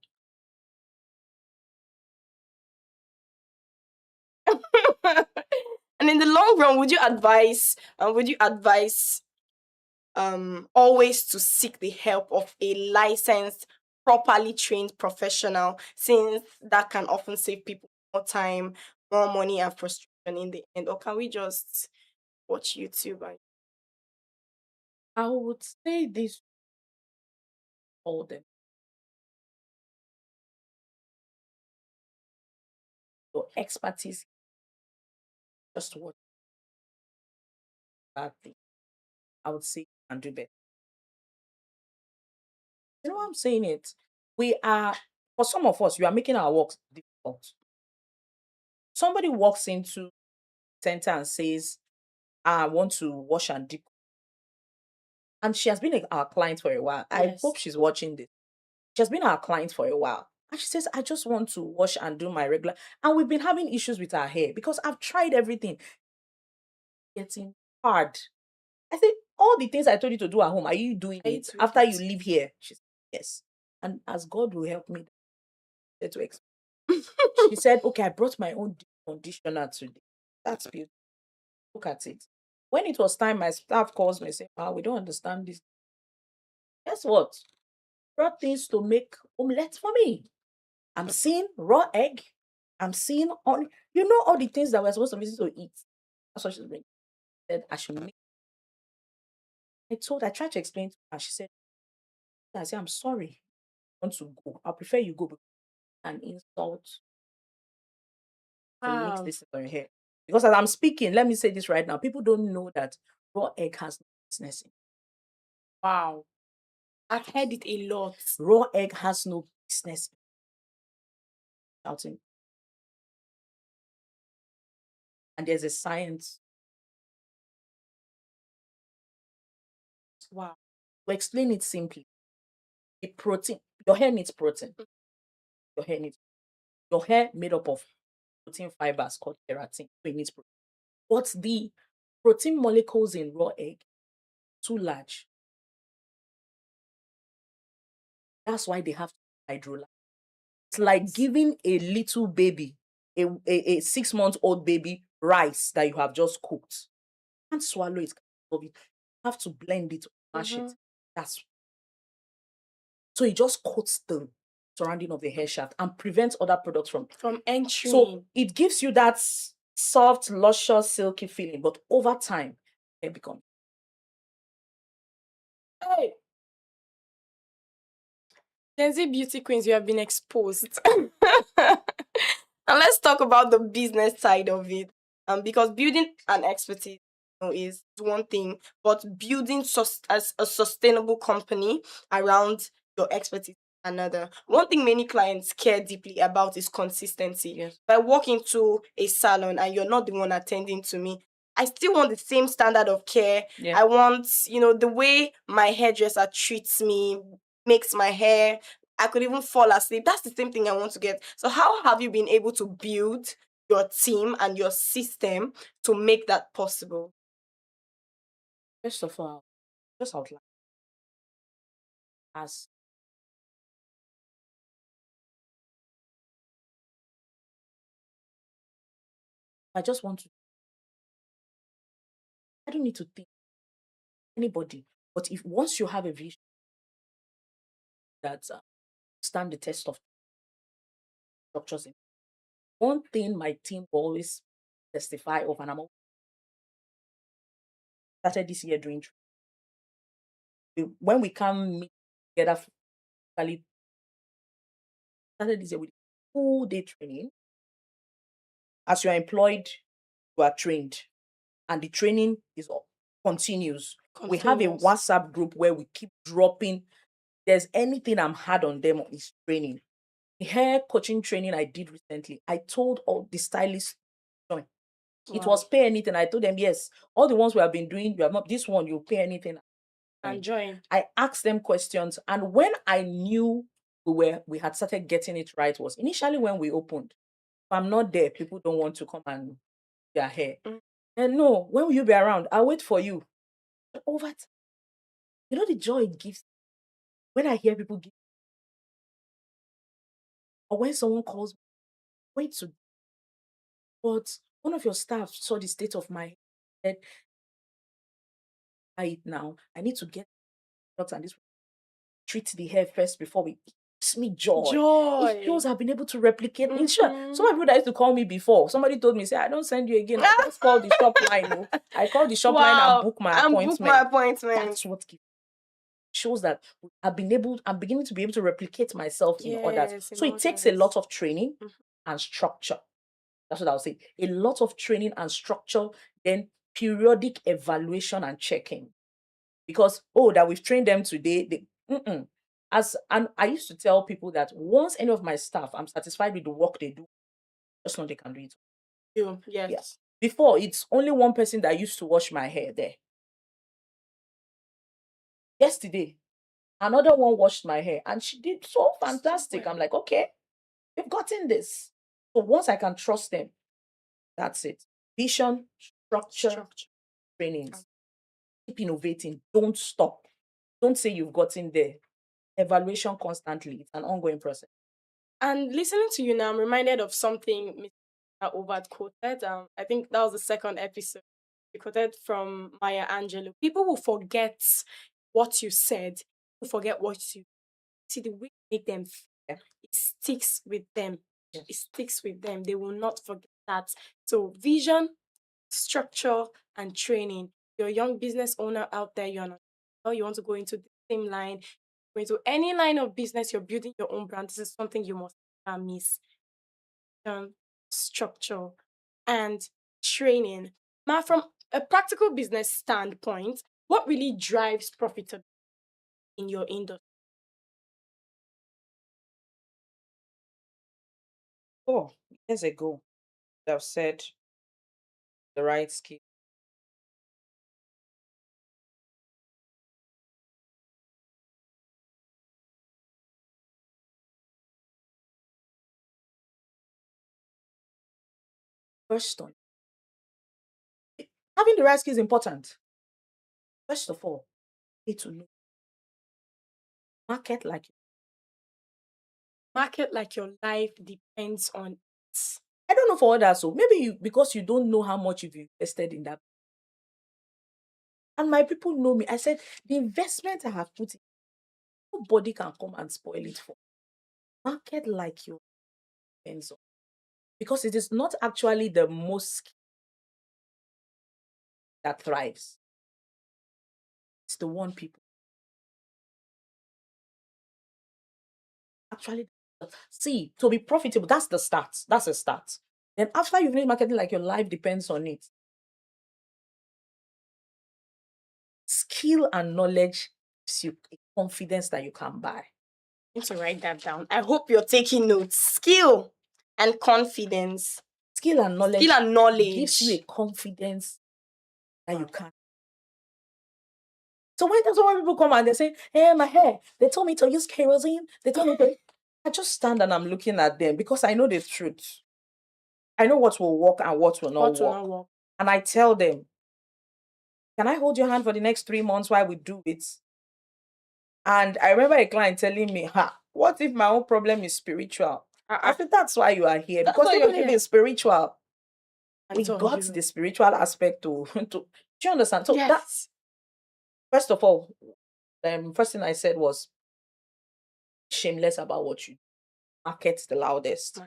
And in the long run, would you advise always to seek the help of a licensed, properly trained professional, since that can often save people more time, more money, and frustration in the end? Or can we just watch YouTube? I would say this all them. Your expertise, just what bad thing. I would say you can do better. You know what I'm saying? For some of us, you are making our work difficult. Somebody walks into center and says, I want to wash and dip. And she has been our client for a while. I Yes. hope she's watching this. She has been our client for a while. And she says, I just want to wash and do my regular. And we've been having issues with her hair because I've tried everything. Getting hard. I said, all the things I told you to do at home, are you doing Are you it doing after it? you leave here? She said, yes. And as God will help me to explain. She said, okay, I brought my own conditioner today. That's beautiful. Look at it. When it was time, my staff calls me and say, we don't understand this. Guess what? Brought things to make omelette for me. I'm seeing raw egg. I'm seeing all the things that we're supposed to be to eat. That's what she's bringing. Said I should make. I tried to explain to her. She said, I said, I'm sorry. I want to go. I prefer you go and insult to mix Wow. this in your hair. Because as I'm speaking, let me say this right now. People don't know that raw egg has no business in it. Wow. I've heard it a lot. Raw egg has no business in it. Shouting. And there's a science. Wow. To explain it simply, the protein, your hair needs protein. Your hair made up of protein fibers called keratin. So it needs protein. But the protein molecules in raw egg too large. That's why they have to hydrolyze. It's like giving a little baby, a 6-month-old baby, rice that you have just cooked. You can't swallow it. You have to blend it, mash it. So it just coats the surrounding of the hair shaft and prevents other products from entering. So it gives you that soft, luscious, silky feeling, but over time, it becomes. Hey. Gen Z beauty queens, you have been exposed. And let's talk about the business side of it. Because building an expertise is one thing, but building as a sustainable company around your expertise is another. One thing many clients care deeply about is consistency. Yes. If I walk into a salon and you're not the one attending to me, I still want the same standard of care. Yeah. I want, the way my hairdresser treats me, makes my hair. I could even fall asleep. That's the same thing I want to get. So how have you been able to build your team and your system to make that possible? First of all, just outline as I just want to. I don't need to think anybody, but if once you have a vision that stand the test of structures, one thing my team always testify of, and I'm started this year doing. When we come meet together, started this year with full day training. As you are employed, you are trained, and the training continues. We have a WhatsApp group where we keep dropping. There's anything I'm hard on them is training. The hair coaching training I did recently, I told all the stylists, join. It was pay anything. I told them, yes, all the ones we have been doing, you have not this one, you pay anything. And join. I asked them questions, and when I knew we had started getting it right was initially when we opened. If I'm not there, people don't want to come and their hair. And no, when will you be around? I'll wait for you. Over time, you know the joy it gives when I hear people give, or when someone calls me, wait to, but one of your staff saw the state of my head. I eat now. I need to get doctor and this treat the hair first before we. Gives me joy. It shows I've been able to replicate. In short, some people that used to call me before. Somebody told me, say, I don't send you again. I just call the shop line. I call the shop line and book my appointment. That's what gives. Shows that I'm beginning to be able to replicate myself in others. So it takes a lot of training and structure. That's what I'll say. A lot of training and structure, then periodic evaluation and checking. Because that we've trained them today, and I used to tell people that once any of my staff, I'm satisfied with the work they do, just know they can do it. Yes. Before, it's only one person that used to wash my hair there. Yesterday, another one washed my hair and she did so fantastic. I'm like, okay, we've gotten this. So once I can trust them, that's it. Vision, structure. Trainings. Keep innovating. Don't stop. Don't say you've gotten there. Evaluation constantly. It's an ongoing process. And listening to you now, I'm reminded of something Mr. Overt quoted. I think that was the second episode. He quoted from Maya Angelou. People will forget what you said. Will forget what you see. The way you make them feel, it sticks with them. Yes. It sticks with them. They will not forget that. So vision, structure, and training. You're a young business owner out there. You want to go into the same line. Go into any line of business. You're building your own brand. This is something you must never miss. Structure and training. Now, from a practical business standpoint, what really drives profitability in your industry? Years ago, I've said the right skill. First on having the right skill is important. First of all, you need to know market like your life depends on it. I don't know for others, so maybe because you don't know how much you've invested in that. And my people know me. I said the investment I have put in, nobody can come and spoil it for. Market like your depends on, because it is not actually the most that thrives. It's the one people actually see to be profitable. That's the start. That's a start. Then after you've made marketing like your life depends on it, skill and knowledge gives you a confidence that you can buy. I need to write that down. I hope you're taking notes. Skill and confidence. Skill and knowledge gives you a confidence that you can. So when people come and they say, hey, my hair, they told me to use kerosene. They told me to... I just stand and I'm looking at them because I know the truth. I know what will work and what will not work. And I tell them, can I hold your hand for the next 3 months while we do it? And I remember a client telling me, what if my own problem is spiritual? I said, that's why you are here. Because even if it's spiritual, we got the spiritual aspect to do you understand? So that's, first of all, first thing I said was shameless about what you do. Market the loudest.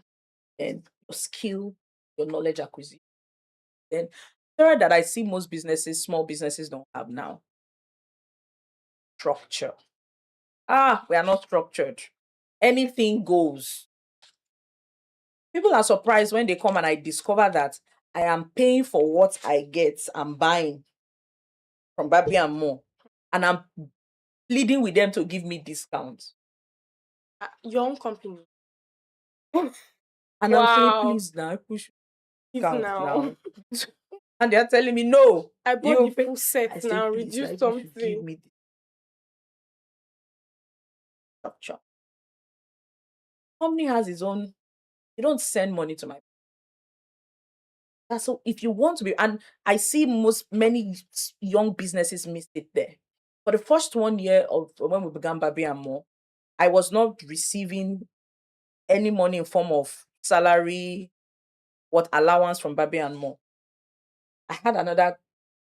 Then your skill, your knowledge acquisition. Then third that I see most businesses, small businesses don't have now. Structure. We are not structured. Anything goes. People are surprised when they come and I discover that I am paying for what I get and buying from Babi and Mo, and I'm pleading with them to give me discounts. Your own company. And I'm saying, Wow. please now, push Please discounts now. now. And they're telling me, no. I bought You the full I set say, now. please, Reduce like, you should give something. me the structure. Company has its own. You don't send money to my. So if you want to be, and I see many young businesses miss it there. For the first 1 year of when we began Babi and More, I was not receiving any money in form of salary, what allowance from Babi and More. I had another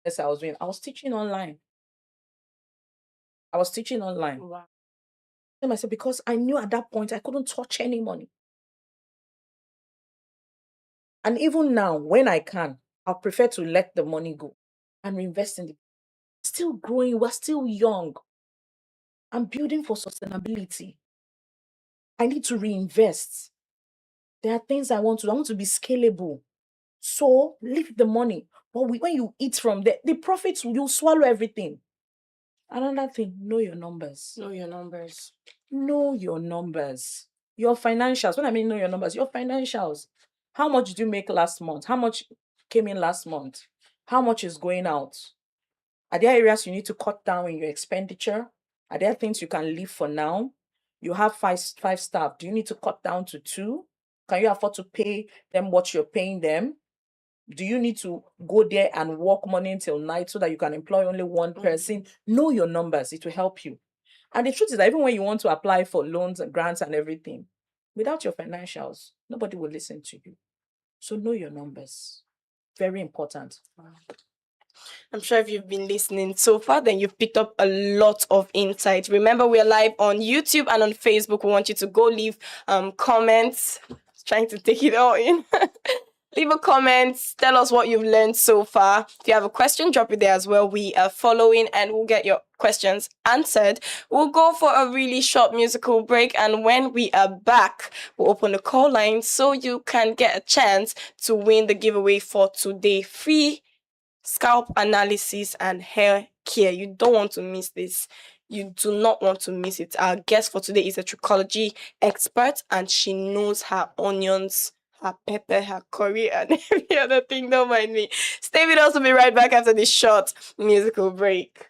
business I was doing. I was teaching online. Wow. Then I said, because I knew at that point I couldn't touch any money. And even now, when I can, I prefer to let the money go and reinvest in it. Still growing, we're still young. I'm building for sustainability. I need to reinvest. There are things I want to be scalable. So leave the money. But when you eat from the profits, you'll swallow everything. Another thing, know your numbers. Know your numbers. Know your numbers. Your financials. When I mean know your numbers, your financials. How much did you make last month? How much came in last month? How much is going out? Are there areas you need to cut down in your expenditure? Are there things you can leave for now? You have five staff. Do you need to cut down to 2? Can you afford to pay them what you're paying them? Do you need to go there and work morning till night so that you can employ only one person? Know your numbers. It will help you. And the truth is that even when you want to apply for loans and grants and everything, without your financials, nobody will listen to you. So know your numbers. Very important. I'm sure if you've been listening so far, then you've picked up a lot of insight. Remember, we're live on YouTube and on Facebook. We want you to go leave comments. Trying to take it all in. Leave a comment. Tell us what you've learned so far. If you have a question, drop it there as well. We are following and we'll get your questions answered. We'll go for a really short musical break. And when we are back, we'll open the call line so you can get a chance to win the giveaway for today. Free scalp analysis and hair care. You don't want to miss this. You do not want to miss it. Our guest for today is a trichology expert and she knows her onions, her pepper, her curry, and every other thing. Don't mind me. Stay with us. We'll be right back after this short musical break.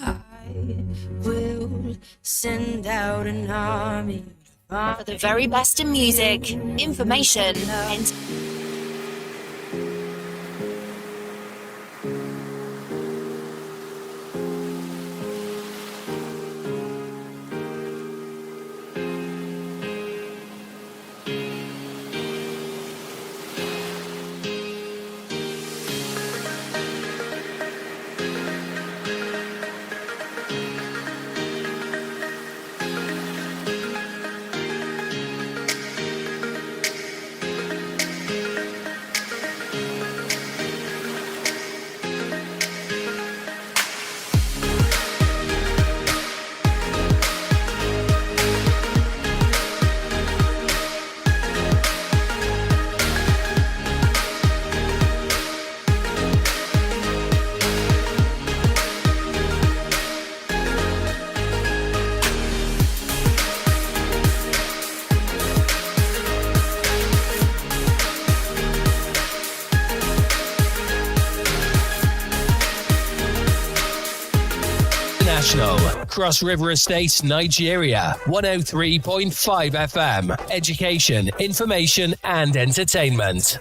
I will send out an army For the very best in music, information, and Cross River Estates, Nigeria, 103.5 FM. Education, information, and entertainment.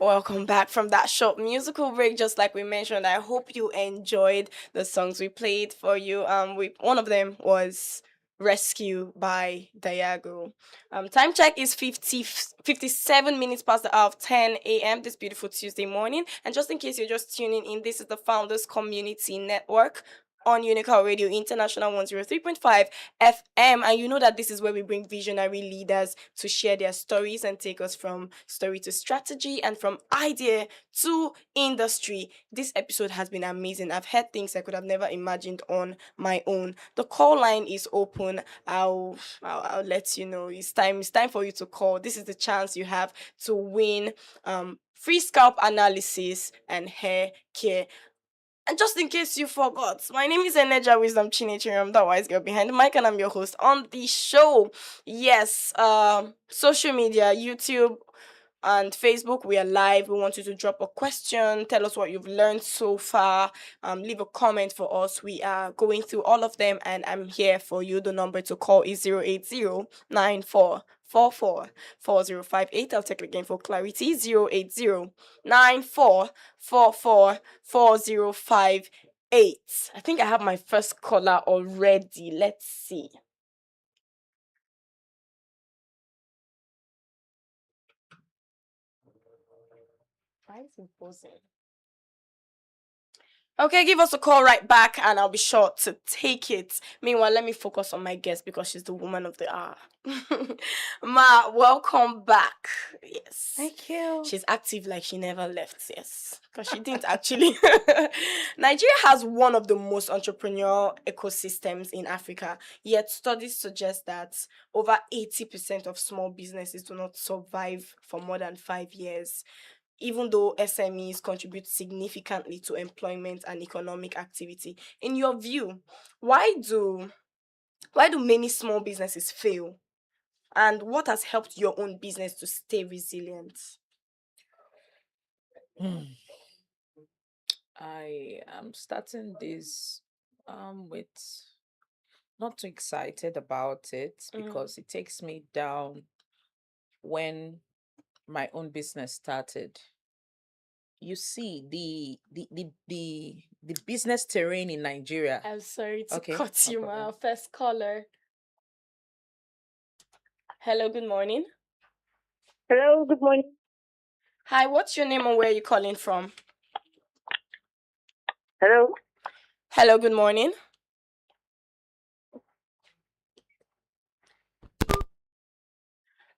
welcome back from that short musical break. Just like we mentioned, I hope you enjoyed the songs we played for you. One of them was Rescue by Diago. Time check is 57 minutes past the hour of 10 a.m. this beautiful Tuesday morning. And just in case you're just tuning in, this is the Founders Community Network on UNICAL Radio International 103.5 FM. And you know that this is where we bring visionary leaders to share their stories and take us from story to strategy and from idea to industry. This episode has been amazing. I've heard things I could have never imagined on my own. The call line is open. I'll let you know. It's time for you to call. This is the chance you have to win free scalp analysis and hair care. And just in case you forgot, my name is Eneja Wisdom Chineche. I'm the wise girl behind the mic, and I'm your host on the show. Yes, social media, YouTube and Facebook, we are live. We want you to drop a question, tell us what you've learned so far, leave a comment for us. We are going through all of them, and I'm here for you. The number to call is 080-9444-4058. I'll take it again for clarity. 080-9444-4058. I think I have my first caller already. Let's see. Why is it buzzing? Okay, give us a call right back and I'll be sure to take it. Meanwhile, let me focus on my guest because she's the woman of the hour. Ma, welcome back. Yes. Thank you. She's active like she never left, yes. Because she didn't actually. Nigeria has one of the most entrepreneurial ecosystems in Africa, yet studies suggest that over 80% of small businesses do not survive for more than 5 years. Even though SMEs contribute significantly to employment and economic activity. In your view, why do many small businesses fail? And what has helped your own business to stay resilient? I am starting this with not too excited about it because it takes me down when my own business started. You see, the business terrain in Nigeria. I'm sorry to Okay, cut no you, problem. ma. First caller. Hello, good morning. Hello, good morning. Hi, what's your name and where are you calling from? Hello. Hello, good morning.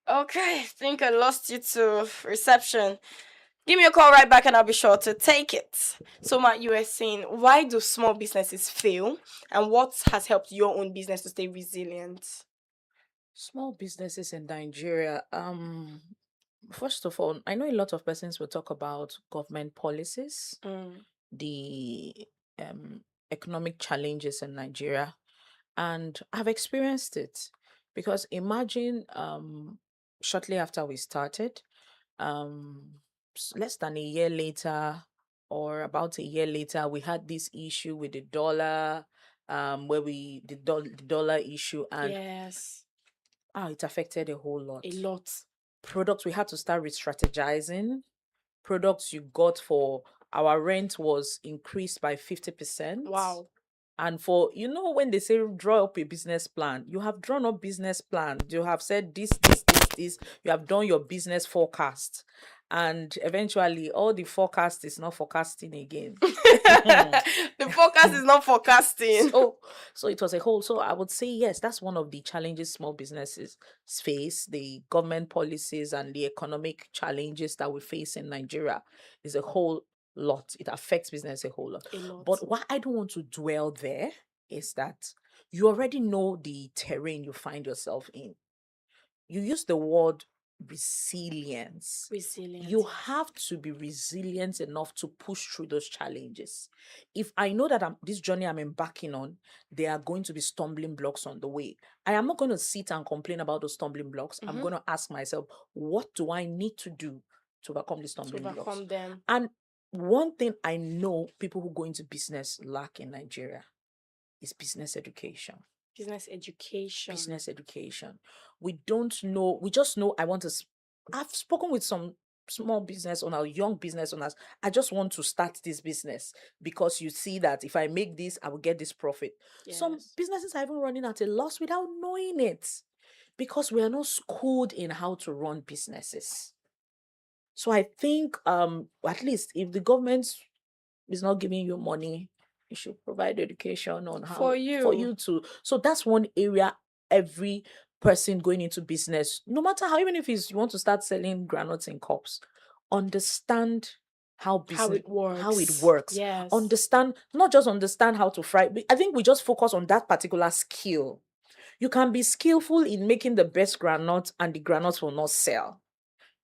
Okay, I think I lost you to reception. Give me a call right back and I'll be sure to take it. So, Matt, you were saying, why do small businesses fail and what has helped your own business to stay resilient? Small businesses in Nigeria. First of all, I know a lot of persons will talk about government policies, the economic challenges in Nigeria, and I've experienced it because imagine shortly after we started, less than a year later or about a year later, we had this issue with the dollar, where the dollar issue, and Yes, it affected a whole lot. a lot. Products we had to start re-strategizing. Products you got for our rent was increased by 50%. Wow. And for, when they say draw up a business plan, you have drawn up business plan. You have said this. You have done your business forecast. And eventually, all the forecast is not forecasting again. The forecast is not forecasting. So it was a whole. So I would say, yes, that's one of the challenges small businesses face. The government policies and the economic challenges that we face in Nigeria is a whole lot. It affects business a whole lot. A lot. But why I don't want to dwell there is that you already know the terrain you find yourself in. You use the word resilience. Resilient. You have to be resilient enough to push through those challenges. If I know that this journey I'm embarking on, there are going to be stumbling blocks on the way, I am not going to sit and complain about those stumbling blocks. I'm going to ask myself, what do I need to do to overcome these stumbling blocks? Overcome them. And one thing I know people who go into business lack in Nigeria is business education. Business education. Business education. We don't know. We just know I've spoken with some small business owners, young business owners, I just want to start this business because you see that if I make this, I will get this profit. Some businesses are even running at a loss without knowing it because we are not schooled in how to run businesses. So I think at least if the government is not giving you money, you should provide education on how For you. to. So that's one area every person going into business, no matter how, even if you want to start selling granules in cups, understand how business how it works. Yes. Understand, not just understand how to fry. I think we just focus on that particular skill. You can be skillful in making the best granules and the granules will not sell.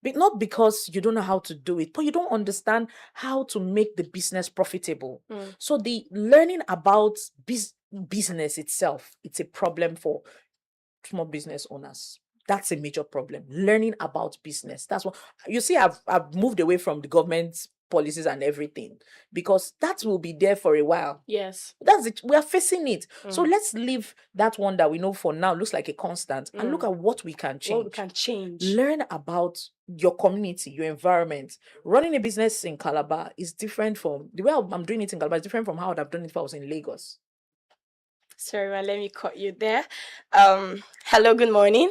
Not because you don't know how to do it, but you don't understand how to make the business profitable. So the learning about business itself, it's a problem for small business owners. That's a major problem. Learning about business. That's what you see. I've moved away from the government's policies and everything because that will be there for a while. Yes. That's it. We are facing it. So let's leave that one that we know for now looks like a constant and look at what we can change. What we can change. Learn about your community, your environment. Running a business in Calabar is different from the way I'm doing it in Calabar is different from how I'd have done it if I was in Lagos. Sorry, man, let me cut you there. Hello, good morning.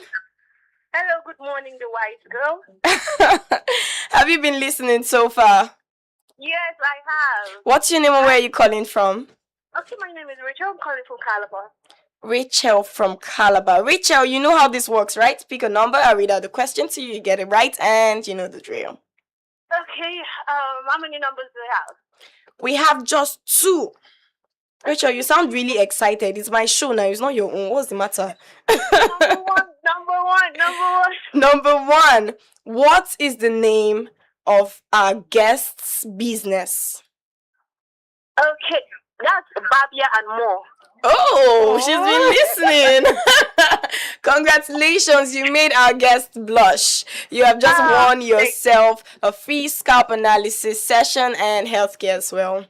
Hello, good morning, the white girl. Have you been listening so far? Yes, I have. What's your name and where are you calling from? Okay, my name is Rachel. I'm calling from Calabar. Rachel from Calabar. Rachel, you know how this works, right? Pick a number, I read out the question to you, you get it right, and you know the drill. Okay, how many numbers do we have? We have just 2. Rachel, you sound really excited. It's my show now, it's not your own. What's the matter? Number one. Number 1. What is the name of our guest's business? Okay, that's Babia and Mo. Oh, she's been listening. Congratulations, you made our guest blush. You have just won yourself a free scalp analysis session and healthcare as well.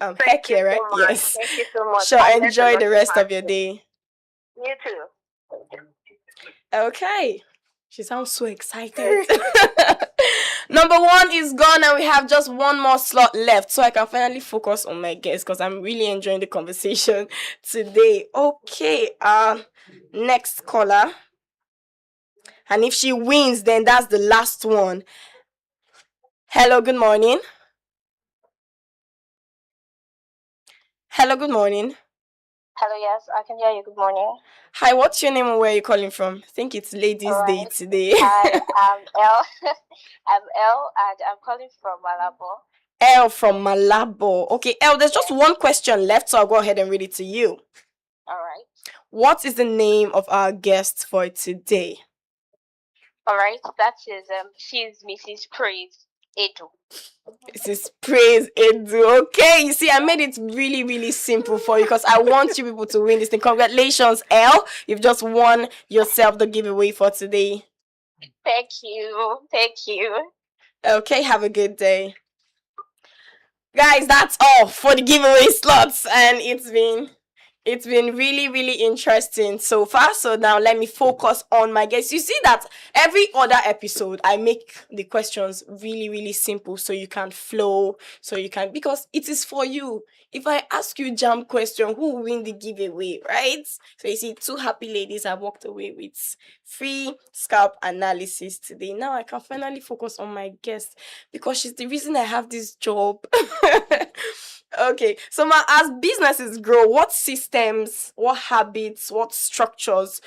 Heck yeah, right? So yes. Thank you so much. Sure, enjoy the rest of your day. You too. Okay. She sounds so excited. Number 1 is gone and we have just one more slot left. So I can finally focus on my guest because I'm really enjoying the conversation today. Okay, next caller. And if she wins, then that's the last one. Hello, good morning. Hello, good morning. Hello, yes, I can hear you. Good morning. Hi, what's your name and where are you calling from? I think it's Ladies' Day today. Hi, I'm Elle. I'm Elle, and I'm calling from Malabo. Elle from Malabo. Okay, Elle, there's just one question left, so I'll go ahead and read it to you. All right. What is the name of our guest for today? All right, that is she's Mrs. Praise Edu. This is Praise Edu. Okay, you see, I made it really, really simple for you because I want you people to win this thing. Congratulations, Elle. You've just won yourself the giveaway for today. Thank you. Thank you. Okay, have a good day. Guys, that's all for the giveaway slots, and it's been really, really interesting so far. So now let me focus on my guests. You see that every other episode, I make the questions really, really simple so you can flow, because it is for you. If I ask you jam question, who will win the giveaway, right? So you see, 2 happy ladies have walked away with free scalp analysis today. Now I can finally focus on my guest because she's the reason I have this job. Okay, so as businesses grow, what systems, what habits, what structures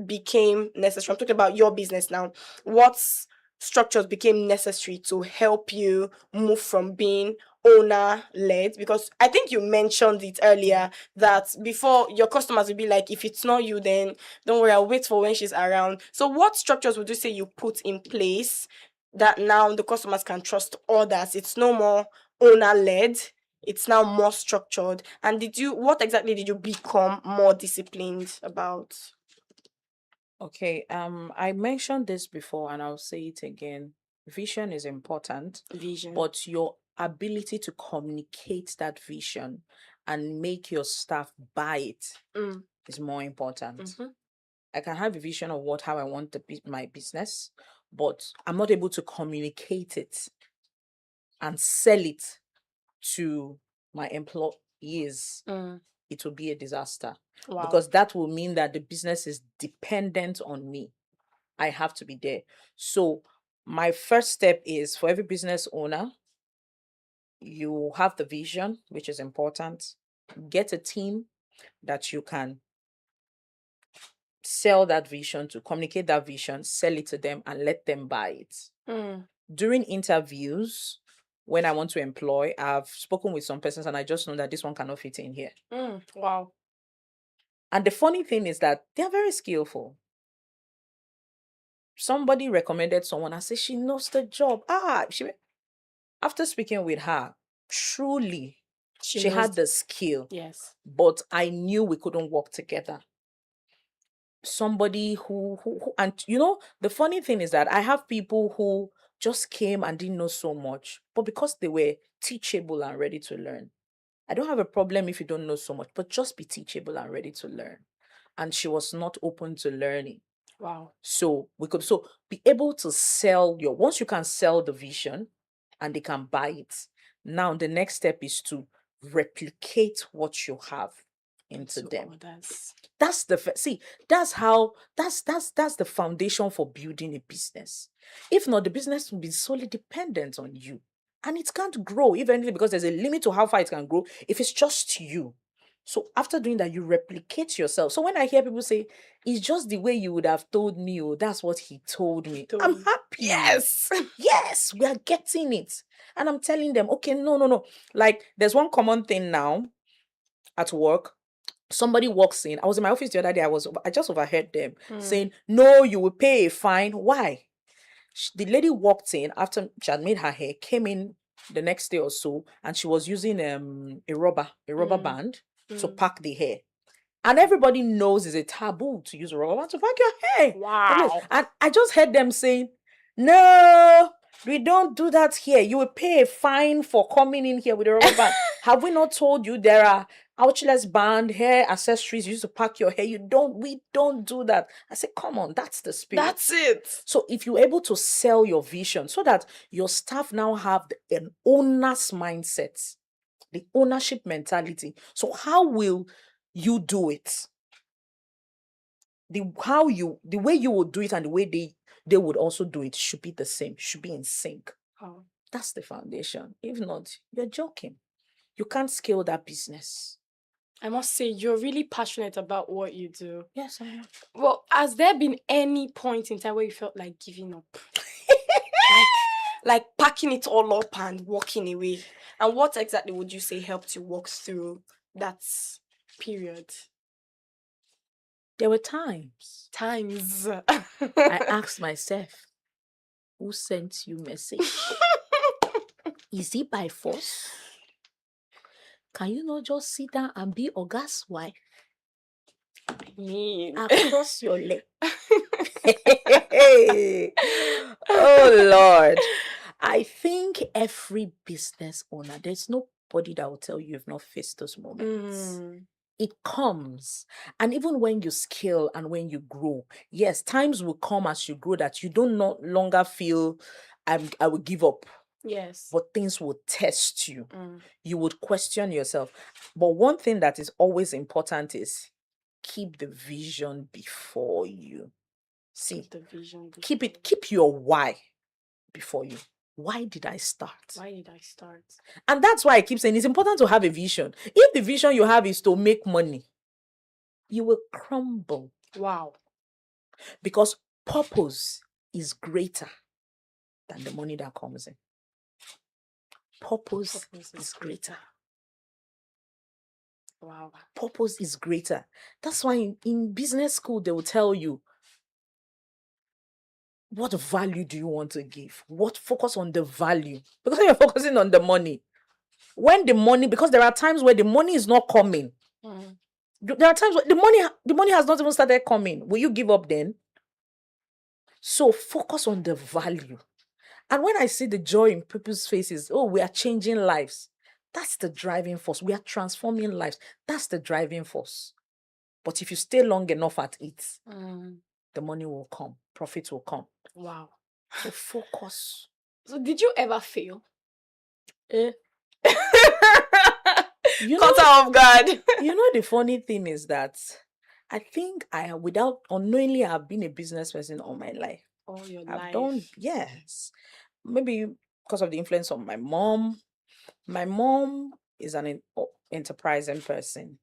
became necessary? I'm talking about your business now. What structures became necessary to help you move from being owner-led? Because I think you mentioned it earlier that before your customers would be like, if it's not you, then don't worry, I'll wait for when she's around. So what structures would you say you put in place that now the customers can trust others? It's no more owner-led. It's now more structured. And what exactly did you become more disciplined about? Okay, I mentioned this before and I'll say it again. Vision is important. Vision. But your ability to communicate that vision and make your staff buy it is more important. I can have a vision of how I want my business, but I'm not able to communicate it and sell it to my employees, it will be a disaster. Wow. Because that will mean that the business is dependent on me. I have to be there. So my first step is, for every business owner, you have the vision, which is important. Get a team that you can sell that vision to, communicate that vision, sell it to them, and let them buy it. During interviews, when I want to employ, I've spoken with some persons and I just know that this one cannot fit in here. Wow. And the funny thing is that they're very skillful. Somebody recommended someone. I said, she knows the job. After speaking with her, truly, she knows had the skill. Yes. But I knew we couldn't work together. Somebody who and the funny thing is that I have people who just came and didn't know so much, but because they were teachable and ready to learn. I don't have a problem if you don't know so much, but just be teachable and ready to learn. And she was not open to learning. Wow. So we could be able to sell once you can sell the vision and they can buy it. Now the next step is to replicate what you have into them. Others. That's the that's the foundation for building a business. If not, the business will be solely dependent on you. And it can't grow eventually because there's a limit to how far it can grow if it's just you. So after doing that, you replicate yourself. So when I hear people say, it's just the way you would have told me, or that's what he told me, I'm happy. Yes. Yes, we are getting it. And I'm telling them, okay, no. Like, there's one common thing now at work. Somebody walks in. I was in my office the other day. I just overheard them saying, no, you will pay a fine. Why? The lady walked in after she had made her hair, came in the next day or so, and she was using a rubber band to pack the hair. And everybody knows it's a taboo to use a rubber band to pack your hair. Wow. And I just heard them saying, no, we don't do that here. You will pay a fine for coming in here with a rubber band. Have we not told you there are ouchless band, hair accessories used to pack your hair? We don't do that. I said, come on, that's the spirit. That's it. So if you're able to sell your vision so that your staff now have an owner's mindset, the ownership mentality. So how will you do it? The way you would do it and the way they would also do it should be the same, should be in sync. Oh. That's the foundation. If not, you're joking. You can't scale that business. I must say, you're really passionate about what you do. Yes, I am. Well, has there been any point in time where you felt like giving up? like packing it all up and walking away? And what exactly would you say helped you walk through that period? There were times. I asked myself, who sent you message? Is it by force? Can you not just sit down and be Oga's wife? I mean, Across your leg. Oh, Lord. I think every business owner, there's nobody that will tell you you've not faced those moments. It comes. And even when you scale and when you grow, yes, times will come as you grow that you don't no longer feel I will give up. Yes. But things will test you. You would question yourself. But one thing that is always important is keep the vision before you. See, the vision. Keep your why before you. Why did I start? And that's why I keep saying it's important to have a vision. If the vision you have is to make money, you will crumble. Wow. Because purpose is greater than the money that comes in. Purpose is greater. Wow. Purpose is greater. That's why in business school, they will tell you, what value do you want to give? Focus on the value. Because when you're focusing on the money, because there are times where the money is not coming. There are times where the money has not even started coming. Will you give up then? So focus on the value. And when I see the joy in people's faces, we are changing lives. That's the driving force. We are transforming lives. That's the driving force. But if you stay long enough at it, the money will come. Profit will come. Wow. to focus. So did you ever fail? Eh. You Caught know, her off guard. you know, the funny thing is that I think without unknowingly, I've been a business person all my life. All your I've life. done, yes. Maybe because of the influence of my mom. My mom is an enterprising person.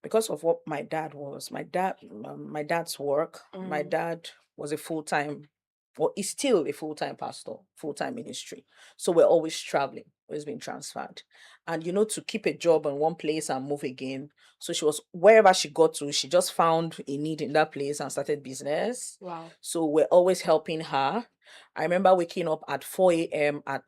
Because of what my dad was, my dad's work, my dad was a full-time, or is still a full-time pastor, full-time ministry. So we're always traveling, always being transferred. And to keep a job in one place and move again. So she was, wherever she got to, she just found a need in that place and started business. Wow. So we're always helping her. I remember waking up at 4 a.m. at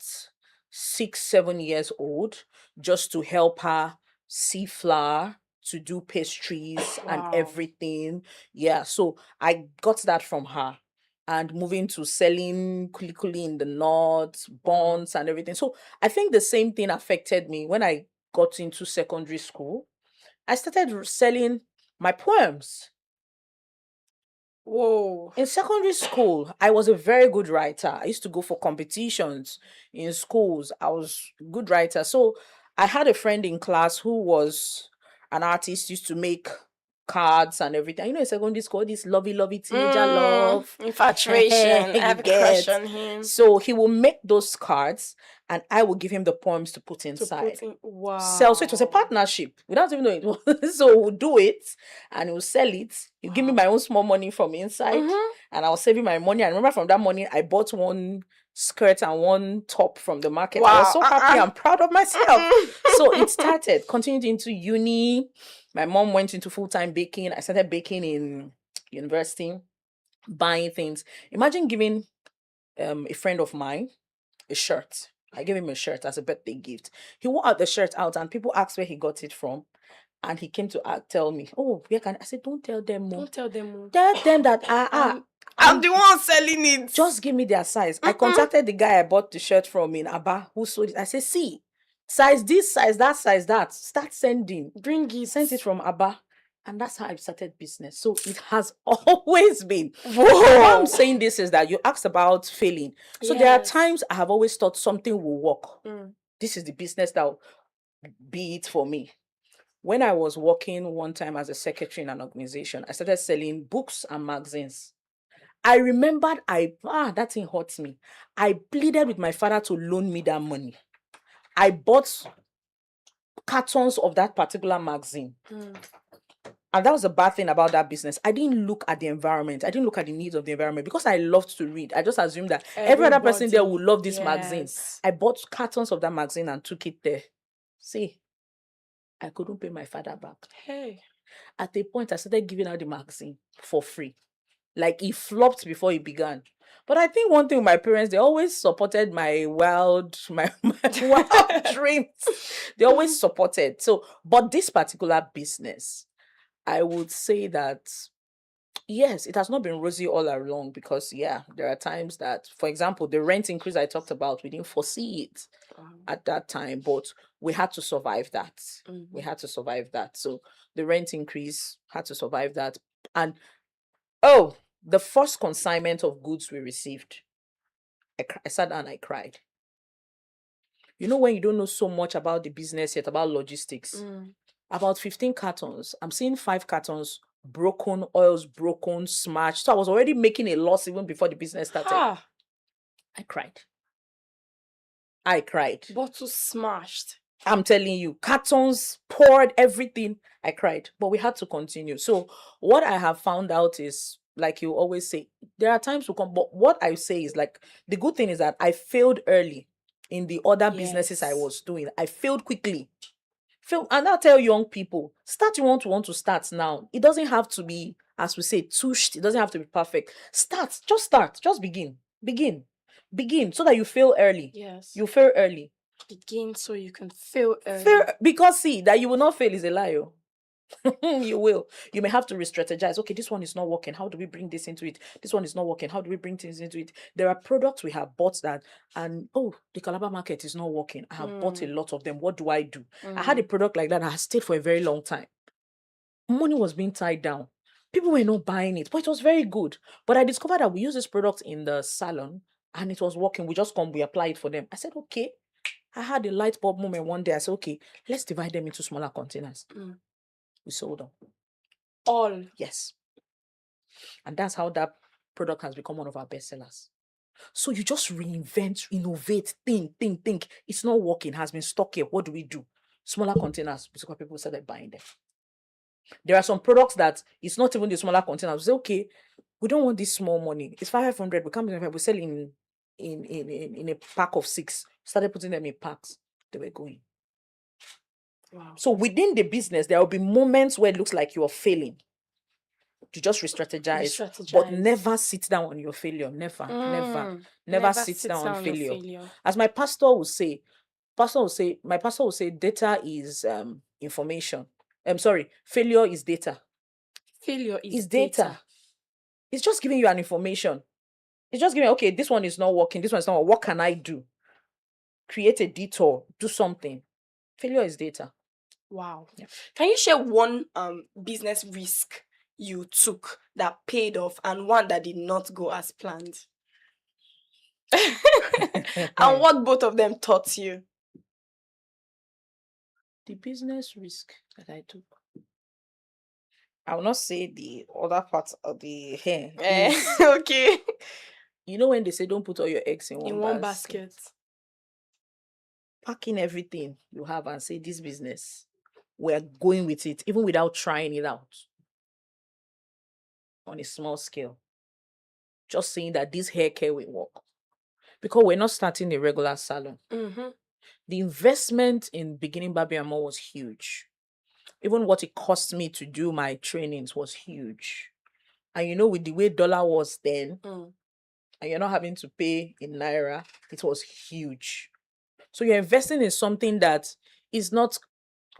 6, 7 years old, just to help her see flour, to do pastries and Wow. everything. Yeah, so I got that from her. And moving to selling kulikuli in the north, buns and everything. So I think the same thing affected me when I got into secondary school. I started selling my poems. Whoa. In secondary school, I was a very good writer. I used to go for competitions in schools. I was a good writer. So I had a friend in class who was an artist, used to make cards and everything. In secondary school, this lovey teenager love. Infatuation. I have a crush on him. So he will make those cards and I will give him the poems to put inside. Wow. So it was a partnership without even knowing it was. So we'll do it and we'll sell it. You give me my own small money from inside and I'll save you my money. I remember from that money, I bought one skirt and one top from the market. I was so happy and proud of myself. So it started, continued into uni. My mom went into full-time baking. I started baking in university, buying things. Imagine giving a friend of mine a shirt. I gave him a shirt as a birthday gift. He wore out the shirt out and people asked where he got it from. And he came to tell me, oh, where can I said, don't tell them more. Don't tell them more. Tell them that I'm the one selling it. Just give me their size. I contacted the guy I bought the shirt from in Aba who sold it. I said, see, size this, size that, size that. Start sending. Bring it. Sent it from Aba. And that's how I started business. So it has always been. Whoa. Why I'm saying this is that you asked about failing. So there are times I have always thought something will work. This is the business that will be it for me. When I was working one time as a secretary in an organization, I started selling books and magazines. I remembered that thing hurt me. I pleaded with my father to loan me that money. I bought cartons of that particular magazine. And that was the bad thing about that business. I didn't look at the environment. I didn't look at the needs of the environment because I loved to read. I just assumed that every other person there would love this magazine. I bought cartons of that magazine and took it there. See, I couldn't pay my father back. Hey. At a point, I started giving out the magazine for free. Like, it flopped before it began. But I think one thing with my parents, they always supported my wild dreams. They always supported. So, but this particular business, I would say that, yes, it has not been rosy all along because, there are times that, for example, the rent increase I talked about, we didn't foresee it at that time, but we had to survive that. We had to survive that. So the rent increase had to survive that. And, the first consignment of goods we received, I sat down and I cried. When you don't know so much about the business yet, about logistics, about 15 cartons, I'm seeing 5 cartons broken, oils broken, smashed. So I was already making a loss even before the business started. I cried. Bottles smashed. I'm telling you, cartons poured, everything. I cried, but we had to continue. So what I have found out is, like you always say, there are times to come, but what I say is, like, the good thing is that I failed early in the other businesses I was doing. I failed quickly. And I'll tell young people, start you want to start now. It doesn't have to be, as we say, tushed. It doesn't have to be perfect. Start, just begin so that you fail early. Yes. You fail early. Begin so you can fail early. Because see, that you will not fail is a lie. You will. You may have to re-strategize. Okay, this one is not working. How do we bring this into it? This one is not working. How do we bring things into it? There are products we have bought that, and the Calabar market is not working. I have bought a lot of them. What do I do? I had a product like that. I had stayed for a very long time. Money was being tied down. People were not buying it, but it was very good. But I discovered that we use this product in the salon, And it was working. We apply it for them. I said, okay. I had a light bulb moment one day. I said, okay, let's divide them into smaller containers. We sold them. All. Yes. And that's how that product has become one of our best sellers. So you just reinvent, innovate, think. It's not working, has been stuck here. What do we do? Smaller containers, because people started buying them. There are some products that it's not even the smaller containers. We say, okay, we don't want this small money. It's 500. We can't we sell in a pack of 6. Started putting them in packs. They were going. Wow. So within the business, there will be moments where it looks like you're failing. You just re-strategize, but never sit down on your failure. Never sit down on failure. As my pastor will say, data is information. I'm sorry, failure is data. Failure is data. It's just giving you an information. It's just giving, okay, this one is not working. This one is not working. What can I do? Create a detour. Do something. Failure is data. Wow. Yeah. Can you share one business risk you took that paid off and one that did not go as planned? And what both of them taught you? The business risk that I took. I will not say the other part of the hair. Okay. You know when they say don't put all your eggs in one basket. Packing everything you have and say this business, we're going with it, even without trying it out. On a small scale. Just saying that this hair care will work. Because we're not starting a regular salon. The investment in beginning Barbie and More was huge. Even what it cost me to do my trainings was huge. And you know, with the way dollar was then, and you're not having to pay in Naira, it was huge. So you're investing in something that is not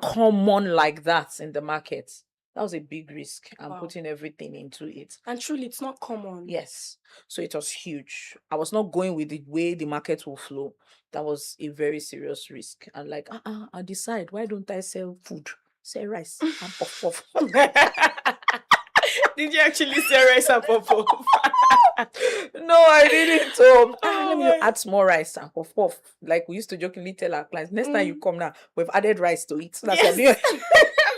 common like that in the market. That was a big risk. I'm putting everything into it. And truly, it's not common. Yes. So it was huge. I was not going with the way the market will flow. That was a very serious risk. And like, I decide, why don't I sell food? Sell rice and puff. Did you actually sell rice and puff? No, I didn't. So let me add some more rice and puff. Like we used to jokingly tell our clients, next time you come now, we've added rice to it. So that's what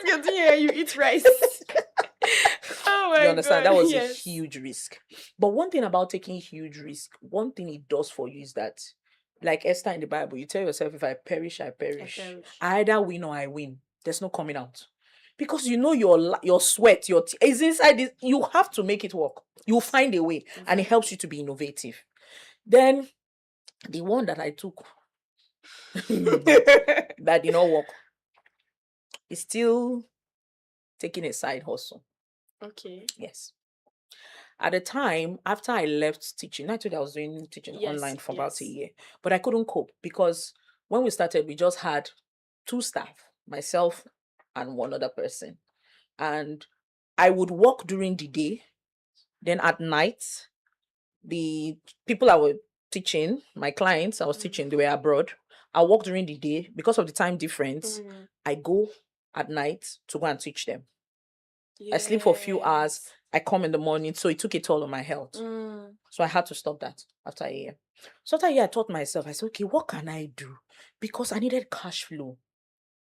Yes. You eat rice. Oh my You understand? God, That was yes. a huge risk. But one thing about taking huge risk, one thing it does for you is that, like Esther in the Bible, you tell yourself, if I perish, I perish. I either win or I win. There's no coming out. Because you know your sweat, is inside this. You have to make it work. You'll find a way. And it helps you to be innovative. Then, the one that I took that did not work is still taking a side hustle. Okay. Yes. At the time, after I left teaching, I told you I was doing teaching online for about a year. But I couldn't cope because when we started, we just had 2 staff, myself and one other person. And I would work during the day. Then at night, the people I was teaching, my clients I was teaching, they were abroad. I work during the day. Because of the time difference, I go at night to go and teach them. I sleep for a few hours. I come in the morning. So it took a toll on my health. So I had to stop that after a year. So after a year, I taught myself, I said, okay, what can I do? Because I needed cash flow.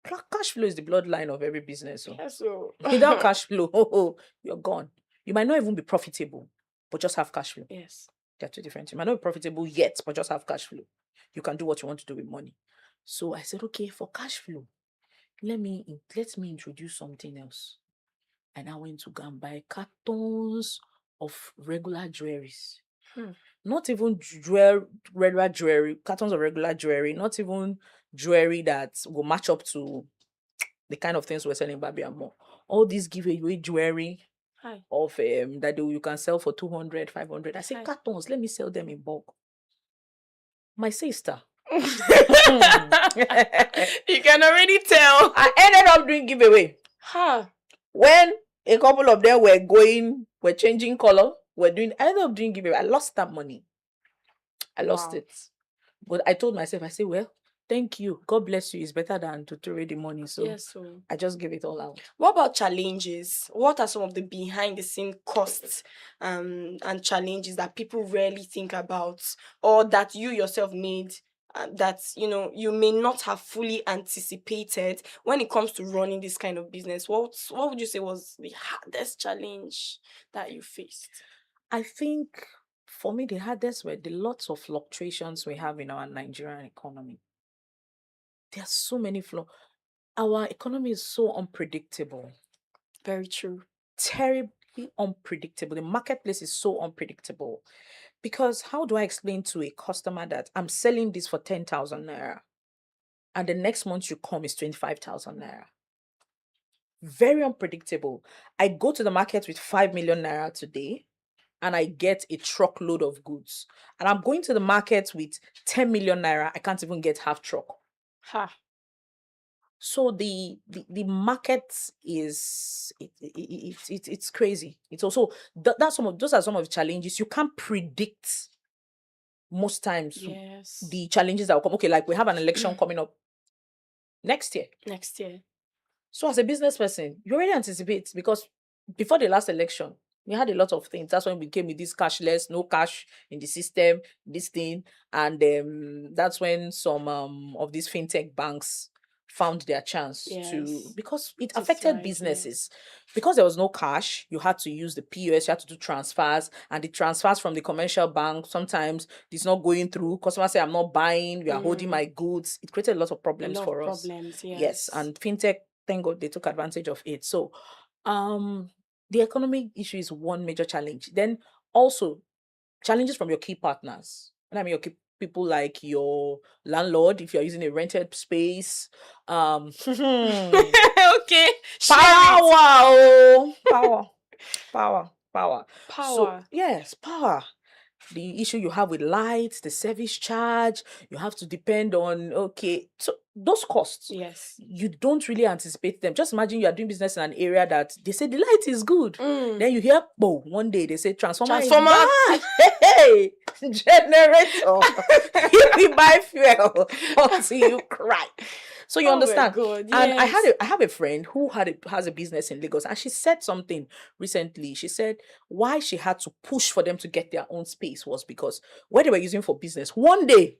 Cash flow is the bloodline of every business. So. Yes, so. Without cash flow, you're gone. You might not even be profitable, but just have cash flow. Yes. They're 2 different. You might not be profitable yet, but just have cash flow. You can do what you want to do with money. So I said, okay, for cash flow, let me introduce something else. And I went to go and buy cartons of regular jewelries. Not even regular jewelry, cartons of regular jewelry, not even jewelry that will match up to the kind of things we're selling Barbie and More. All these giveaway jewelry of that you can sell for 200, 500. I say, cartons, let me sell them in bulk. My sister. You can already tell. I ended up doing giveaway. When a couple of them were changing color, I ended up doing giveaway. I lost that money. I lost it. But I told myself, I said, well, thank you. God bless you. It's better than to throw away the money. So Yes, so I just give it all out. what about challenges? What are some of the behind the scene costs and challenges that people rarely think about, or that you yourself made, that you may not have fully anticipated when it comes to running this kind of business? What would you say was the hardest challenge that you faced? I think for me, the hardest were the lots of fluctuations we have in our Nigerian economy. There are so many Our economy is so unpredictable. Very true. Terribly unpredictable. The marketplace is so unpredictable. Because how do I explain to a customer that I'm selling this for 10,000 naira and the next month you come is 25,000 naira? Very unpredictable. I go to the market with 5 million naira today and I get a truckload of goods. And I'm going to the market with 10 million naira. I can't even get half truck. Ha. So the market is it's crazy. It's also that's those are some of the challenges. You can't predict most times Yes. the challenges that will come. Okay, like we have an election coming up next year. Next year. So as a business person, you already anticipate, because before the last election, we had a lot of things. That's when we came with this cashless, no cash in the system, this thing. And that's when some of these fintech banks found their chance to, because it affected businesses. Because there was no cash, you had to use the POS, you had to do transfers, and the transfers from the commercial bank, sometimes it's not going through. Customers say, I'm not buying, we are holding my goods. It created a lot of problems for us. Yes, and fintech, thank God they took advantage of it. So the economic issue is one major challenge. Then also challenges from your key partners. And I mean your key people, like your landlord, if you're using a rented space. Okay. Power. So yes, power. The issue you have with lights, the service charge, you have to depend on, so those costs, Yes. you don't really anticipate them. Just imagine you are doing business in an area that they say the light is good. Then you hear, one day they say transformer is bad. Hey, generator. We buy fuel until you cry. So you understand. God, And yes. I have a friend who has a business in Lagos, and she said something recently. She said why she had to push for them to get their own space was because what they were using for business, one day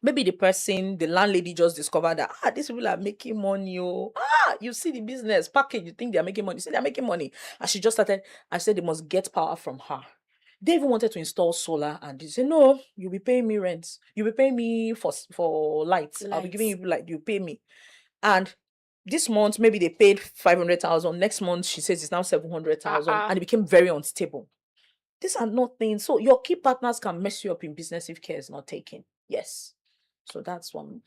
maybe the landlady just discovered that these people are making money. You see the business package, you think they're making money. You see they're making money. And she just started, I said they must get power from her. They even wanted to install solar, and they said, no, you'll be paying me rent. You'll be paying me for lights. I'll be giving you light. You pay me. And this month, maybe they paid 500,000. Next month, she says it's now 700,000. And it became very unstable. These are not things. So your key partners can mess you up in business if care is not taken. Yes. So that's one.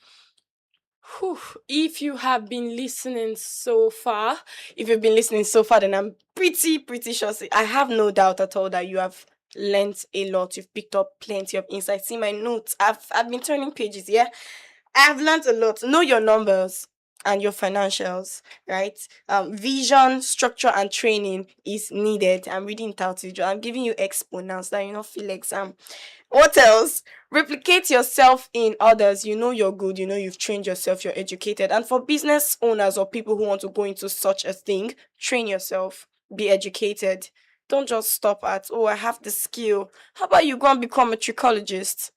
If you have been listening so far, then I'm pretty sure. I have no doubt at all that you have learned a lot. You've picked up plenty of insights. See my notes. I've been turning pages. Yeah, I have learned a lot. Know your numbers and your financials, right? Vision, structure, and training is needed. I'm reading it out to you. I'm giving you exponents that you not feel exam. What else? Replicate yourself in others. You know you're good. You know you've trained yourself. You're educated. And for business owners or people who want to go into such a thing, train yourself. Be educated. Don't just stop at, I have the skill. How about you go and become a trichologist?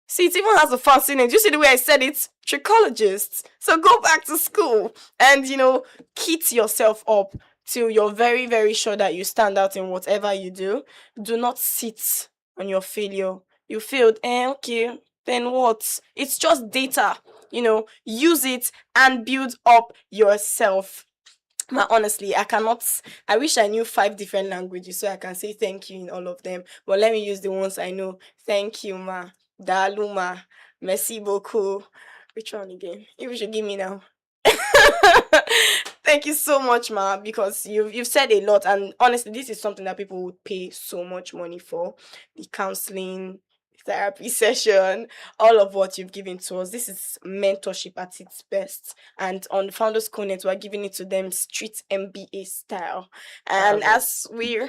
See, it even has a fancy name. Do you see the way I said it? Trichologist. So go back to school and, kit yourself up till you're very, very sure that you stand out in whatever you do. Do not sit on your failure. You failed. Okay. Then what? It's just data. Use it and build up yourself. Ma, honestly, I wish I knew 5 different languages so I can say thank you in all of them. But let me use the ones I know. Thank you, ma. Dalu, ma. Merci beaucoup. Which one again? You should give me now. Thank you so much, ma, because you've said a lot. And honestly, this is something that people would pay so much money for. The counseling, therapy session, all of what you've given to us. This is mentorship at its best. And on the Founders Connect, we're giving it to them street MBA style. And as we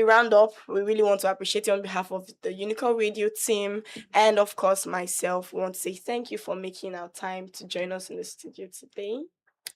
round up, we really want to appreciate you on behalf of the UNICAL Radio team and of course myself. We want to say thank you for making our time to join us in the studio today.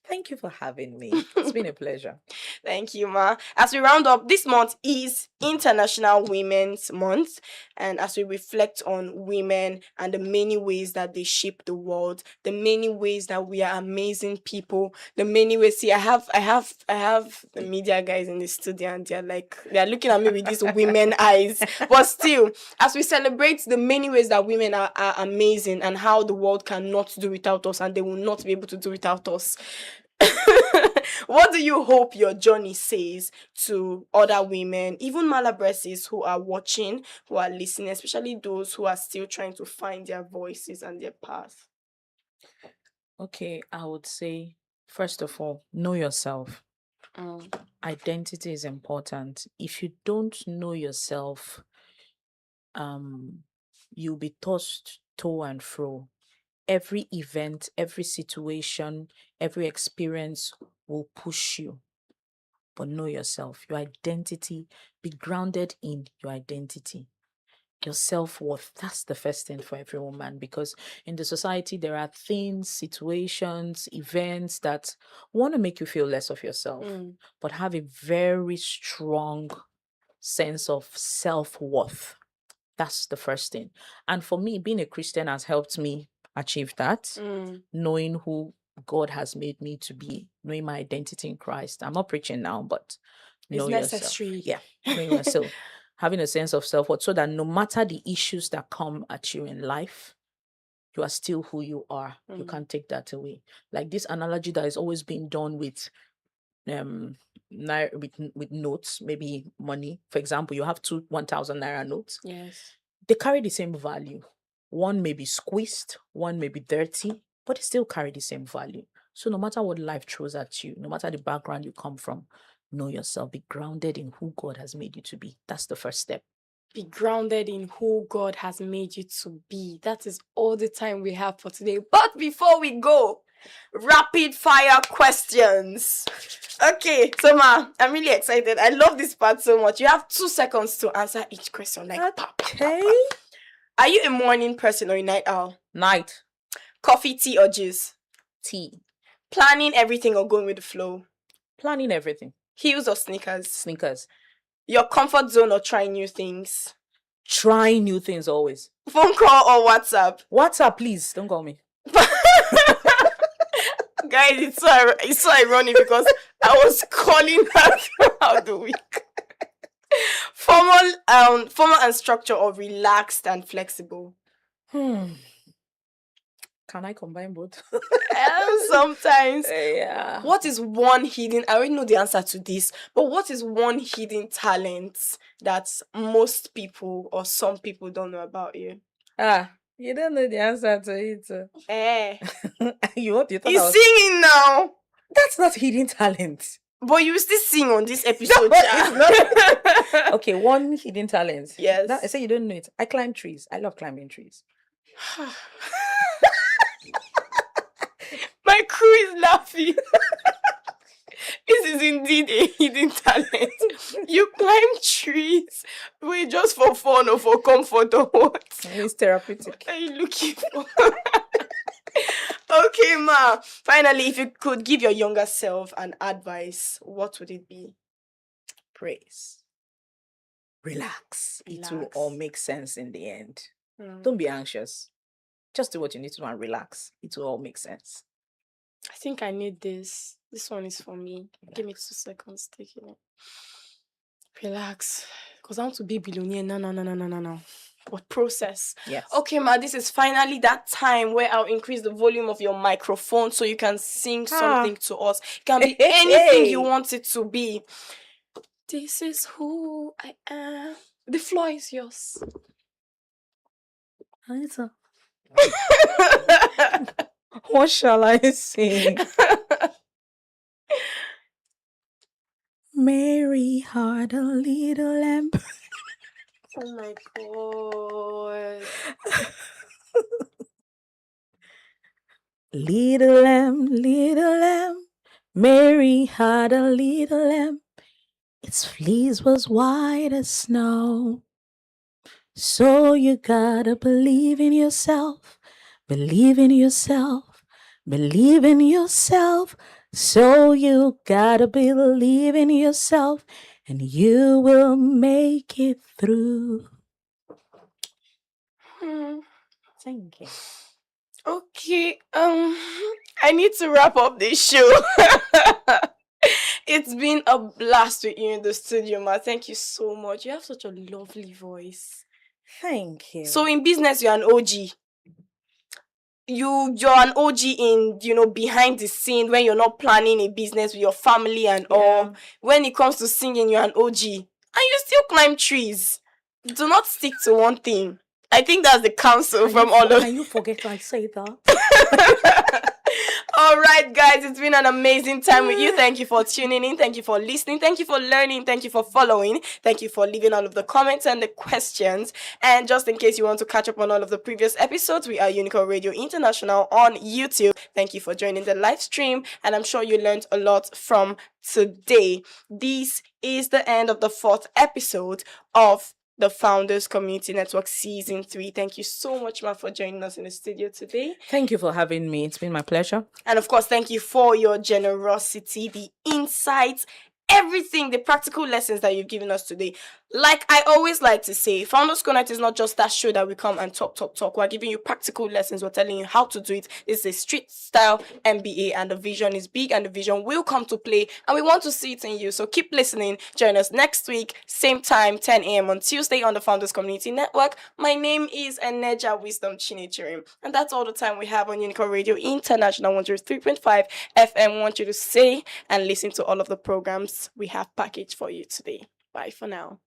Thank you for having me. It's been a pleasure. Thank you, Ma. As we round up, this month is International Women's Month. And as we reflect on women and the many ways that they shape the world, the many ways that we are amazing people, the many ways. See, I have the media guys in the studio and they're looking at me with these women eyes. But still, as we celebrate the many ways that women are amazing and how the world cannot do without us and they will not be able to do without us. What do you hope your journey says to other women, even Malabreses who are watching, who are listening, especially those who are still trying to find their voices and their path? Okay, I would say, first of all, know yourself. Identity is important. If you don't know yourself, you'll be tossed to and fro. Every event, every situation, every experience will push you. But know yourself, your identity, be grounded in your identity. Your self-worth, that's the first thing for every woman, because in the society there are things, situations, events that want to make you feel less of yourself, but have a very strong sense of self-worth. That's the first thing. And for me, being a Christian has helped me achieve that, knowing who God has made me to be, knowing my identity in Christ. I'm not preaching now, but know it's yourself. necessary. Yeah, knowing yourself. Having a sense of self-worth so that no matter the issues that come at you in life, you are still who you are. You can't take that away. Like this analogy that is always being done with notes, maybe money. For example, you have two 1,000 naira notes. Yes. They carry the same value. One may be squeezed, one may be dirty, but they still carry the same value. So no matter what life throws at you, no matter the background you come from, know yourself. Be grounded in who God has made you to be. That's the first step. Be grounded in who God has made you to be. That is all the time we have for today. But before we go, rapid fire questions. Okay, so Ma, I'm really excited. I love this part so much. You have 2 seconds to answer each question. Okay. Are you a morning person or a night owl? Night. Coffee, tea, or juice? Tea. Planning everything or going with the flow? Planning everything. Heels or sneakers? Sneakers. Your comfort zone or trying new things? Trying new things always. Phone call or WhatsApp? WhatsApp, please. Don't call me. Guys, it's so ironic because I was calling her throughout the week. Formal and structure or relaxed and flexible? Can I combine both? Sometimes. Yeah. What is one hidden, I already know the answer to this, but what is one hidden talent that most people or some people don't know about you? You don't know the answer to it. He's singing now. That's not hidden talent. But you still sing on this episode. Okay, one hidden talent. Yes. I say you don't know it. I climb trees. I love climbing trees. My crew is laughing. This is indeed a hidden talent. You climb trees. Wait, just for fun or for comfort or what? It's therapeutic. What are you looking for? Okay, Ma. Finally, if you could give your younger self an advice, what would it be? Praise. Relax. It will all make sense in the end. Don't be anxious. Just do what you need to do and relax. It will all make sense. I think I need this. This one is for me. Relax. Give me 2 seconds. Take it. Relax. Because I want to be a billionaire. No. What process? Yes. Okay, Ma, this is finally that time where I'll increase the volume of your microphone so you can sing something to us. It can be anything you want it to be. This is who I am. The floor is yours. What shall I sing? Mary had a little lamb. Oh my god. Little lamb, Mary had a little lamb. Its fleece was white as snow. So you gotta believe in yourself, believe in yourself, believe in yourself. So you gotta believe in yourself, and you will make it through. Thank you. Okay, I need to wrap up this show. It's been a blast with you in the studio, Ma. Thank you so much. You have such a lovely voice. Thank you. So in business, you're an OG. You're an OG in, behind the scene when you're not planning a business with your family and all. When it comes to singing, you're an OG. And you still climb trees. Do not stick to one thing. I think that's the counsel from all of Can you forget I say that? All right, guys, it's been an amazing time with you. Thank you for tuning in. Thank you for listening. Thank you for learning. Thank you for following. Thank you for leaving all of the comments and the questions. And just in case you want to catch up on all of the previous episodes, we are UNICAL Radio International on YouTube. Thank you for joining the live stream. And I'm sure you learned a lot from today. This is the end of the 4th episode of the Founders Community Network Season 3. Thank you so much, Ma, for joining us in the studio today. Thank you for having me. It's been my pleasure. And of course, thank you for your generosity, the insights, everything, the practical lessons that you've given us today. Like I always like to say, Founders Connect is not just that show that we come and talk. We're giving you practical lessons. We're telling you how to do it. It's a street style MBA, and the vision is big, and the vision will come to play. And we want to see it in you. So keep listening. Join us next week, same time, 10 a.m. on Tuesday on the Founders Community Network. My name is Eneja Wisdom Chinichirim. And that's all the time we have on UNICAL Radio International 103.5 FM. We want you to stay and listen to all of the programs we have packaged for you today. Bye for now.